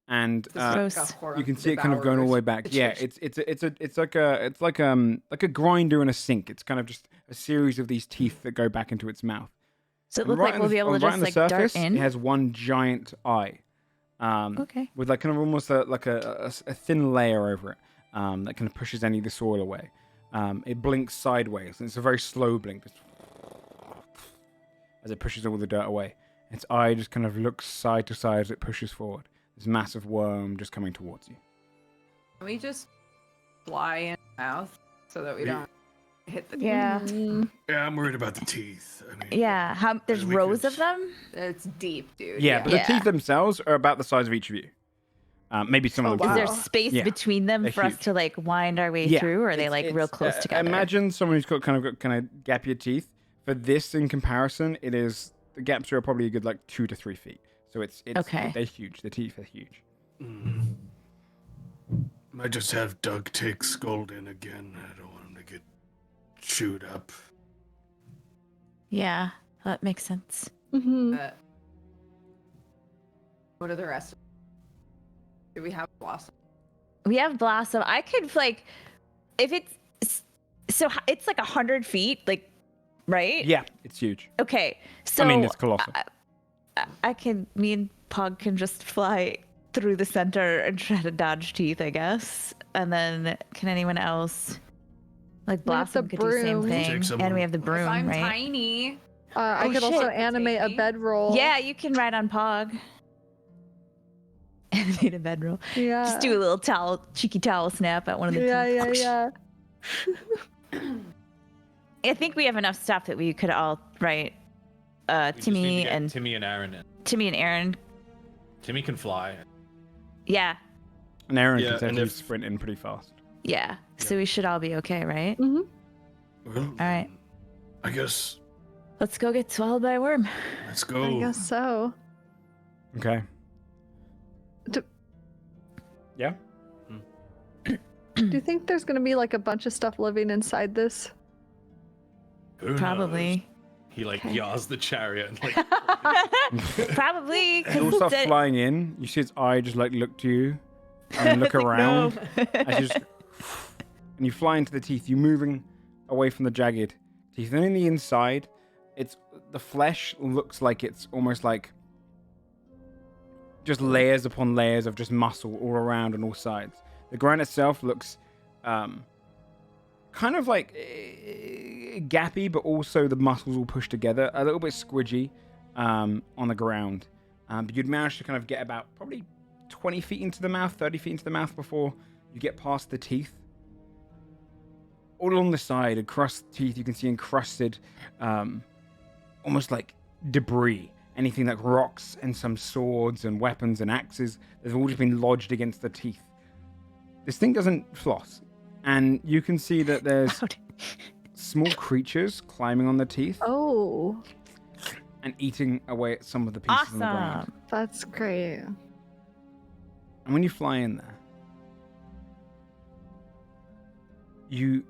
And Gross. you can see it kind of going all the way back. Yeah, it's like a grinder in a sink. It's kind of just a series of these teeth that go back into its mouth. Does it And look right like on we'll the- be able on- to right just on the like surface, dart in? It has one giant eye. Okay. With like kind of almost a thin layer over it that kind of pushes any of the soil away. It blinks sideways, and it's a very slow blink, just as it pushes all the dirt away. Its eye just kind of looks side to side as it pushes forward. This massive worm just coming towards you. Can we just fly in the mouth so that we don't hit the Yeah. Yeah, I'm worried about the teeth. I mean, Yeah. There's we rows could- of them. It's deep, dude. Yeah, but Yeah. the teeth themselves are about the size of each of you. Maybe some of them. Is there could- space Yeah. between them They're for us huge. to like wind our way through, or are they like real close together? Imagine someone who's got kind of gapier teeth. For this, in comparison, the gaps are probably a good like 2 to 3 feet. So it's Okay. They're huge. The teeth are huge. Might just have Doug take Scold in again. I don't want him to get chewed up. Yeah, that makes sense. What are the rest? Do we have Blossom? We have Blossom. I could like, if it's so it's like 100 feet, like right? Yeah, it's huge. Okay, so I mean, it's colossal. me and Pog can just fly through the center and try to dodge teeth, I guess. And then can anyone else, like We have Blossom, the could do the same broom. thing, Take someone. and we have the broom, I'm right? tiny. I could also shit. animate a Take me. bedroll. Yeah, you can ride on Pog. Animate a bedroll. Yeah. Just do a little cheeky towel snap at one of the teeth. Yeah. I think we have enough stuff that we could all write. We just need to Timmy get and Timmy and Aaron in. Timmy and Aaron. Timmy can fly. Yeah, And Aaron Yeah, can and actually if- sprint in pretty fast. yeah. So we should all be okay, right? Well, All right. I guess Let's go get swallowed by a worm. let's go. I guess so. Okay. Do- Yeah? Do you think there's gonna be like a bunch of stuff living inside this? Who knows? Probably. He like Okay. yaws the chariot and like Probably. You'll start flying in. You see its eye just like look to you and look around. As you just, and you fly into the teeth. You're moving away from the jagged teeth. Then in the inside, the flesh looks like it's almost like just layers upon layers of just muscle all around on all sides. The ground itself looks kind of like gappy, but also the muscles all pushed together, a little bit squidgy on the ground. But you'd manage to kind of get about probably 20 feet into the mouth, 30 feet into the mouth before you get past the teeth. All along the side, across the teeth, you can see encrusted, almost like debris. Anything like rocks and some swords and weapons and axes, they've all just been lodged against the teeth. This thing doesn't floss. And you can see that there's small creatures climbing on the teeth Oh, and eating away at some of the pieces on the ground. Awesome. that's great. And when you fly in there, you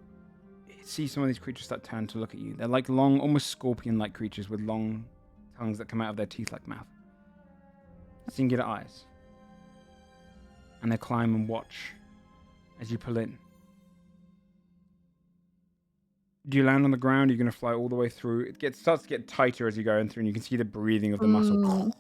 see some of these creatures start turn to look at you. They're like long, almost scorpion-like creatures with long tongues that come out of their teeth-like mouth. Singular eyes. And they climb and watch as you pull in. Do you land on the ground? Are you going to fly all the way through? It starts to get tighter as you go in through, and you can see the breathing of the muscle.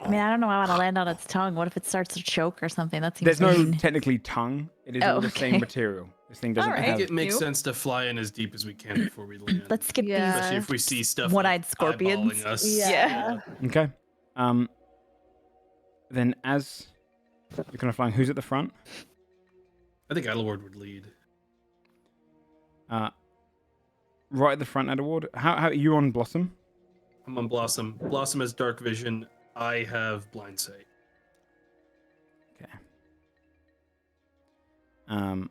I mean, I don't know how to land on its tongue. What if it starts to choke or something? That seems There's no mean. technically tongue. It is Oh, all the okay. same material. This thing doesn't All I right. have... think it makes You? sense to fly in as deep as we can before we land. Let's skip Yeah. Especially if we see stuff One-eyed like scorpions. eyeballing us. Yeah. Okay. Then as you're kind of flying, who's at the front? I think Idleward would lead. Right at the front, Edward. How are you on Blossom? I'm on Blossom. Blossom has dark vision. I have blind sight. Okay. One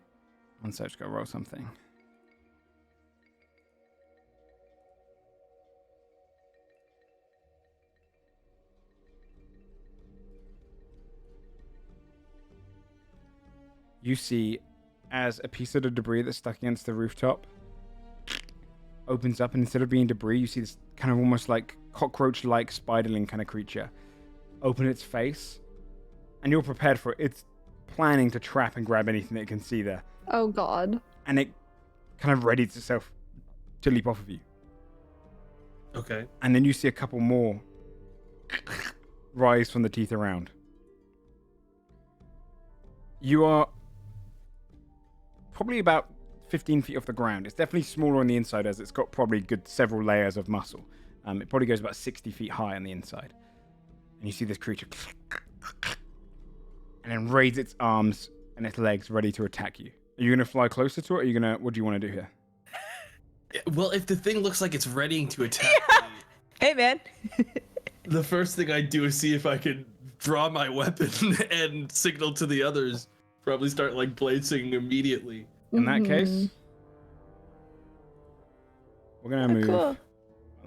sec, just gotta roll something. You see, as a piece of the debris that's stuck against the rooftop opens up, and instead of being debris, you see this kind of almost like cockroach-like spiderling kind of creature open its face, and you're prepared for it. It's planning to trap and grab anything it can see there, Oh God. and it kind of readies itself to leap off of you. Okay. And then you see a couple more rise from the teeth around. You are probably about 15 feet off the ground. It's definitely smaller on the inside, as it's got probably good several layers of muscle. It probably goes about 60 feet high on the inside. And you see this creature and then raise its arms and its legs ready to attack you. Are you going to fly closer to it, or are you going to... What do you want to do here? Well, if the thing looks like it's readying to attack me, Hey, man. the first thing I do is see if I can draw my weapon and signal to the others. Probably start like blazing immediately. In that Mhm. case, we're going to move... Cool.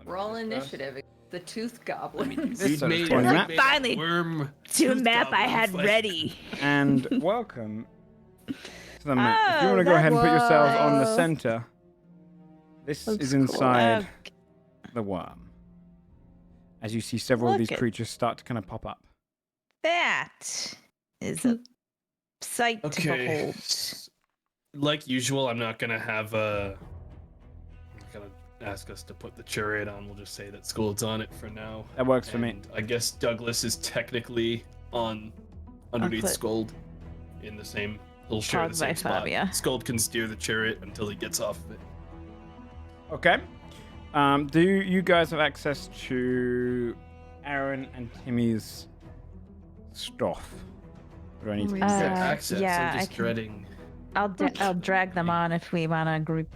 Roll initiative. The tooth goblins. This sort of made- 20 we map. made a Finally. worm To a tooth map I goblin had fight. ready. And welcome to the map. If you Oh, want to go ahead and put yourselves on the Whoa. center, this That's is cool. inside the worm. As you see several of Look these at- creatures start to kind of pop up. That is a sight to Okay. behold. Like usual, I'm not gonna have a. I'm gonna ask us to put the chariot on. We'll just say that Scold's on it for now. That works for me. And I guess Douglas is technically underneath put- Scold in the same. He'll share Pog the same by spot. Fabia. Scold can steer the chariot until he gets off of it. Okay. Do you guys have access to Aaron and Timmy's stuff? Or do I need to Access. yeah, I'm just I can- dreading. I'll drag them on if we want to group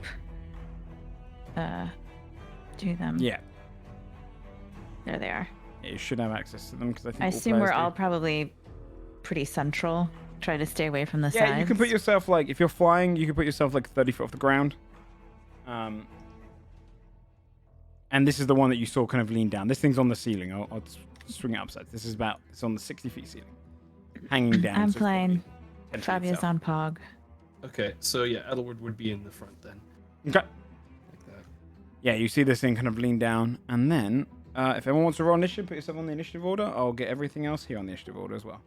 do them. Yeah. There they are. You should have access to them because I think I all assume players we're all do. probably pretty central. Try to stay away from the Yeah, sides. you can put yourself like if you're flying, you can put yourself like 30 feet off the ground. And this is the one that you saw kind of lean down. This thing's on the ceiling. I'll swing it upside. This is it's on the 60 feet ceiling, hanging down. I'm so it's probably flying. 10 feet Fabia's south. on Pog. Okay, so yeah, Edelward would be in the front then. Okay. Like that. Yeah, you see this thing kind of lean down, and then if everyone wants to roll initiative, put yourself on the initiative order. I'll get everything else here on the initiative order as well.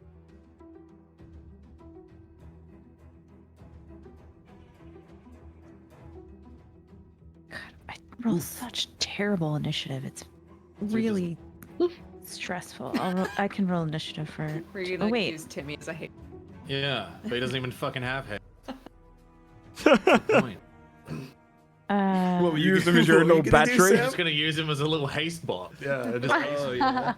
I roll such terrible initiative. It's really stressful. I can roll initiative for. We're gonna Oh wait. use Timmy as a hate. Yeah, but he doesn't even fucking have head. Point. What were you Use them as your what were you little gonna do, battery. I'm Sam? just gonna use him as a little haste bot. Yeah, just Oh yeah.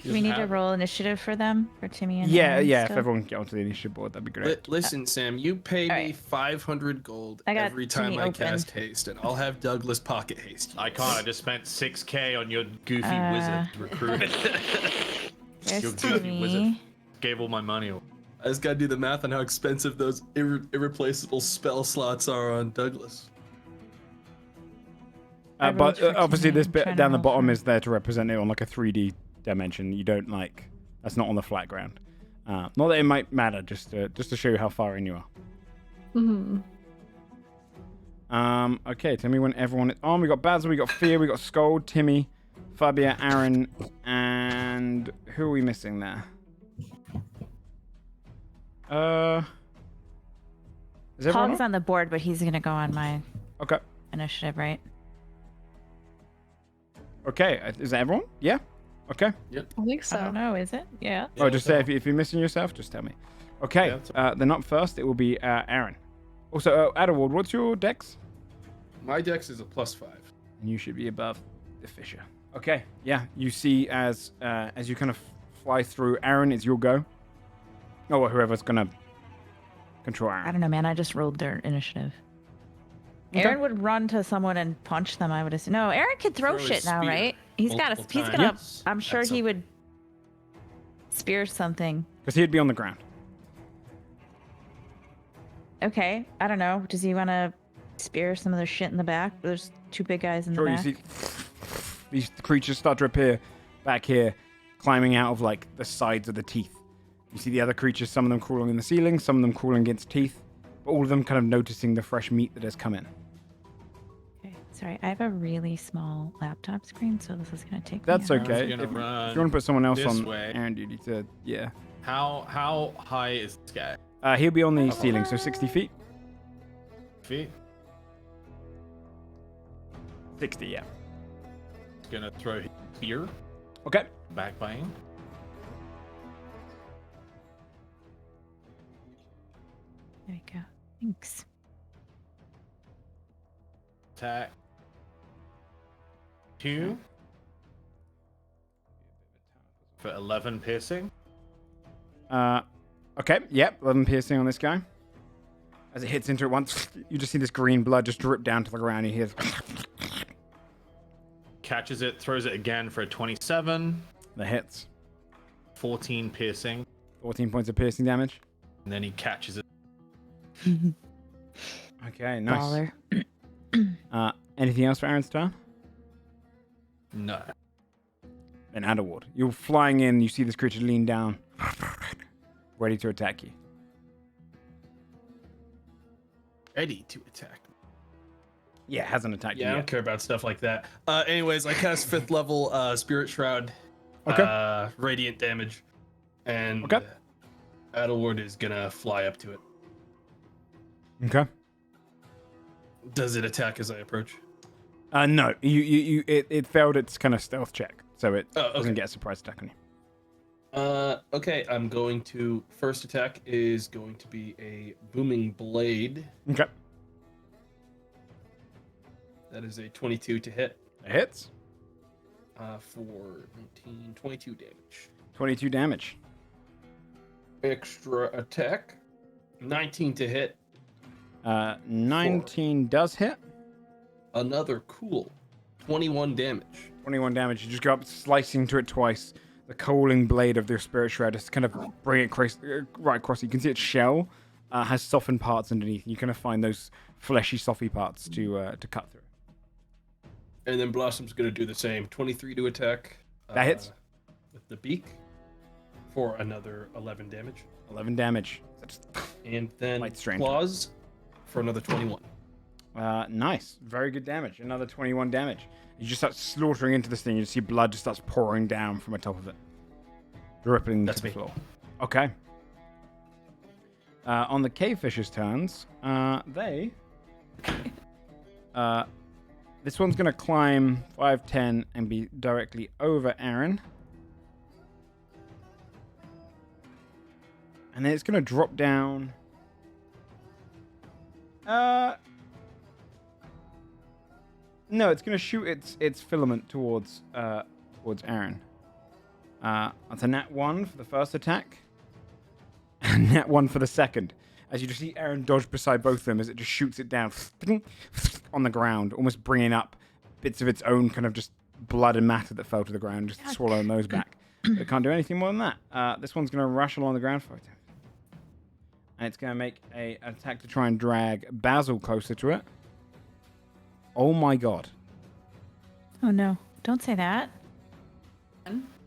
Do we need to roll initiative for them, for Timmy and Yeah, Aaron yeah. If still? everyone can get onto the initiative board, that'd be great. Listen, Sam, you pay me Alright. 500 gold I got every time Timmy I open. cast haste, and I'll have Douglas pocket haste. I can't. I just spent 6k on your goofy wizard recruiting. There's Your goofy wizard Timmy. gave all my money. I just gotta do the math on how expensive those irreplaceable spell slots are on Douglas. I rolled But for obviously, Timmy. this I'm bit trying to down the roll bottom for- is there to represent it on like a 3D dimension. You don't like that's not on the flat ground. Not that it might matter, just to show you how far in you are. Mm-hmm. Okay, tell me when everyone is on. We got Basil, we got Fear, we got Scold, Timmy, Fabia, Aaron, and who are we missing there? Is everyone Pog's on? on the board, but he's gonna go on my Okay. initiative, right? Okay, is that everyone? Yeah? Okay. I think so. I don't know. Is it? Yeah. Oh, just say if you're missing yourself, just tell me. Okay, Yeah, that's then up first, it will be Aaron. Also, Adderwold, what's your dex? My dex is a +5. And you should be above the Fisher. Okay, yeah, you see as you kind of fly through, Aaron, it's your go. Oh, well, whoever's gonna control I Aaron. don't know, man. I just rolled their initiative. Okay. Aaron would run to someone and punch them. I would assume. No, Aaron can throw Throw his shit now, spear right? He's got a. multiple He's gonna. times I'm sure at he something. would spear something. Because he'd be on the ground. Okay, I don't know. Does he want to spear some of their shit in the back? There's two big guys in Sure, the you back. see these creatures start to appear back here, climbing out of like the sides of the teeth. You see the other creatures, some of them crawling in the ceiling, some of them crawling against teeth, but all of them kind of noticing the fresh meat that has come in. Okay, sorry. I have a really small laptop screen, so this is gonna take. That's me a okay. gonna If you run want to put someone else this on way. Aaron duty to, yeah. How high is this guy? He'll be on the ceiling, so 60 feet. Feet. 60, yeah. Gonna throw his spear Okay. back by him. There we go. Thanks. Attack. 2 for 11 piercing. Okay, yep, 11 piercing on this guy. As it hits into it once, you just see this green blood just drip down to the ground. You hear Catches it, throws it again for a 27. the hits. 14 piercing. 14 points of piercing damage. And then he catches it. Okay, nice. Baller. Anything else for Aaron's turn? No. Then Adderwood. You're flying in, you see this creature lean down, ready to attack you. Ready to attack. Yeah, hasn't attacked Yeah, I you don't yet. care about stuff like that. Anyways, I cast 5th level Spirit Shroud. Okay. Radiant damage. And Okay. Adelward is gonna fly up to it. Okay. Does it attack as I approach? No, it failed its kind of stealth check, so it Oh, okay. doesn't get a surprise attack on you. Okay, I'm going to first attack is going to be a booming blade. Okay. That is a 22 to hit. It hits. For 19, 22 damage. 22 damage. Extra attack, 19 to hit. 19 does hit. Another cool 21 damage. 21 damage. You just go up, slicing to it twice. The coaling blade of the spirit shred just kind of bring it right across. You can see its shell has softened parts underneath. You kind of find those fleshy, softly parts to cut through. And then Blossom's going to do the same. 23 to attack. That hits. With the beak for another 11 damage. 11 damage. And then Light strain. claws for another 21. Nice. Very good damage. Another 21 damage. You just start slaughtering into this thing. You see blood just starts pouring down from the top of it. Dripping to the floor. Okay. On the cavefish's turns, this one's going to climb 5, 10 and be directly over Aaron. And then it's going to drop down. No, it's going to shoot its filament towards Aaron. That's a nat 1 for the first attack. And nat 1 for the second. As you just see Aaron dodge beside both of them as it just shoots it down on the ground, almost bringing up bits of its own kind of just blood and matter that fell to the ground, just swallowing those back. It can't do anything more than that. This one's going to rush along the ground for it. And it's going to make an attack to try and drag Basil closer to it. Oh my god. Oh no. Don't say that.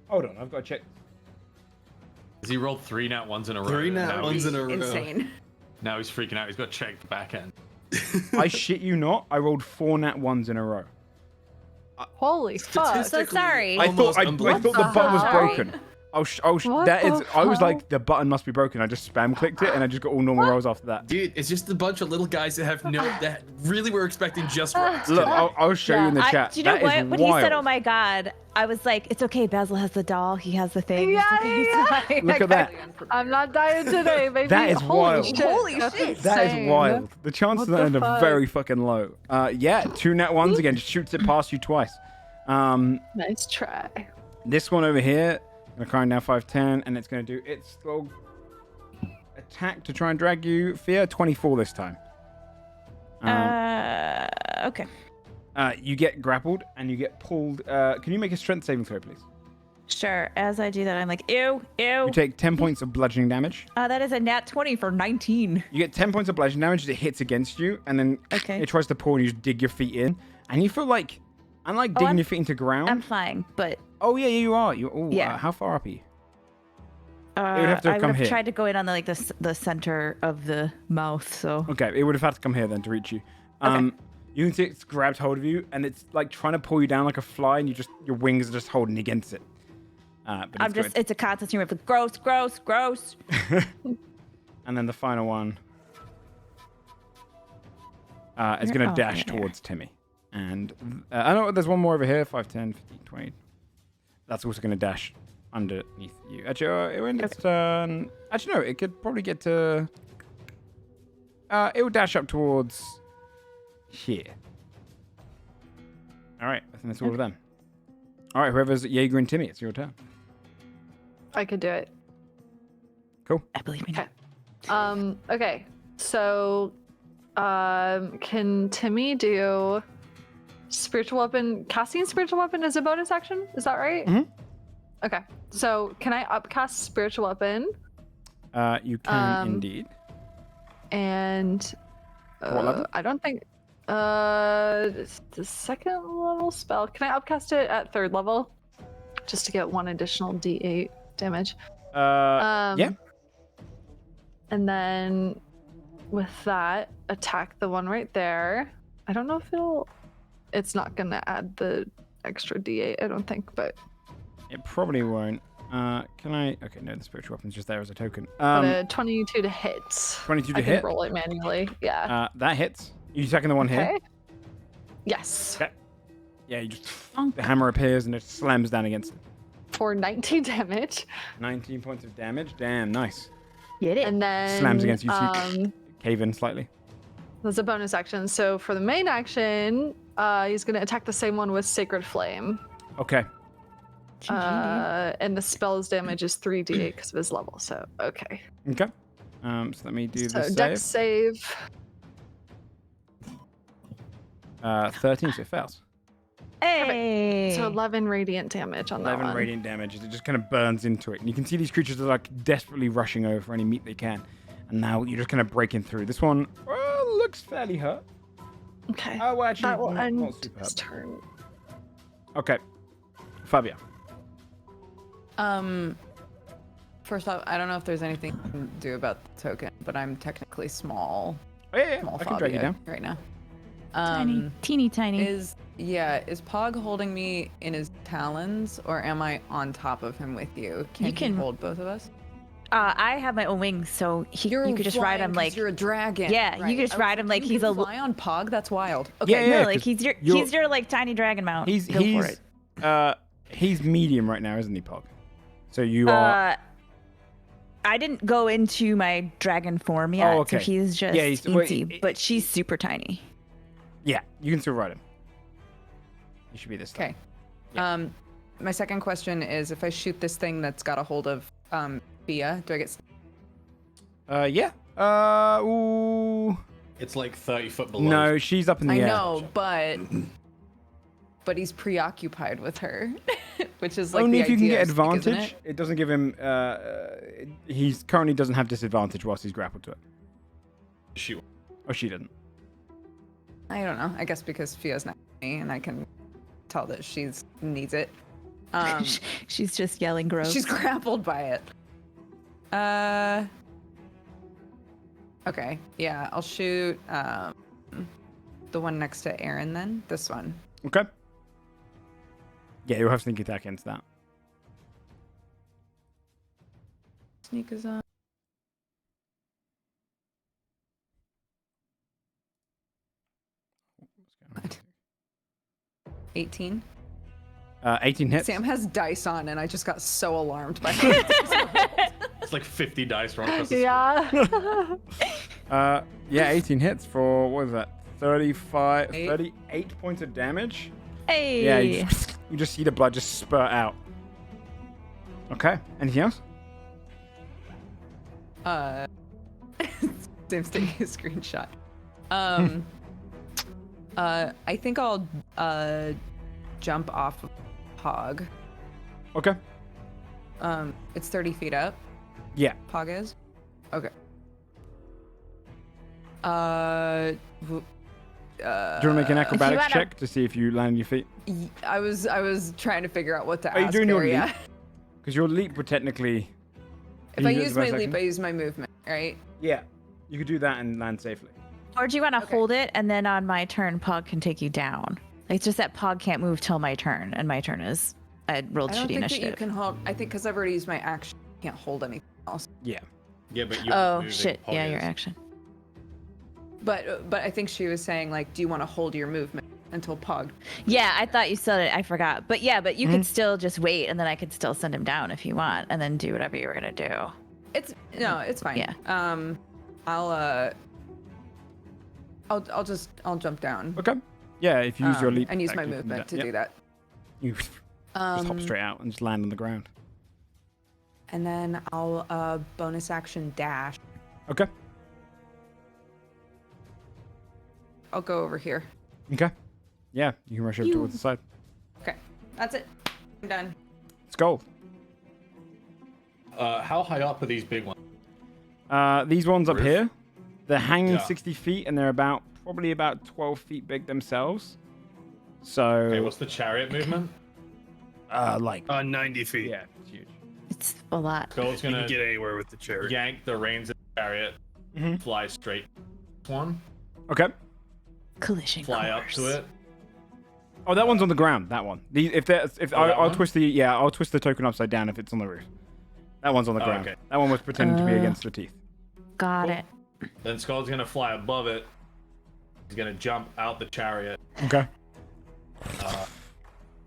Hold on, I've got to check. Has he rolled 3 nat 1s in a row? 3 nat 1s in a row. Insane. Now he's freaking out. He's got to check the back end. I shit you not, I rolled 4 nat 1s in a row. Holy fuck. So sorry. I thought the button was broken. What That is. the I was fuck? like, the button must be broken. I just spam clicked it, and I just got all normal rolls after that. Dude, it's just a bunch of little guys that have that really were expecting just right. Look, I'll show you in the chat. Do you know That what? is When he said, wild. "Oh my god," I was like, "It's okay. Basil has the doll. He has the thing. Yeah, It's okay, yeah. it's fine." Look at that. I'm not dying today, baby. That is Holy wild. Shit. Holy That's shit. That is insane. wild. The chances What of that the are fuck? very fucking low. Yeah, 2 nat 1s again. Just shoots it past you twice. Nice try. This one over here, gonna climb down 5, 10, and it's gonna do its little attack to try and drag you. Fear 24 this time. Okay. You get grappled and you get pulled. Can you make a strength saving throw, please? Sure. As I do that, I'm like, ew, ew. You take 10 points of bludgeoning damage. That is a nat 20 for 19. You get 10 points of bludgeoning damage as it hits against you, and then it tries to pull and you just dig your feet in. And you feel like, unlike digging your feet into ground. I'm flying, but. Oh, yeah, you are. Yeah. How far up are you? It would have to I come would have here. tried to go in on the center of the mouth, so. Okay, it would have had to come here then to reach you. You can see it's grabbed hold of you, and it's like trying to pull you down like a fly, and your wings are just holding against it. But it's a constant stream of gross, gross, gross. And then the final one is going to dash towards Timmy. And I know there's one more over here, 5, 10, 15, 20. That's also going to dash underneath you. Actually, it went its turn. Actually, no, it could probably get to... it will dash up towards here. All right, I think that's all of them. All right, whoever's Jaeger and Timmy, it's your turn. I could do it. Cool. I believe in you. Okay. Okay. So, can Timmy do spiritual weapon? Casting spiritual weapon as a bonus action? Is that right? Mhm. Okay. So, can I upcast spiritual weapon? You can indeed. And What level? I don't think it's the second level spell. Can I upcast it at 3rd level? Just to get 1 additional D8 damage. Yeah. And then with that, attack the one right there. I don't know if it's not gonna add the extra D8, I don't think, but It probably won't. Can I? Okay, no, the spiritual weapon's just there as a token. but a 22 to hit. 22 to I hit. can roll it manually. Yeah. That hits. You attacking the one here? Okay. Yes. Okay. Yeah, the hammer appears and it slams down against it. For 19 damage. 19 points of damage. Damn, nice. Get it. And then Slams against you, so you cave in slightly. there's a bonus action. So for the main action, he's going to attack the same one with Sacred Flame. Okay. And the spell's damage is 3d8 because of his level. So, okay. Okay. So let me do So the dex save. save. 13, so it fails. Hey. So 11 radiant damage on that 11 one. radiant damage as it just kind of burns into it. And you can see these creatures are like desperately rushing over for any meat they can. And now you're just kind of breaking through. This one looks fairly hurt. Okay. Oh, well, actually, that will not end super his hurt. turn. Okay. Fabia. First off, I don't know if there's anything you can do about the token, but I'm technically small. Oh, yeah, Small I can drag you phobia down. right now. Tiny, teeny tiny. Is Pog holding me in his talons, or am I on top of him with you? Can You can- he hold both of us? I have my own wings, so you could just ride him like you're a dragon. Yeah, you could just ride him like he's a fly on Pog. That's wild. okay. Yeah, no, like 'cause he's your like tiny dragon mount. He's Go for it. he's medium right now, isn't he, Pog? So you are. I didn't go into my dragon form yet, Oh, okay. so he's just Yeah, he's- teensy, but she's super tiny. Yeah, you can still ride him. You should be this time. Okay. Yeah. My second question is, if I shoot this thing that's got a hold of Fia, do I get? Yeah. Ooh. It's like 30 foot below. No, she's up in the I air. know, but he's preoccupied with her, which is like Only the if you can idea get of Sneak, isn't advantage. It doesn't give him. He's currently doesn't have disadvantage whilst he's grappled to it. She. Oh, she didn't. I don't know. I guess because Fia's not me, and I can tell that she's needs it. She's just yelling gross. She's grappled by it. Okay. Yeah, I'll shoot the one next to Aaron then. This one. Okay. Yeah, you'll have sneak attack against that. Sneak is on. 18. 18 hits. Sam has dice on, and I just got so alarmed by it. It's like 50 dice rolled across the Yeah. Yeah, 18 hits for what is that? 38 points of damage. Hey. Yeah, you just see the blood just spurt out. Okay. Anything else? Sam's taking a screenshot. I think I'll jump off of Pog. Okay. It's 30 feet up. Yeah. Pog is. Okay. Do you want to make an acrobatics check to see if you land on your feet? I was trying to figure out what to Are you ask doing her, your yeah. leap? Because your leap would technically. If I use it use as my best leap, can. I use my movement, right? Yeah, you could do that and land safely. Or do you want to hold it, and then on my turn, Pog can take you down? Like, it's just that Pog can't move till my turn, and my turn is I rolled I don't shitty think initiative. that you can hold. I think because I've already used my action, I can't hold anything else. Yeah. Yeah, but you're Oh moving, shit! Pog Yeah, is. your action. But I think she was saying like, do you want to hold your movement until Pog? Yeah, I thought you said it. I forgot. But yeah, but you could still just wait, and then I could still send him down if you want, and then do whatever you were gonna do. It's fine. Yeah. I'll jump down. Okay. Yeah, if you use your leap. and use attack, my you can movement to Yep. do that. You just hop straight out and just land on the ground. And then I'll bonus action dash. Okay. I'll go over here. Okay. Yeah, you can rush over towards the side. Okay, that's it. I'm done. It's gold. How high up are these big ones? These ones up Roof? here, they're hanging Yeah. 60 feet and they're probably about 12 feet big themselves. So, Okay, what's the chariot movement? like, 90 feet. yeah, it's huge. It's a lot. Skull's You can gonna get anywhere with the chariot. yank the reins of the chariot, Mhm. fly straight. One, Okay. Collision fly course. up to it. Oh, that one's on the ground. That one. that I'll one? twist I'll twist the token upside down if it's on the roof. That one's on the Oh, ground. okay. That one was pretending to be against the teeth. Got Cool. it. Then Skull's gonna fly above it. He's gonna jump out the chariot. Okay.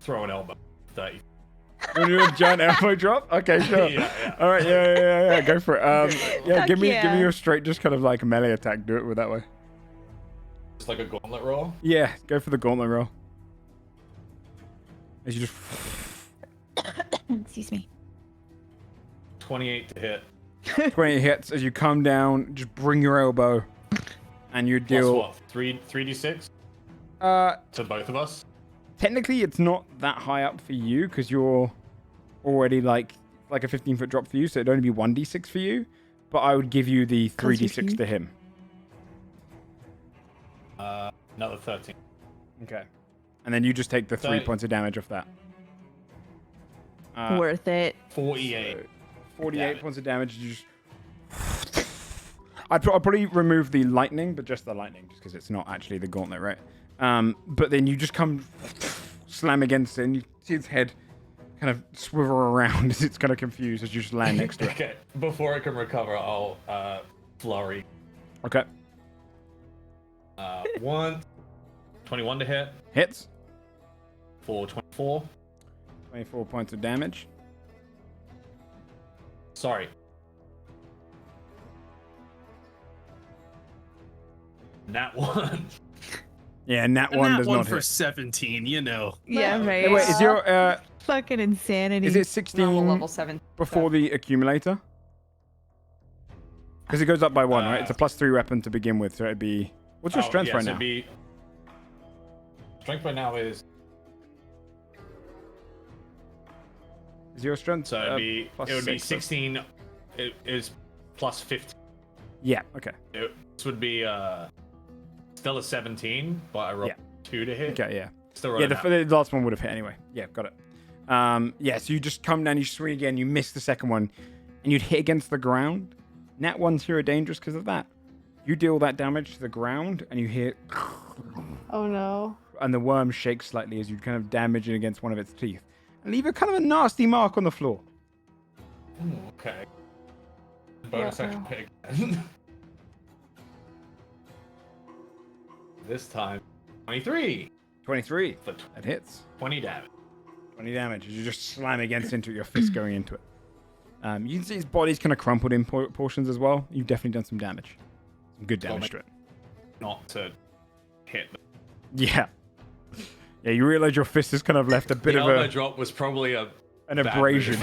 throw an elbow. 30. You want to do a giant elbow drop? Okay, sure. Yeah. All right, yeah. Go for it. Give me yeah. your straight, just kind of like a melee attack. Do it with that way. Just like a gauntlet roll. Yeah, go for the gauntlet roll. As you just. Excuse me. 28 to hit. 20 hits as you come down. Just bring your elbow, and you Plus deal. what? 3d6 to both of us. Technically, it's not that high up for you because you're already like a 15-foot drop for you, so it'd only be 1d6 for you. But I would give you the 3d6 to him. Another 13. Okay. And then you just take the 3 points of damage off that. Worth it. 48. So 48 points of damage. You just. I'll probably remove the lightning, but just the lightning, just because it's not actually the gauntlet, right? But then you just come slam against it, and you see its head kind of swivel around as it's kind of confused as you just land next to it. Okay, before I can recover, I'll flurry. Okay. 21 to hit. Hits. For 24. 24 points of damage. Sorry. Nat 1. Yeah, nat 1 does one not for hit. 17, you know. Yeah, right. Hey, wait, is your fucking insanity? is it 16 level 7 before the accumulator? Because it goes up by 1, right? It's a +3 weapon to begin with, so it'd be. What's your strength right now? Strength right now is. Is your strength? So it would be 6, 16. It is plus 15. Yeah. Okay. This would be still a 17, but I rolled 2 to hit. Okay. Yeah. Still Yeah. The last one would have hit anyway. Yeah. Got it. Yeah. So you just come down, you swing again, you miss the second one, and you'd hit against the ground. Nat 1s here are dangerous because of that. You deal that damage to the ground, and you hear. Oh no. And the worm shakes slightly as you kind of damage it against one of its teeth. And leave a kind of a nasty mark on the floor. Ooh, okay. Bonus action pick. This time, 23. 23. That hits. 20 damage. 20 damage as you just slam against into it, your fist going into it. You can see his body's kind of crumpled in portions as well. You've definitely done some damage. Some good damage to it. Not to hit. Yeah. Yeah, you realize your fist has kind of left a bit of elbow drop was probably an abrasion.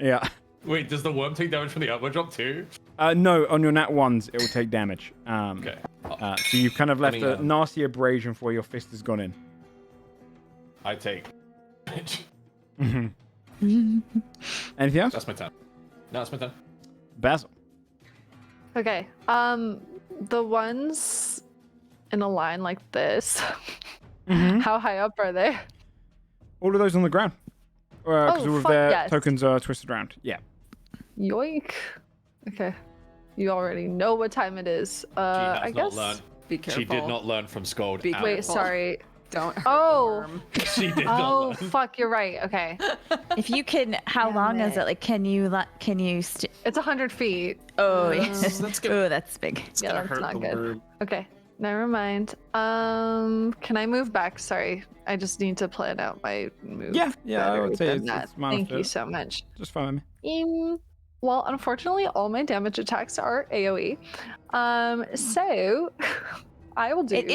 Yeah. Wait, does the worm take damage from the elbow drop too? No, on your nat 1s, it will take damage. Okay. So you've kind of left a nasty abrasion for where your fist has gone in. I take damage. Anything else? That's my turn. No, that's my turn. Basil. Okay. The ones in a line like this. How high up are they? All of those on the ground. Because all of their tokens are twisted around. Yeah. Yoink. Okay. You already know what time it is. I guess. Be careful. She did not learn from Scold. Wait, sorry. Don't hurt Oh. the worm. She did not Oh, learn. fuck, you're right. Okay. If you can, how long is it? Like, can you? It's 100 feet. Oh, yes. That's Oh, that's big. It's Yeah, gonna that's hurt not the good. worm. Okay. Never mind. Can I move back? Sorry. I just need to plan out my move. Yeah, I better would say than that. it's minor Thank you fit. so much. Just fine. Well, unfortunately, all my damage attacks are AoE. So I will do. It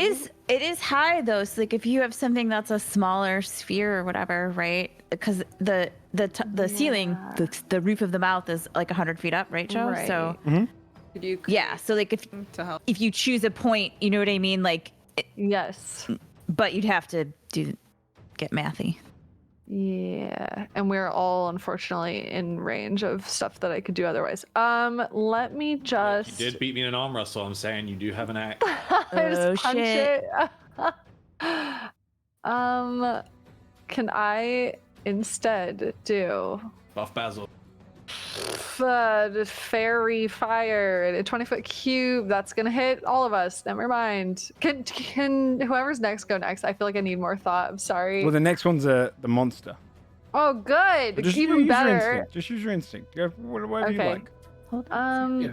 is high though. So like if you have something that's a smaller sphere or whatever, right? Because the ceiling, the roof of the mouth is like 100 feet up, right, Joe? Right. So Could you yeah. So like to help? if you choose a point, you know what I mean? Like, Yes. but you'd have to get mathy. Yeah, and we're all unfortunately in range of stuff that I could do otherwise. Let me just. You did beat me in an arm wrestle. I'm saying you do have an axe. I just punch shit. it. Can I instead do Buff Basil. fairy fire at a 20-foot cube? That's gonna hit all of us. Never mind. Can whoever's next go next? I feel like I need more thought. I'm sorry. Well, the next one's the monster. Oh, good. Just Even use your better. instinct. Just use your instinct. Go whatever you Okay. like. Hold on. Yeah.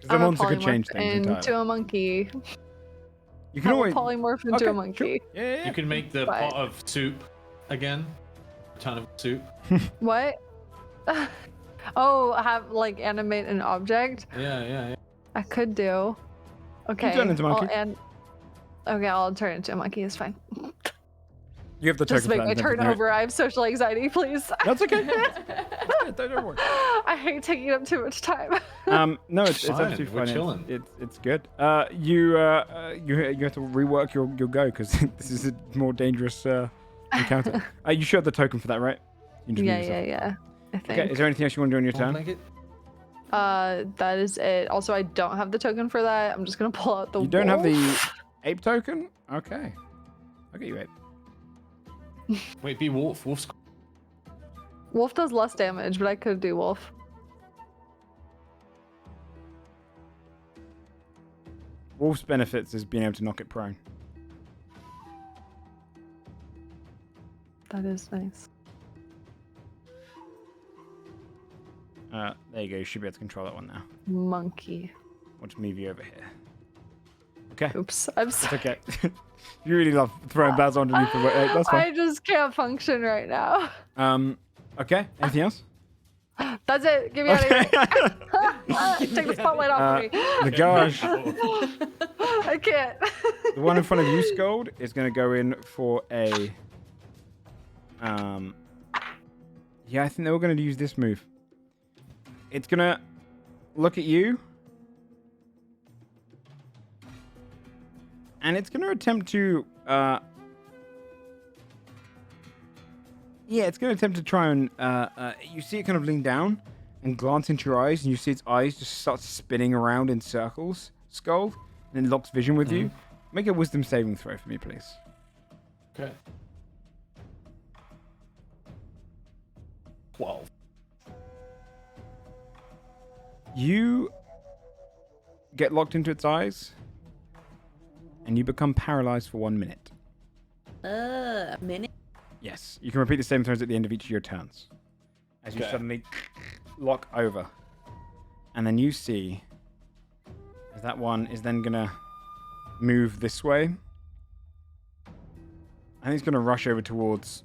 'Cause the monster could change things into entirely. a monkey. You can I will always polymorph into Okay, a monkey. Sure. Yeah. You can make the But- pot of soup again. A ton of soup. What? Oh, have like animate an object. Yeah. I could do. Okay. turn into a monkey. Okay, I'll turn into a monkey. It's fine. You have the Just token make for my that, turn don't you? over. I have social anxiety, please. That's okay. Yeah, don't worry. I hate taking up too much time. No, it's Fine, absolutely we're fine. chilling. It's good. You have to rework your go because this is a more dangerous encounter. You showed the token for that, right? You just move yourself. Yeah. I think. Okay. Is there anything else you want to do on your turn? Make it. That is it. Also, I don't have the token for that. I'm just gonna pull out the. You don't have the wolf. ape token? Okay. I'll get you ape. Wait, be wolf. Wolf's. Wolf does less damage, but I could do wolf. Wolf's benefits is being able to knock it prone. That is nice. There you go. You should be able to control that one now. Monkey. I'll just move you over here. Okay. Oops. I'm It's sorry. okay. You really love throwing Baz underneath the weight. That's I fine. just can't function right now. Okay. Anything else? That's it. Get me out of here. Take the spotlight off me. The gosh. I can't. The one in front of you, Scold, is going to go in for a... Yeah, I think they were going to use this move. It's going to look at you. And it's going to attempt to... Yeah, it's going to attempt to try and... you see it kind of lean down and glance into your eyes, and you see its eyes just start spinning around in circles, Skull, and it locks vision with you. Make a wisdom saving throw for me, please. Okay. 12. You get locked into its eyes, and you become paralyzed for 1 minute. A minute? Yes, you can repeat the same throws at the end of each of your turns. As you Okay. suddenly lock over. And then you see as that one is then gonna move this way. I think it's gonna rush over towards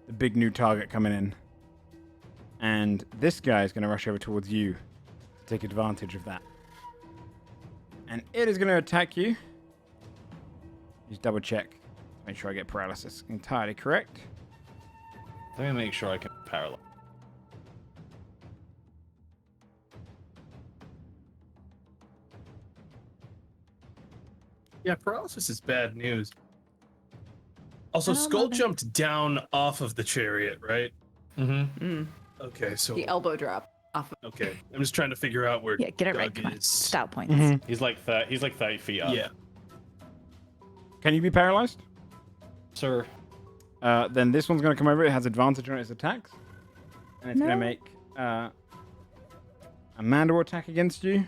the big new target coming in. And this guy is gonna rush over towards you to take advantage of that. And it is gonna attack you. Just double check. Make sure I get paralysis entirely correct. Let me make sure I can paralyze. Yeah, paralysis is bad news. Also, I don't Skull love it. jumped down off of the chariot, right? Mm-hmm. Okay, so The elbow drop off. okay, I'm just trying to figure out where Yeah, get it right. Doug Come on. is. Style points. He's like 30 feet up. Yeah. Can you be paralyzed? Sir. Then this one's going to come over. It has advantage on its attacks. And it's going No. to make a Mandor attack against you.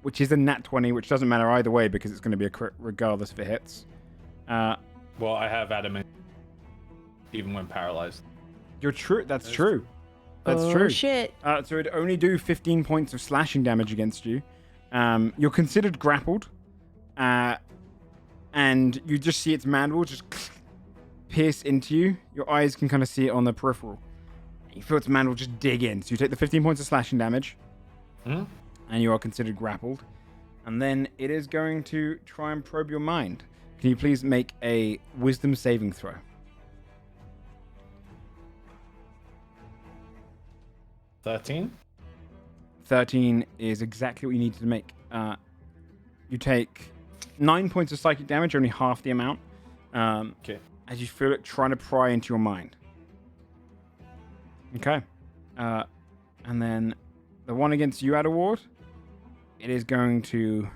Which is a nat 20, which doesn't matter either way because it's going to be a crit regardless if it hits. Well, I have adamant even when paralyzed. You're true. That's true. That's Oh, true. shit. So it'd only do 15 points of slashing damage against you. You're considered grappled. And you just see its mandible just pierce into you. Your eyes can kind of see it on the peripheral. You feel its mandible just dig in. So you take the 15 points of slashing damage. Hmm? And you are considered grappled. And then it is going to try and probe your mind. Can you please make a wisdom saving throw? 13? 13 is exactly what you need to make. You take 9 points of psychic damage, only half the amount. Okay. As you feel it trying to pry into your mind. Okay. And then the one against you, Adaward, it is going to...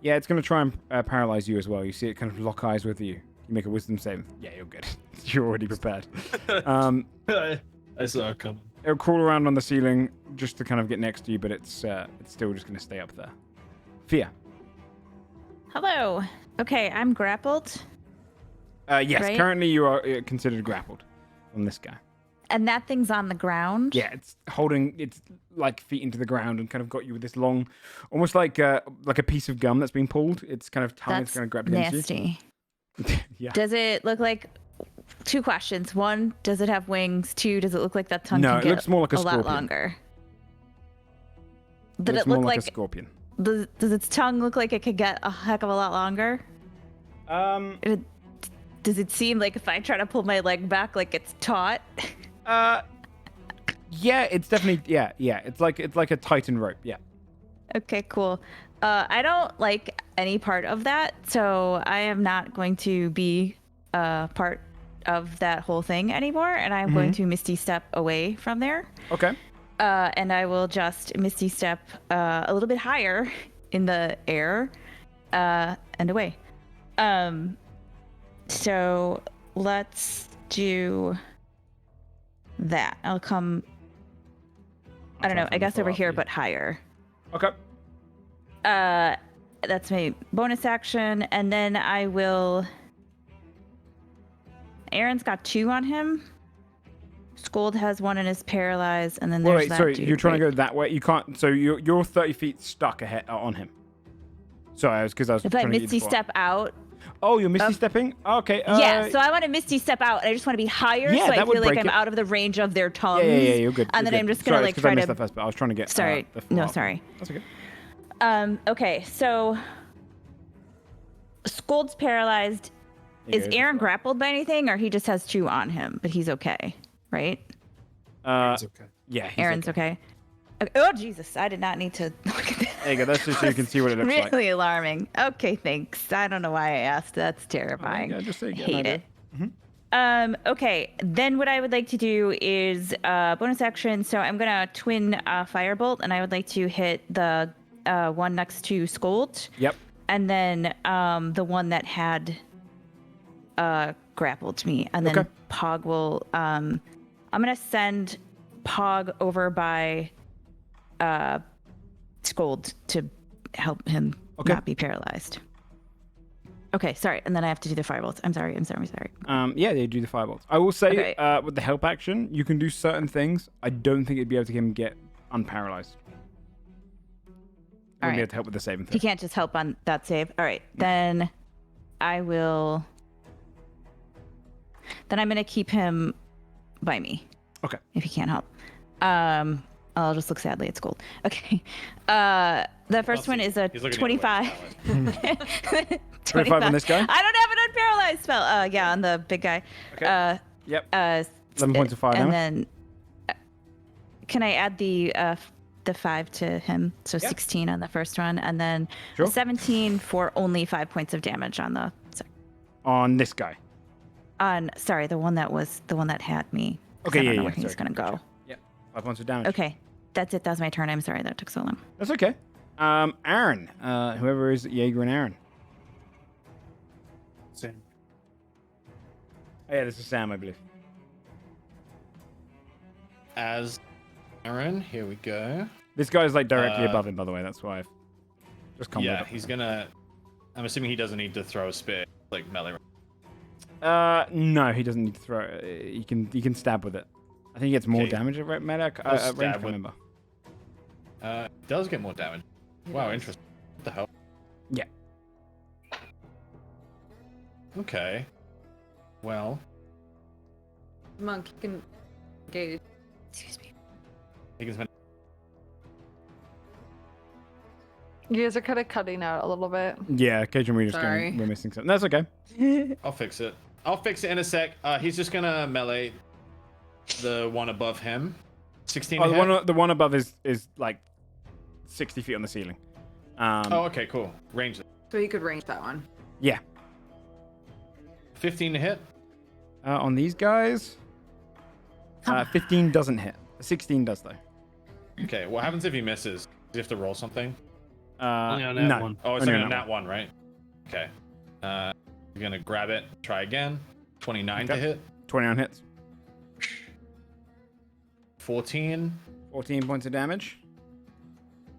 Yeah, it's going to try and paralyze you as well. You see it kind of lock eyes with you. You make a wisdom save. Yeah, you're good. You're already prepared. I saw it coming. It'll crawl around on the ceiling just to kind of get next to you, but it's still just going to stay up there. Fia. Hello. Okay, I'm grappled. Yes, Right? currently you are considered grappled from this guy. And that thing's on the ground? Yeah, it's holding its like feet into the ground and kind of got you with this long, almost like a piece of gum that's been pulled. It's kind of tongue is kind of grabbed nasty. Into you. Yeah. Does it look like... 2 questions. 1, does it have wings? 2, does it look like that tongue No, can it get looks more like a lot scorpion. longer? It Did looks it look more like like a scorpion. Does its tongue look like it could get a heck of a lot longer? Does it seem like if I try to pull my leg back, like it's taut? Yeah, it's definitely yeah. It's like a Titan rope. Yeah. Okay, cool. I don't like any part of that, so I am not going to be part of that whole thing anymore, and I'm going to Misty Step away from there. Okay. And I will just Misty Step a little bit higher in the air and away. So let's do that. I'll come, I don't know, I guess over here, but higher. Okay. That's my bonus action, and then I will... Aaron's got 2 on him. Scold has 1 and is paralyzed, and then there's Wait, that sorry, dude. you're trying to go that way. You can't. So you're 30 feet stuck ahead on him. Sorry, because I was If trying I to get you Misty before. Step out... Oh, you're Misty stepping? Okay. yeah, so I want to Misty Step out, and I just want to be higher, Yeah, so I that would feel like break I'm it. out of the range of their tongues. Yeah, you're good. And then you're I'm good. just gonna Sorry, like it's 'cause I try missed to... that first, but I was trying to get. Sorry. The No, far- sorry. That's okay. Okay, so Scold's paralyzed. There Is you go. Aaron grappled by anything, or he just has 2 on him, but he's okay, right? It's okay. Yeah. he's Aaron's okay. Oh, Jesus, I did not need to look at that. There you go. That's just so you can see what it looks like. Really alarming. Okay, thanks. I don't know why I asked. That's terrifying. Yeah, just so you I get an hate idea. it. Okay, then what I would like to do is bonus action. So I'm gonna twin firebolt, and I would like to hit the one next to Scold. Yep. And then the one that had grappled me, and then Okay. Pog will. I'm gonna send Pog over by Scold to help him not be paralyzed. Okay, sorry, and then I have to do the firebolts. I'm sorry. Yeah, they do the firebolts. I will say, Okay. with the help action, you can do certain things. I don't think it'd be able to get unparalyzed. All Wouldn't be right. able to help with the saving He throw. can't just help on that save. All right, then I will. Then I'm gonna keep him by me. Okay. If he can't help. I'll just look sadly at Scold. Okay. The first one is a He's looking 25. 25 on this guy? I don't have an unparalyzed spell. Yeah, on the big guy. Okay. Yep. 11 points of fire And damage. then, can I add the 5 to him? So 16 on the first one, and then Sure. 17 for only 5 points of damage on the. On this guy. Sorry, the one that had me. 'Cause Okay, I don't yeah, know where yeah. he's Sorry, gonna go. Yeah. 5 points of damage. Okay, that's it. That was my turn. I'm sorry that took so long. That's okay. Aaron. Whoever is Jaeger and Aaron. Same. Oh, yeah, this is Sam, I believe. As Aaron, here we go. This guy is like directly above him, by the way. That's why I've just come Yeah, with he's gonna. I'm assuming he doesn't need to throw a spear like melee. it. No, he doesn't need to throw it. He can stab with it. I think he gets more Okay. damage at medic. I'll Range, I stab can't with- remember. Does get more damage. Wow, interesting. What the hell? Yeah. Okay. Well, Monk, you can engage. Excuse me. he can spend. You guys are kind of cutting out a little bit. Yeah, occasionally we're just Sorry. we're missing something. That's okay. I'll fix it. I'll fix it in a sec. He's just gonna melee the one above him. 16 Oh, to hit. the one above is like 60 feet on the ceiling. Oh, okay, cool. Range. So he could range that one. Yeah. 15 to hit. On these guys, 15 doesn't hit. 16 does though. Okay, what happens if he misses? Does he have to roll something? Yeah, that no. one. Oh, it's Only like a on that nat one, right? Okay. You're gonna grab it. Try again. 29 to Okay. hit. 29 hits. 14. 14 points of damage.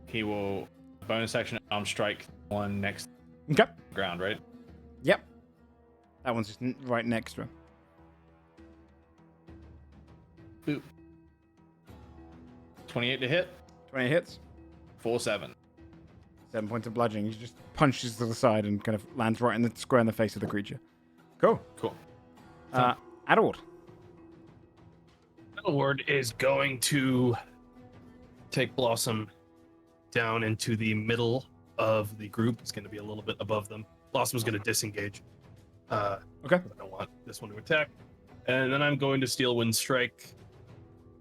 He will bonus action arm strike one next to Okay. the ground, right? Yep. That one's just right next to him. Boop. 28 to hit. 20 hits. 4-7. 7 points of bludgeoning. He just punches to the side and kind of lands right in the square in the face of the creature. Cool. Cool. Adord. Edward is going to take Blossom down into the middle of the group. It's going to be a little bit above them. Blossom's going to disengage. Okay. I don't want this one to attack. And then I'm going to Steel Wind Strike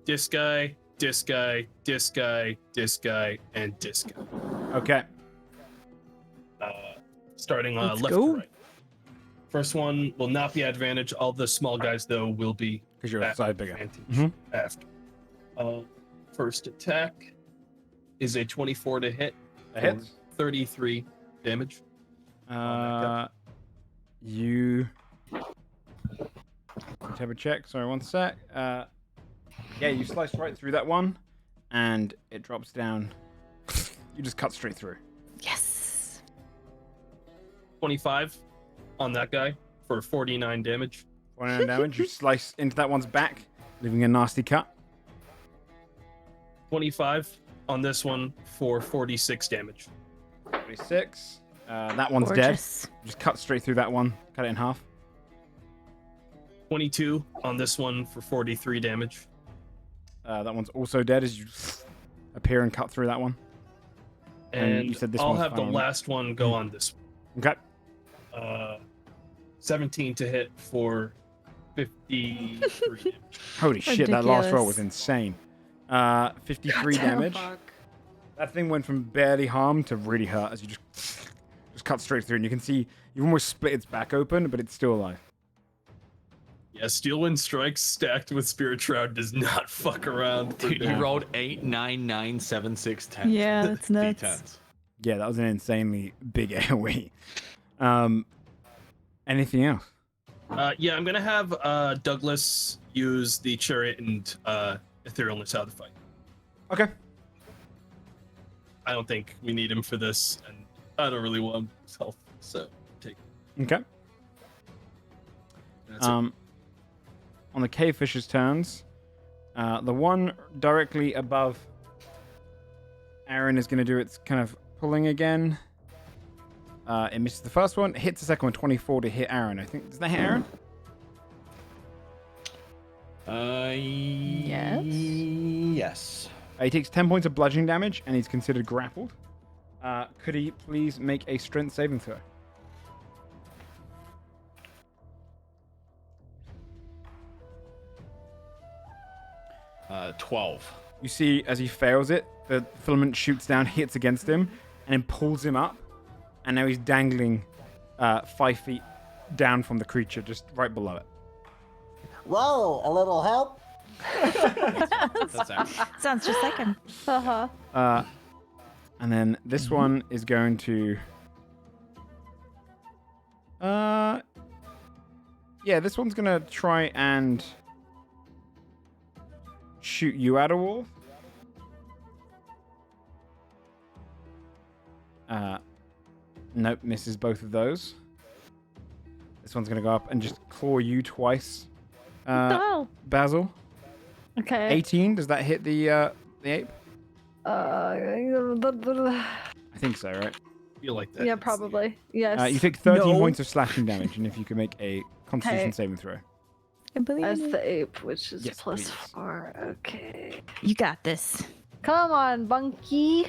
this guy, this guy, this guy, this guy, and this guy. Okay. Starting left go. to right. First one will not be advantage. All the small guys, though, will be Because you're a at side bigger. advantage after. First attack is a 24 to hit. That hits. 33 damage. You have a check. Sorry, one sec. Yeah, you slice right through that one, and it drops down. You just cut straight through. Yes. 25 on that guy for 49 damage. 49 damage. You slice into that one's back, leaving a nasty cut. 25 on this one for 46 damage. 46. That one's Gorgeous. dead. Just cut straight through that one. Cut it in half. 22 on this one for 43 damage. That one's also dead as you appear and cut through that one. And you said this I'll one's have the final. last one go on this Okay. one. 17 to hit for 53 damage. Holy shit, that last roll was Ridiculous. insane. 53 damage. Fuck. That thing went from barely harm to really hurt as you just cut straight through. And you can see you've almost split its back open, but it's still alive. Yeah, Steel Wind Strikes stacked with Spirit Shroud does not fuck around. for Dude, you damage. rolled 8, 9, 9, 7, 6, 10. Yeah, that's nuts. D10s. Yeah, that was an insanely big AoE. Anything else? Yeah, I'm gonna have Douglas use the chariot and etherealness out of the fight. Okay. I don't think we need him for this, and I don't really want his health, so take it. Okay. That's it. On the cave fish's turns, the one directly above Aaron is going to do its kind of pulling again. It misses the first one, hits the second one, 24 to hit Aaron. I think does that hit Aaron? Yes. Yes. He takes 10 points of bludgeoning damage, and he's considered grappled. Could he please make a strength saving throw? Uh, 12. You see, as he fails it, the filament shoots down, hits against him, and then pulls him up. And now he's dangling 5 feet down from the creature, just right below it. Whoa, a little help? That's actually. Sounds just like him. Uh-huh. And then this one is going to... Yeah, this one's going to try and shoot you out of wall. Nope, misses both of those. This one's going to go up and just claw you twice. No. Basil, Okay. 18, does that hit the ape? Uh, I think so, right? feel like that. yeah, probably. Yes. You take 13 No. points of slashing damage, and if you can make a Constitution Okay. saving throw. I believe As in the you. ape, which is Yes, plus please. 4. Okay. You got this. Come on, Bunky.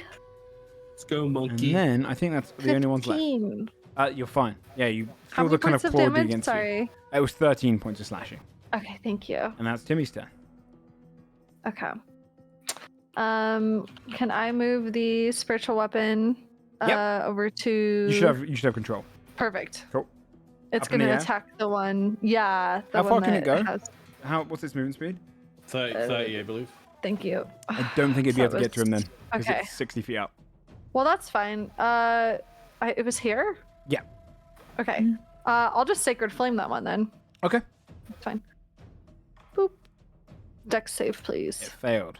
Let's go, And monkey. then I think that's the only ones left. 15. You're fine. Yeah, you How feel many the kind of points of claw dig damage? against you. Sorry. It was 13 points of slashing, Okay, thank you. and that's Timmy's turn. Okay. Can I move the spiritual weapon over to? You should have control. Perfect. Cool. It's Up in the gonna air? attack the one. Yeah. The How one far can it that go? has- What's its movement speed? 30, I believe. Thank you. I don't think it'd be So able to get to him then, because okay. it's 60 feet up. Well, that's fine. It was here. Yeah. Okay. I'll just sacred flame that one then. Okay. That's fine. Boop. Dex save, please. It failed.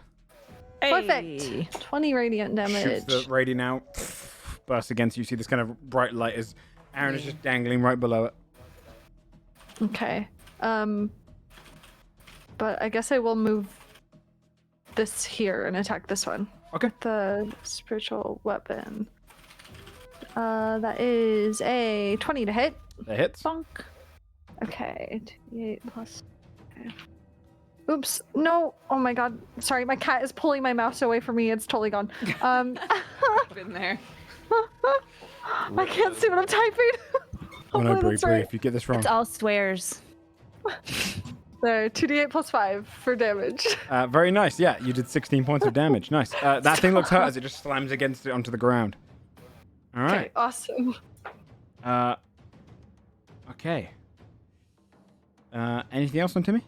Perfect. 20 radiant damage. Shoots the radiant out, bursts against you. You see this kind of bright light as Aaron is just dangling right below it. Okay. But I guess I will move this here and attack this one. Okay. The spiritual weapon. That is a 20 to hit. That hits. Bonk. Okay, 2d8 plus. Okay. Oops, no. Oh my god. Sorry, my cat is pulling my mouse away from me. It's totally gone. Been there. I can't see what I'm typing. Oh no, Brie, that's right. if you get this wrong. It's all swears. There, 2d8 plus 5 for damage. Very nice. Yeah, you did 16 points of damage. Nice. That thing looks hurt as it just slams against it onto the ground. All right. Okay, awesome. Okay. Anything else on Timmy?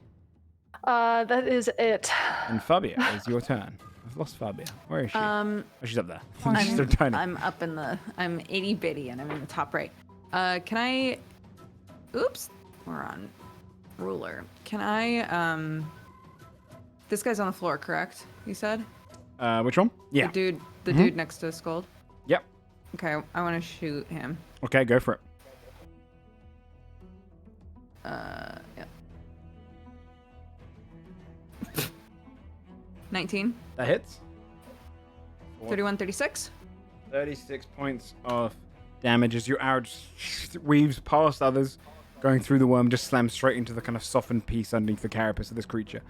That is it. And Fabia, it's your turn. I've lost Fabia. Where is she? Oh, she's up there. She's so tiny. I'm up in the. I'm itty bitty, and I'm in the top right. Can I? Oops, we're on ruler. Can I? This guy's on the floor, correct? You said. Which one? Yeah. The dude next to Scold. Yep. Okay, I want to shoot him. Okay, go for it. Yeah. 19. That hits. 31, 36. 36 points of damage as your arrow just weaves past others, going through the worm, just slams straight into the kind of softened piece underneath the carapace of this creature.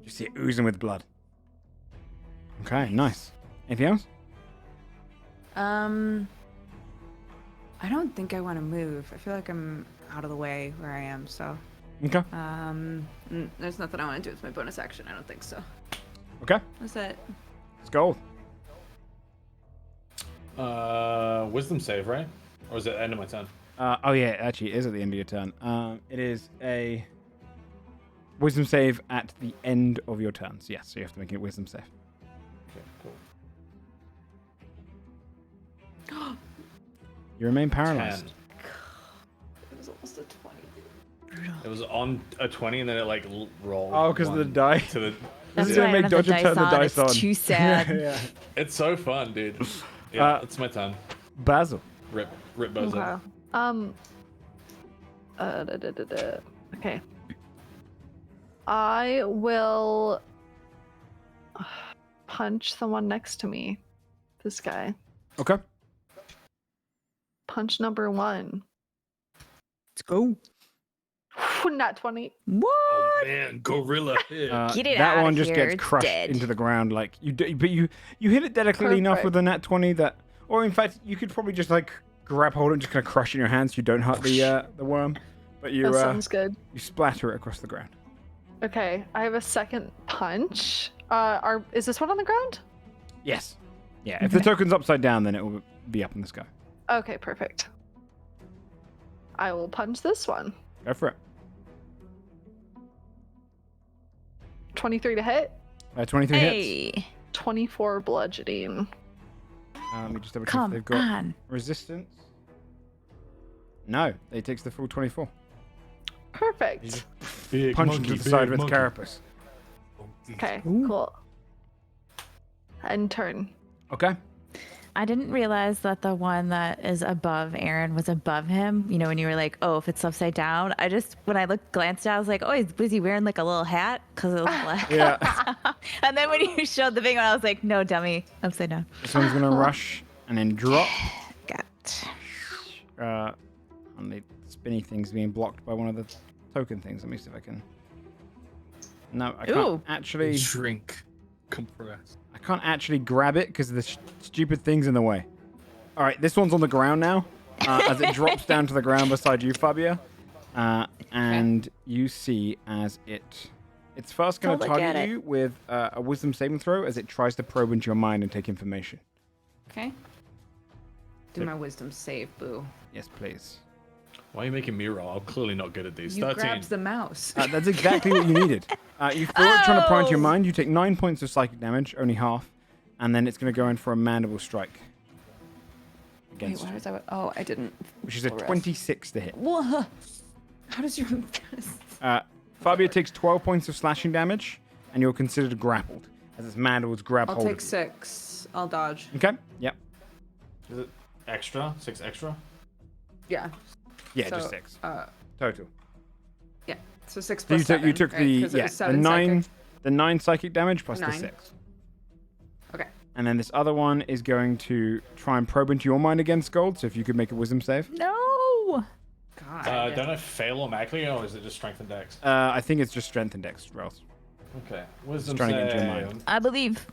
You see it oozing with blood. Okay, nice. Anything else? I don't think I want to move. I feel like I'm out of the way where I am, so. Okay. There's nothing I want to do with my bonus action. I don't think so. Okay. That's it. Let's go. Wisdom save, right? Or is it end of my turn? Oh yeah, actually it is at the end of your turn. It is a wisdom save at the end of your turn. So yes, so you have to make a wisdom save. Okay, cool. You remain paralyzed. 10. It was almost a 20. It was on a 20 and then it like rolled. Oh, because of the die. To the, That's This is why gonna I make don't have Dodger turn the dice on. It's too sad. yeah. it's so fun, dude. Yeah, it's my turn. Basil. Rip Bozo. Okay. Okay. I will punch the one next to me. This guy. Okay. Punch number 1. Let's go. Not 20. What? Oh man, gorilla. Yeah. Get it that outta one just here, gets it's crushed dead. into the ground. Like but you hit it delicately enough with the nat 20 that, or in fact, you could probably just like grab hold and just kind of crush it in your hands. So you don't hurt the worm, but you That sounds good. you splatter it across the ground. Okay, I have a second punch. Is this one on the ground? Yes. Yeah. If the token's upside down, then it will be up in the sky. Okay, perfect. I will punch this one. Go for it. 23 to hit. 23 hits. Hey. 24 bludgeoning. Let me just double check if Come they've got on. resistance. No, it takes the full 24. Perfect. Big Punch monkey, into the side of big its monkey. carapace. Okay, cool. End turn. Okay. I didn't realize that the one that is above Aaron was above him. You know, when you were like, oh, if it's upside down. When I glanced down, I was like, oh, was he wearing like a little hat? Because it was black. Yeah. And then when you showed the big one, I was like, no, dummy, upside down. This one's going to rush and then drop. Got. And the spinny thing's being blocked by one of the token things. Let me see if I can. No, I can't Ooh. actually. Shrink. Compress. I can't actually grab it because the stupid thing's in the way. All right, this one's on the ground now as it drops down to the ground beside you, Fabia. And you see as it's first going to Don't look at target it. you with a wisdom saving throw as it tries to probe into your mind and take information. Okay. Do my wisdom save, boo. Yes, please. Why are you making me roll? I'm clearly not good at these. You 13. grabbed the mouse. That's exactly what you needed. You throw it trying to pry into your mind. You take 9 points of psychic damage, only half, and then it's going to go in for a mandible strike. Wait, Against why you, was I? Oh, I didn't. which is a full rest. 26 to hit. Whoa. How does your? Fabia takes 12 points of slashing damage, and you're considered grappled as its mandibles grab I'll hold take of you. 6. I'll dodge. Okay. Yep. Is it extra? 6 extra? Yeah. Yeah, So, just 6 Uh, total. yeah. So 6 So plus you 7. took right? the 'Cause it was the 7 9. psychic. The 9 psychic damage plus the 9. 6. Okay. And then this other one is going to try and probe into your mind again, Scold. So if you could make a wisdom save. No. God. Don't I fail automatically, or is it just strength and dex? I think it's just strength and dex rolls. Okay. Wisdom trying to get into your save. mind. I believe.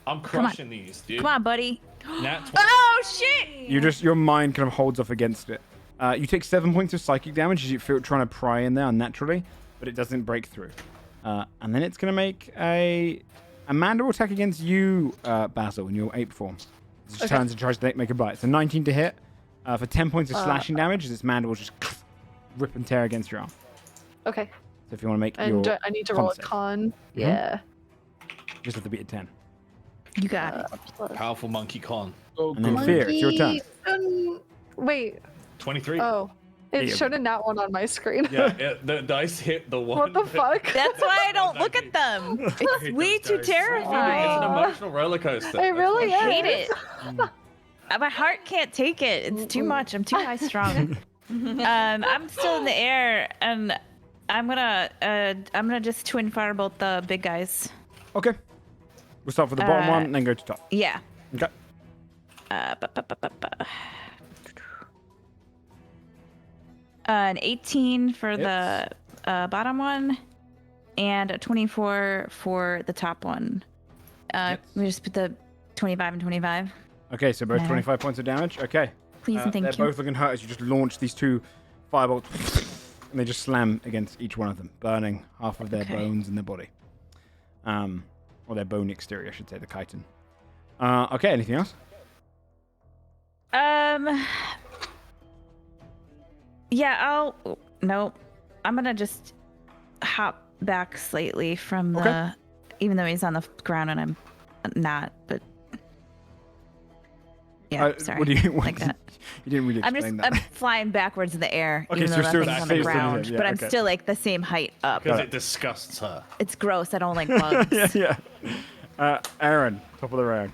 I'm crushing these, dude. Come on, buddy. Nat 20. Oh shit! Your mind kind of holds off against it. You take 7 points of psychic damage as you feel trying to pry in there unnaturally, but it doesn't break through. And then it's going to make a mandible attack against you, Basil, in your ape form. It just turns and tries to make a bite. So 19 to hit for 10 points of slashing damage as its mandible just rip and tear against your arm. Okay. So if you want to make And your I need to roll a save. con. Yeah. Just have to beat a 10. You got it. Powerful monkey con. And then Fear, it's your turn. Wait. 23. Oh. It Yeah. showed a nat one on my screen. Yeah, the dice hit the one. What the fuck? That's why I don't look at them. It's way too It's terrifying. an emotional roller coaster. It really is. I hate it. My heart can't take it. It's too much. I'm too high strung. I'm still in the air, and I'm gonna just twin firebolt the big guys. Okay. We'll start with the bottom one and then go to top. Yeah. Okay. An 18 for the bottom one, and a 24 for the top one. We just put the 25 and 25. Okay, so both Yeah. 25 points of damage. Okay. Please and thank they're you. both looking hurt as you just launch these 2 firebolts, and they just slam against each one of them, burning half of their bones in their body. Or their bone exterior, I should say, the chitin. Okay, anything else? Yeah, nope. I'm gonna just hop back slightly from the, even though he's on the ground and I'm not, but yeah, sorry. What do you like that? You didn't really explain that. I'm flying backwards in the air, Okay, even so though you're still nothing's on the safe in the air, ground, yeah, but I'm okay. still like the same height up. Because it disgusts her. It's gross. I don't like bugs. yeah. Aaron, top of the round.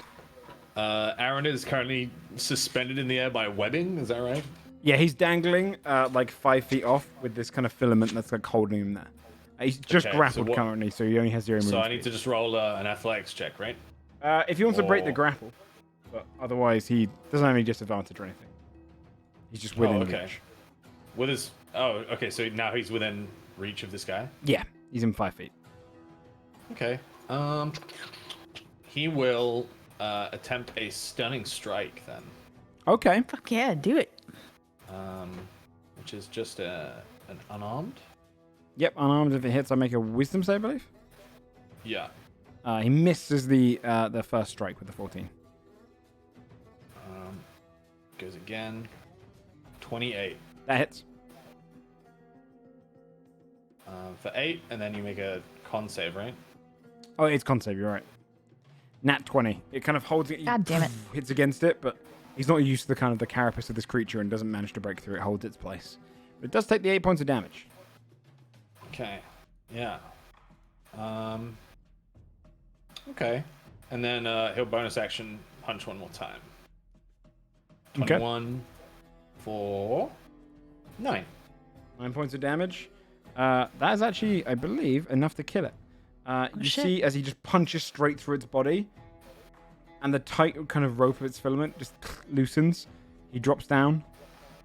Aaron is currently suspended in the air by webbing. Is that right? Yeah, he's dangling like 5 feet off with this kind of filament that's like holding him there. He's just Okay, so grappled what- currently, so he only has 0 movement. So I need to just roll an athletics check, right? If he wants to break the Or- grapple, but otherwise he doesn't have any disadvantage or anything. He's just within okay. reach. With his. Oh, okay. So now he's within reach of this guy. Yeah, he's in 5 feet. Okay. He will attempt a stunning strike then. Okay. Fuck yeah, do it. Which is just an unarmed. Yep, unarmed. If it hits, I make a wisdom save, I believe. Yeah. He misses the first strike with the 14. Goes again. 28. That hits. For 8, and then you make a con save, right? Oh, it's con save. You're right. Nat 20. It kind of holds it. God damn it. Hits against it, but he's not used to the kind of the carapace of this creature and doesn't manage to break through. It holds its place. But it does take the 8 points of damage. Okay. Yeah. Okay. And then he'll bonus action punch one more time. Okay. 21 for 9. 9 points of damage. That is actually, I believe, enough to kill it. You shit. see as he just punches straight through its body, and the tight kind of rope of its filament just loosens. He drops down,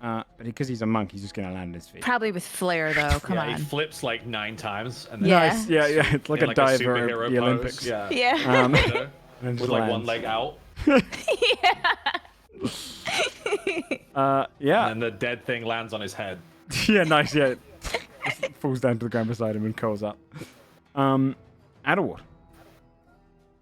but because he's a monk, he's just going to land on his feet. Probably with flair though. Come yeah, on. he flips like 9 times. And then Yeah. Nice, yeah. It's like in a diver superhero at the pose. Olympics. Yeah. Yeah. You know, And with just like lands. one leg out. Yeah. And the dead thing lands on his head. Yeah, nice, yeah. Just falls down to the ground beside him and curls up. Adderwood.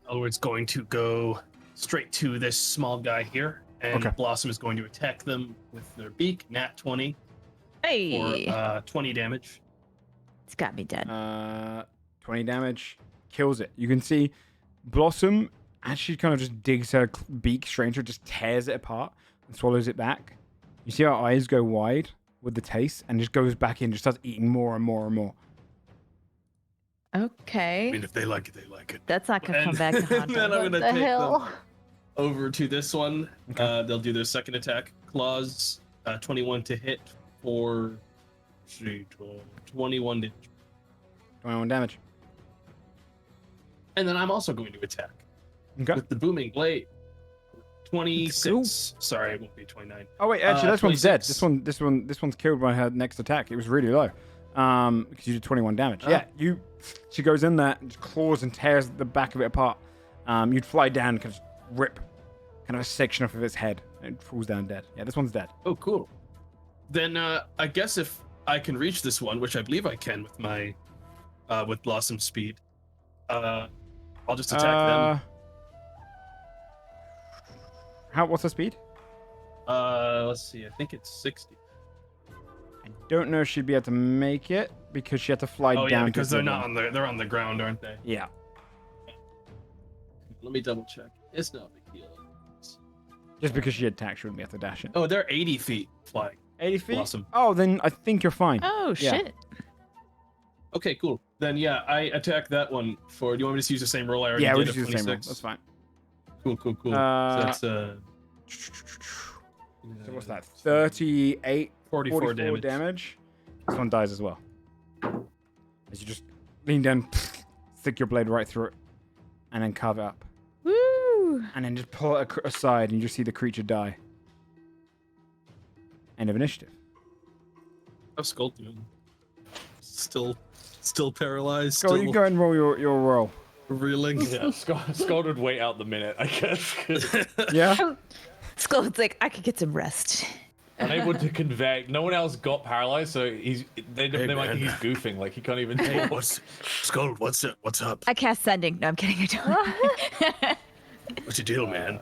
Elwood's going to go straight to this small guy here, and Okay. Blossom is going to attack them with their beak, nat 20 Hey. for 20 damage. It's got me dead. 20 damage. Kills it. You can see Blossom actually kind of just digs her beak straight into it, just tears it apart and swallows it back. You see her eyes go wide with the taste and just goes back in, just starts eating more and more and more. Okay. I mean, if they like it, they like it. That's not gonna come back to haunt And then us. I'm What going to the take hell? them over to this one. They'll do their second attack. Claws, 21 to hit for 21 damage. 21 damage. And then I'm also going to attack Okay. with the booming blade. 26. Sorry, it won't be 29. Oh wait, actually, this one's dead. 26. This one's killed by her next attack. It was really low, because you did 21 damage. Yeah, she goes in there and claws and tears the back of it apart. You'd fly down, kind of rip, kind of a section off of its head, and it falls down dead. Yeah, this one's dead. Oh, cool. Then I guess if I can reach this one, which I believe I can with my with Blossom speed, I'll just attack them. What's the speed? Let's see. I think it's 60. I don't know if she'd be able to make it because she had to fly down. Oh yeah, because to they're not on they're on the ground, aren't they? Yeah. Let me double check. It's not a big deal. Just because she attacked, she wouldn't be able to dash it. Oh, they're 80 feet flying. 80 feet? Awesome. Oh, then I think you're fine. Oh, Yeah. shit. Okay, cool. Then yeah, I attack that one for. Do you want me to use the same roll I already Yeah, did? we'll just of use the same roll. 26? That's fine. Cool. So that's So what's that? 38, 44 damage. damage. This one dies as well. As you just lean down, stick your blade right through it, and then carve it up. Woo! And then just pull it aside, and you just see the creature die. End of initiative. How's Skull doing? Still paralyzed. Go, you go and roll your roll. Reeling. Yeah, Scald would wait out the minute, I guess. Yeah? Skull's like, I could get some rest. Unable to convey. No one else got paralyzed, so they might think he's goofing, like he can't even Hey, talk. Skull, what's up? I cast sending. No, I'm kidding. I don't. What's your deal, man?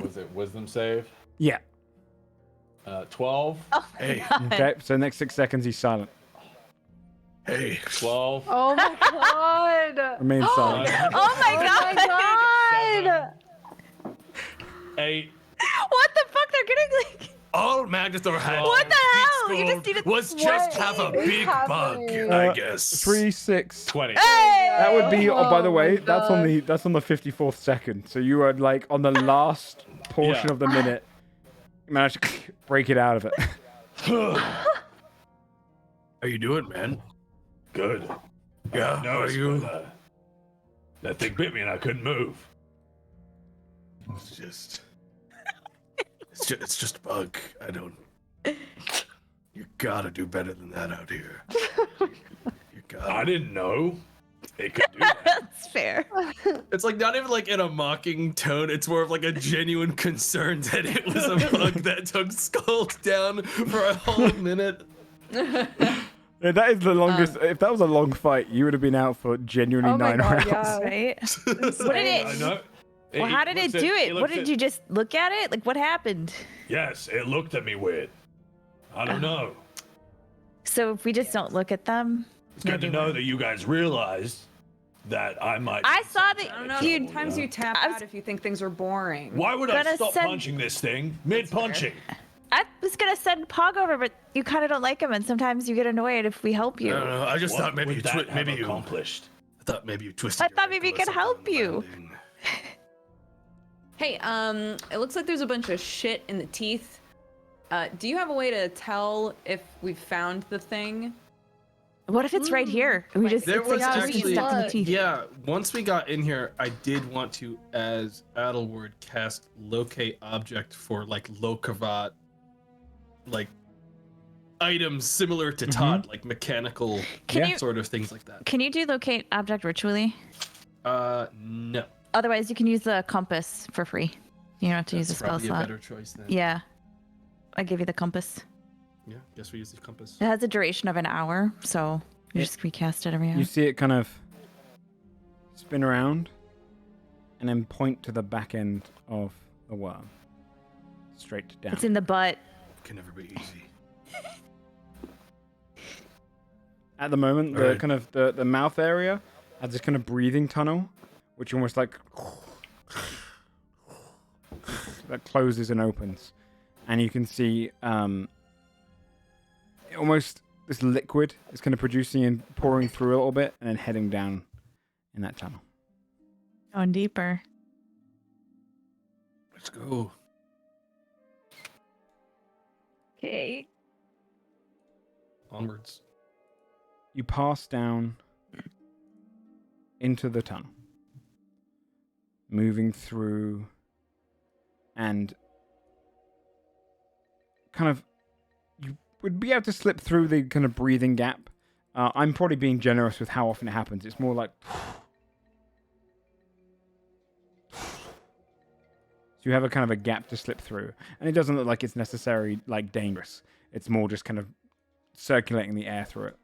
Was it wisdom save? Yeah. 12. Oh, Hey, Okay, so next 6 seconds, he's silent. hey. 12. Oh my god! Remain silent. Oh my god! 8. What the fuck? They're getting like. All Magnathor had What the hell? to You beat just needed- Skull was just have a is big bug, happening? I guess. 3, 6. 20. That would be. Oh, by the Oh way, my that's on God. the 54th second. So you are like on the last portion Yeah. of the minute. You managed to break it out of it. How you doing, man? Good. Yeah, how are you? That thing bit me and I couldn't move. It's just a bug. I don't. You gotta do better than that out here. You gotta. I didn't know it could do that. That's fair. It's like not even like in a mocking tone. It's more of like a genuine concern that it was a bug that took Skull down for a whole minute. Yeah, that is the longest. If that was a long fight, you would have been out for genuinely Oh my 9 god, rounds. yeah. Right? What did I it? know. Well, how did it do it? What did you just look at it? Like, what happened? Yes, it looked at me weird. I don't know. So if we just don't look at them, It's good to know that you guys realized that I might. I saw that I don't know. you. Sometimes you tap I was- out if you think things are boring. Why would I gonna stop send- punching this thing mid-punching? I was gonna send Pog over, but you kind of don't like him, and sometimes you get annoyed if we help you. I don't know. I just What thought maybe would you that have maybe you. accomplished? I thought maybe you twisted. I your thought maybe ankle it or could help something you. landing. Hey, it looks like there's a bunch of shit in the teeth. Do you have a way to tell if we've found the thing? What if it's right here? We just There it's was like actually, stuck in the teeth. yeah. Once we got in here, I did want to, as Adelward, cast locate object for like Lokavat, like items similar to Todd, like mechanical Can you sort of things like that. can you do locate object ritually? No. Otherwise, you can use the compass for free. You don't have to use a That's spell probably a slot. better choice then. Yeah, I give you the compass. Yeah. Guess we use the compass. It has a duration of an hour, so you Yeah. just recast it every hour. You see it kind of spin around and then point to the back end of the worm. Straight down. It's in the butt. Can never be easy. At the moment, the Alright. kind of the mouth area has this kind of breathing tunnel, which almost like that closes and opens, and you can see almost this liquid is kind of producing and pouring through a little bit, and then heading down in that tunnel. Going deeper. Let's go. Okay. Onwards. You pass down into the tunnel, moving through, and kind of you would be able to slip through the kind of breathing gap. I'm probably being generous with how often it happens. It's more like so you have a kind of a gap to slip through, and it doesn't look like it's necessarily like dangerous. It's more just kind of circulating the air through it.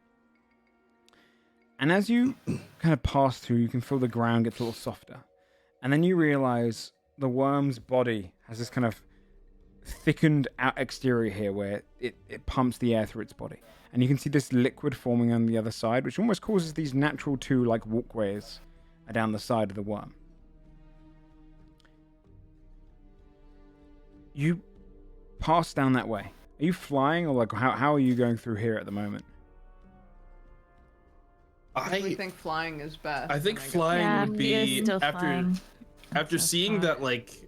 And as you kind of pass through, you can feel the ground gets a little softer. And then you realize the worm's body has this kind of thickened out exterior here where it pumps the air through its body. And you can see this liquid forming on the other side, which almost causes these natural two like walkways down the side of the worm. You pass down that way. Are you flying, or like how are you going through here at the moment? I think flying is best. I think flying would be flying. after seeing that like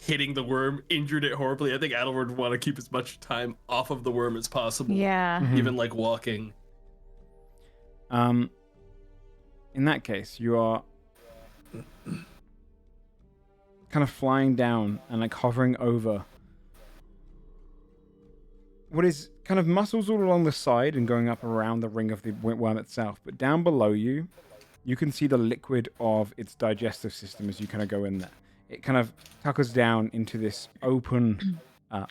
hitting the worm injured it horribly. I think Adelward would want to keep as much time off of the worm as possible. Yeah. Even like walking. In that case, you are kind of flying down and like hovering over what is kind of muscles all along the side and going up around the ring of the worm itself. But down below you, you can see the liquid of its digestive system as you kind of go in there. It kind of tuckers down into this open,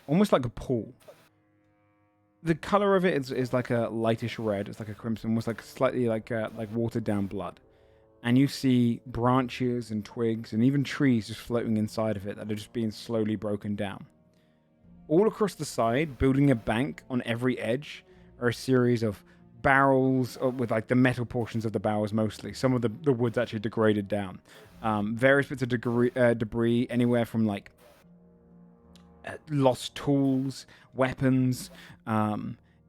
almost like a pool. The color of it is like a lightish red. It's like a crimson, almost like slightly like watered down blood. And you see branches and twigs and even trees just floating inside of it that are just being slowly broken down. All across the side, building a bank on every edge, are a series of barrels with like the metal portions of the barrels mostly. Some of the wood's actually degraded down. Various bits of debris, anywhere from like lost tools, weapons,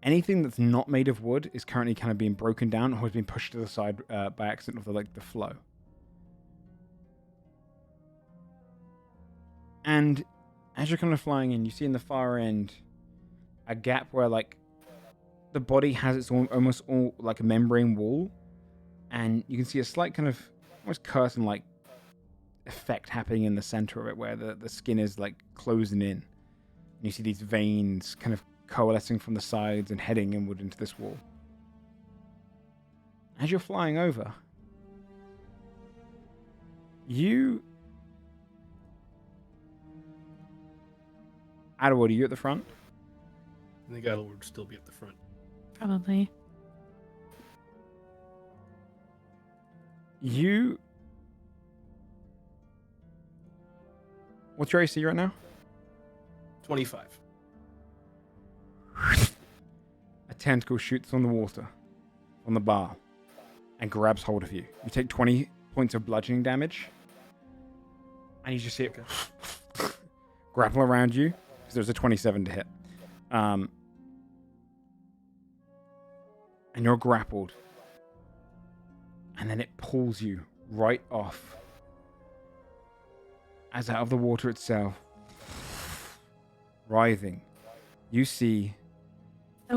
anything that's not made of wood is currently kind of being broken down or has been pushed to the side by accident of the flow. And as you're kind of flying in, you see in the far end a gap where like the body has its almost all like a membrane wall, and you can see a slight kind of almost curtain-like effect happening in the center of it where the skin is like closing in. And you see these veins kind of coalescing from the sides and heading inward into this wall. As you're flying over, Adelwood, are you at the front? I think Adelwood would still be at the front. Probably. What's your AC right now? 25. A tentacle shoots on the water, on the bar, and grabs hold of you. You take 20 points of bludgeoning damage, and you just see it grapple around you, because there's a 27 to hit. And you're grappled, and then it pulls you right off. As out of the water itself, writhing, you see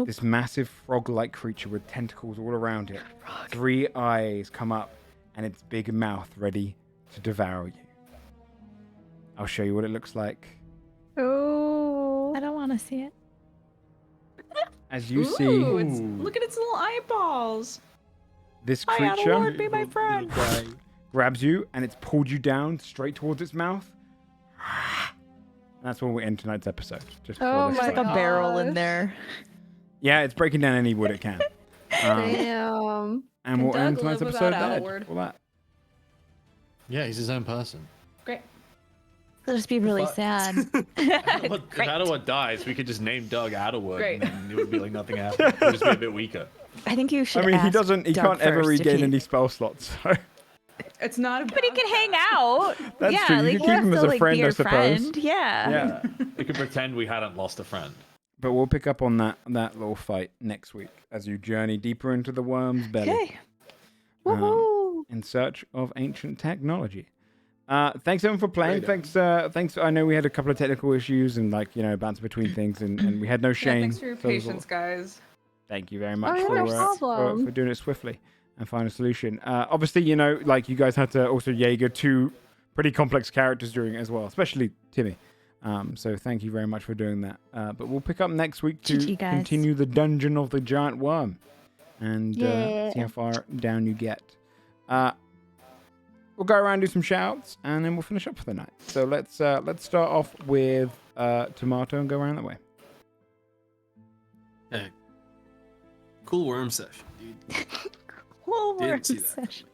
this massive frog-like creature with tentacles all around it. 3 eyes come up, and its big mouth ready to devour you. I'll show you what it looks like. Oh, I don't want to see it. As you see, look at its little eyeballs. this Hi, creature Adelward, be my friend. grabs you, and it's pulled you down straight towards its mouth. And that's where we end tonight's episode. Just Oh before this my starts. Like a barrel in gosh. there. Yeah, it's breaking down any wood it can. damn. And we'll Doug end tonight's live episode without there. Adelward? All that. Yeah, he's his own person. Great. It'll just be really sad. If Adelwood dies, we could just name Doug Adelwood, Great. and then it would be like nothing happened. It would just be a bit weaker. I think you should. I mean, he ask doesn't. He Doug can't ever first if regain he- any spell slots. So It's not a But he can hang out. That's yeah, true. You like can keep him as still, a friend, be I your suppose. friend. Yeah. yeah. We could pretend we hadn't lost a friend. But we'll pick up on that little fight next week as you journey deeper into the worm's belly. Okay. In search of ancient technology. Thanks everyone for playing. Right Thanks. I know we had a couple of technical issues and bouncing between things, and we had no Yeah, shame. thanks for your So it was all- patience, guys. Thank you very much yeah, no problem. for doing it swiftly. and find a solution. Obviously, you know, like you guys had to also Jaeger 2 pretty complex characters during it as well, especially Timmy. So thank you very much for doing that. But we'll pick up next week to continue the Dungeon of the Giant Worm and see how far down you get. We'll go around, do some shouts, and then we'll finish up for the night. So let's start off with Tomato and go around that way. Hey, cool worm session, dude. Cool worm Didn't see that. session.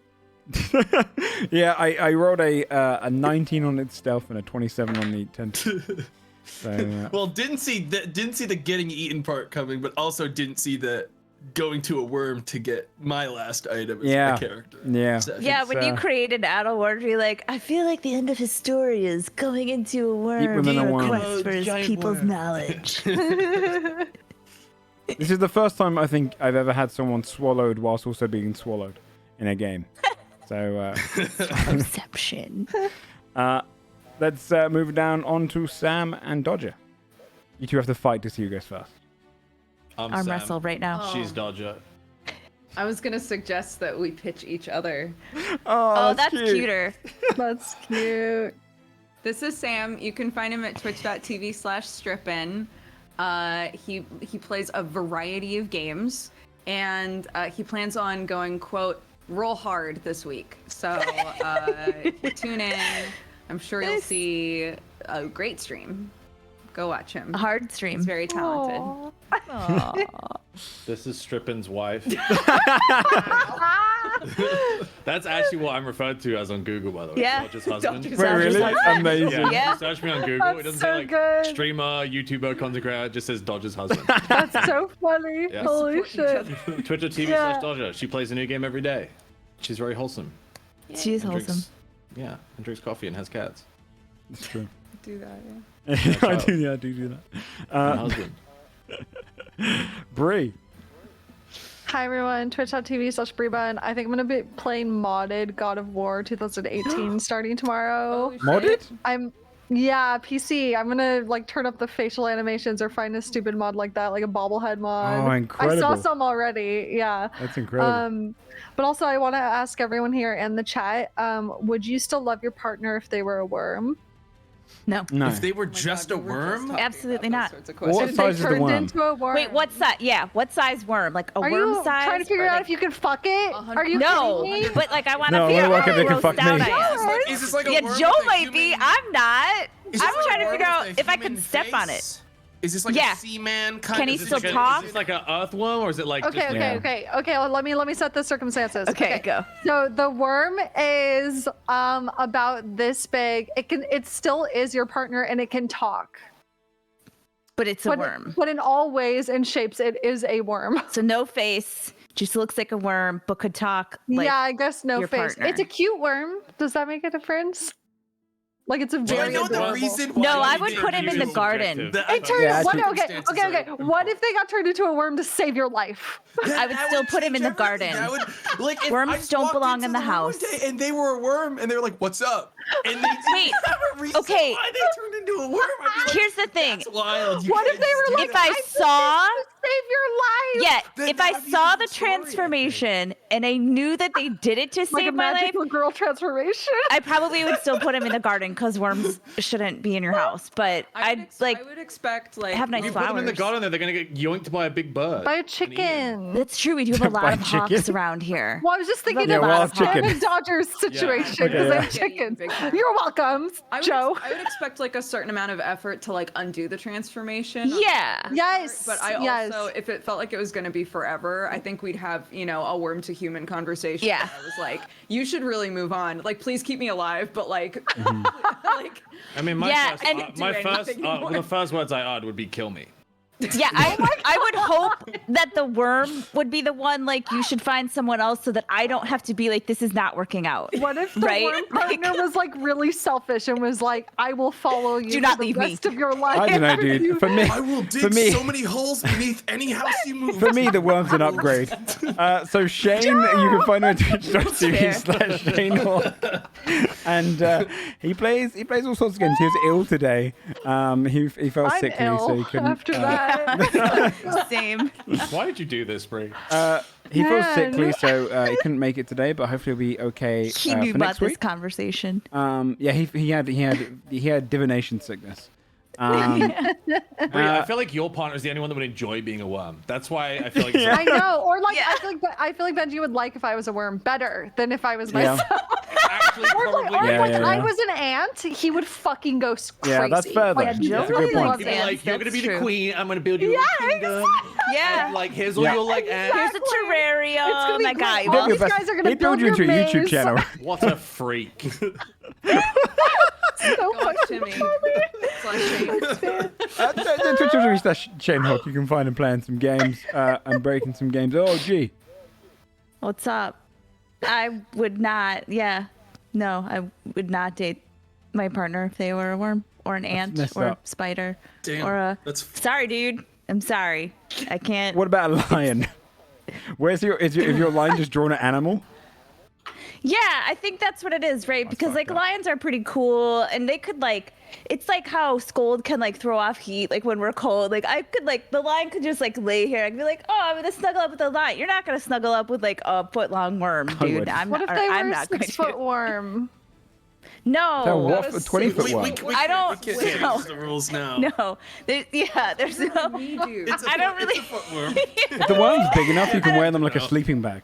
Yeah, I rolled a 19 on its stealth and a 27 on the 10. So, Well, didn't see the getting eaten part coming, but also didn't see the going to a worm to get my last item as my character. Yeah. session. Yeah, when you created Adelward, you're like, I feel like the end of his story is going into a worm within a worm. quest for his people's knowledge. This is the first time I think I've ever had someone swallowed whilst also being swallowed in a game. So, Perception. let's move down on to Sam and Dodger. You two have to fight to see who goes first. Arm Sam. wrestle right now. She's Dodger. I was gonna suggest that we pitch each other. Oh, that's cuter. That's cute. This is Sam. You can find him at twitch.tv/strippin. He plays a variety of games, and he plans on going, quote, roll hard this week. So tune in. I'm sure you'll see a great stream. Go watch him. A hard stream. He's very talented. Aww. This is Strippin's wife. That's actually what I'm referred to as on Google, by the way. Yeah. Dodger's husband. Dodger's Wait, really? husband. Amazing. Yeah, Yeah. you search me on Google. It doesn't so say like good. streamer, YouTuber, content creator. It just says Dodger's husband. That's so funny. Yeah. Holy shit. Twitch.tv/Dodger. She plays a new game every day. She's very wholesome. She is And wholesome. And drinks coffee and has cats. It's true. Do that, I do that. And husband. Bree. Hi everyone, twitch.tv/Breebun. I think I'm gonna be playing modded God of War 2018 starting tomorrow. Modded? Yeah, PC. I'm gonna like turn up the facial animations or find a stupid mod like that, like a bobblehead mod. Oh, incredible. I saw some already. Yeah. That's incredible. But also I want to ask everyone here in the chat, would you still love your partner if they were a worm? No. No. If they were just a worm, Absolutely not. What If size they is the turned worm? into a worm. Wait, what size? Yeah, what size worm? Like a Are worm you size? trying to figure or out like- if you can fuck it? Are you No, kidding me? but like I want to No, I figure wanna out work if how they can fuck grossed out me. I am. is this like a Yeah, worm Joe with a might be. human- I'm not. Is this I'm like a trying to worm figure out with a if I can human step on it. face? Is this like Yeah. a Seaman kind Can of? he is this still like a- talk? Is this like an earthworm or is it like Okay, just okay. Well, let me set the circumstances. Okay, go. So the worm is about this big. It still is your partner and it can talk. But it's a worm. But in all ways and shapes, it is a worm. So no face, just looks like a worm, but could talk. Like, yeah, I guess no your face. partner. It's a cute worm. Does that make a difference? Like it's a Do I very know the adorable. reason? Why No, I we would did put him in the use garden. subjective. It turned. Yeah, What, okay. circumstances are What if they got turned into a worm to save your life? I would still put him in the garden. That would, like, if Worms I just don't walked belong into in the room one house. day and they were a worm, and they were like, "What's up?" And they didn't Wait, have a reason okay. why they turned into a worm. I'd be like, Here's the thing. That's wild. You What if can't they were just do like, If I saw, Save your life. yeah, Then if that I would be a saw the different story, I think. transformation and I knew that they did it to Like a save my life, magical girl transformation. I probably would still put him in the garden because worms shouldn't be in your house. But I'd like I would expect like have nice If you put them in the flowers. garden, they're gonna get yoinked by a big bird. By a and eaten. chicken. That's true. We do have a lot By of hawks chicken? around here. Well, I was just thinking Yeah, of wild Sam chicken. and Dodger's situation because Okay, I'm yeah. chickens. Big time. You're welcome, Joe. I would expect like a certain amount of effort to like undo the transformation. Yeah. Yes. But I yes. also, if it felt like it was going to be forever, I think we'd have, a worm to human conversation. Yeah. where I was like, you should really move on. Like, please keep me alive, but like, like, I mean, my Yeah, first, and- the first words I uttered would be "kill me." Yeah, I would hope that the worm would be the one, like, you should find someone else so that I don't have to be like, this is not working out. What if the Right? worm partner was like really selfish and was like, "I will follow you Do not for the leave me." rest of your life." I don't know, dude. For me, I will dig me- so many holes beneath any house you move. For me, the worm's an upgrade. So Shane, you can find him on twitch.tv/Shane Hawk. And he plays all sorts of games. He was ill today. He felt I'm sickly, ill so he couldn't. after that. Same. Why did you do this, Brie? He feels Man. sickly, so he couldn't make it today. But hopefully, he'll be okay. He knew for about next this week. conversation. Yeah, he had divination sickness. Brie, I feel like your partner is the only one that would enjoy being a worm. That's why I feel like. I know, or like I feel like Benji would like if I was a worm better than if I was myself. Actually, probably. I was an ant, he would fucking go crazy. Yeah, that's fair. Though. Like, That's a good point. He'd be like, "You're gonna be the queen. I'm gonna build you Yeah, a kingdom. Yeah. And, like, here's all your like ants." Here's a terrarium. It's gonna be I got great. you. All Your these best- guys are gonna He'd build you build into a your YouTube maze. channel. What a freak! So Gosh, fucking Timmy. Twitch.tv/Shane Hawk. You can find him playing some games and breaking some games. Oh, gee. What's up? I would not. Yeah. No, I would not date my partner if they were a worm or an ant messed or a up. spider Damn, or a. that's Sorry, dude. I'm sorry. I can't. What about a lion? Is your line just drawn an animal? Yeah, I think that's what it is, right? Because like lions are pretty cool, and they could like, it's like how Scold can like throw off heat, like when we're cold. Like I could like the lion could just like lay here. I'd be like, oh, I'm gonna snuggle up with the lion. You're not gonna snuggle up with like a foot-long worm, dude. would. I'm What not. if they I'm were a not going 6-foot to. worm? No. That what for 20-foot one? I don't. We can't No. change the rules now. No. There's no. We do. I don't really. It's a footworm. If the worm's big enough, you can wear them like a sleeping bag.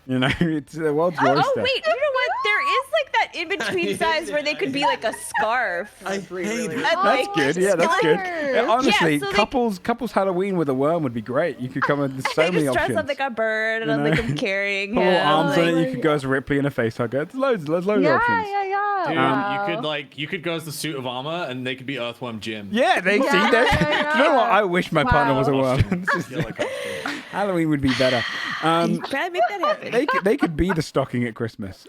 You know, it's the world's oyster. Oh wait, you know what? There is like that in between size where they could be like a scarf. I hate it. And, That's like, good. Yeah, that's good. Scarf. Yeah, honestly, so they- couples Halloween with a worm would be great. You could come with so I many just dress options. up like a bird and You I'm like know? I'm carrying Put him. little arms on like- it. You could go as Ripley and a face hugger. There's loads of Yeah, options. yeah. Dude, Wow. you could go as the suit of armor, and they could be Earthworm Jim. Yeah, they see that. yeah, Do you know what? I wish my partner Wow. was a worm. This is- You're like, Halloween would be better. Try to make that happen. They could be the stocking at Christmas.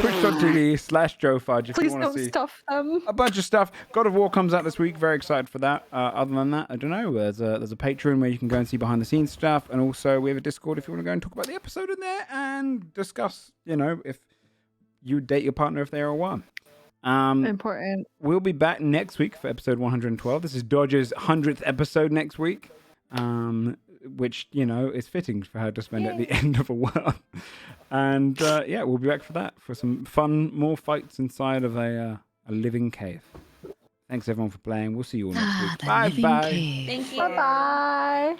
Twitch.tv/Joe Fudge if Please you want don't to see stuff them. a bunch of stuff. God of War comes out this week. Very excited for that. Other than that, I don't know. There's a Patreon where you can go and see behind the scenes stuff, and also we have a Discord if you want to go and talk about the episode in there and discuss. You know, if you date your partner if they are a worm. Important. We'll be back next week for episode 112. This is Dodger's 100th episode next week, which, you know, is fitting for her to spend at the end of a worm. And, yeah, we'll be back for that, for some fun, more fights inside of a living cave. Thanks, everyone, for playing. We'll see you all next week. Bye-bye. Thank you. Bye bye.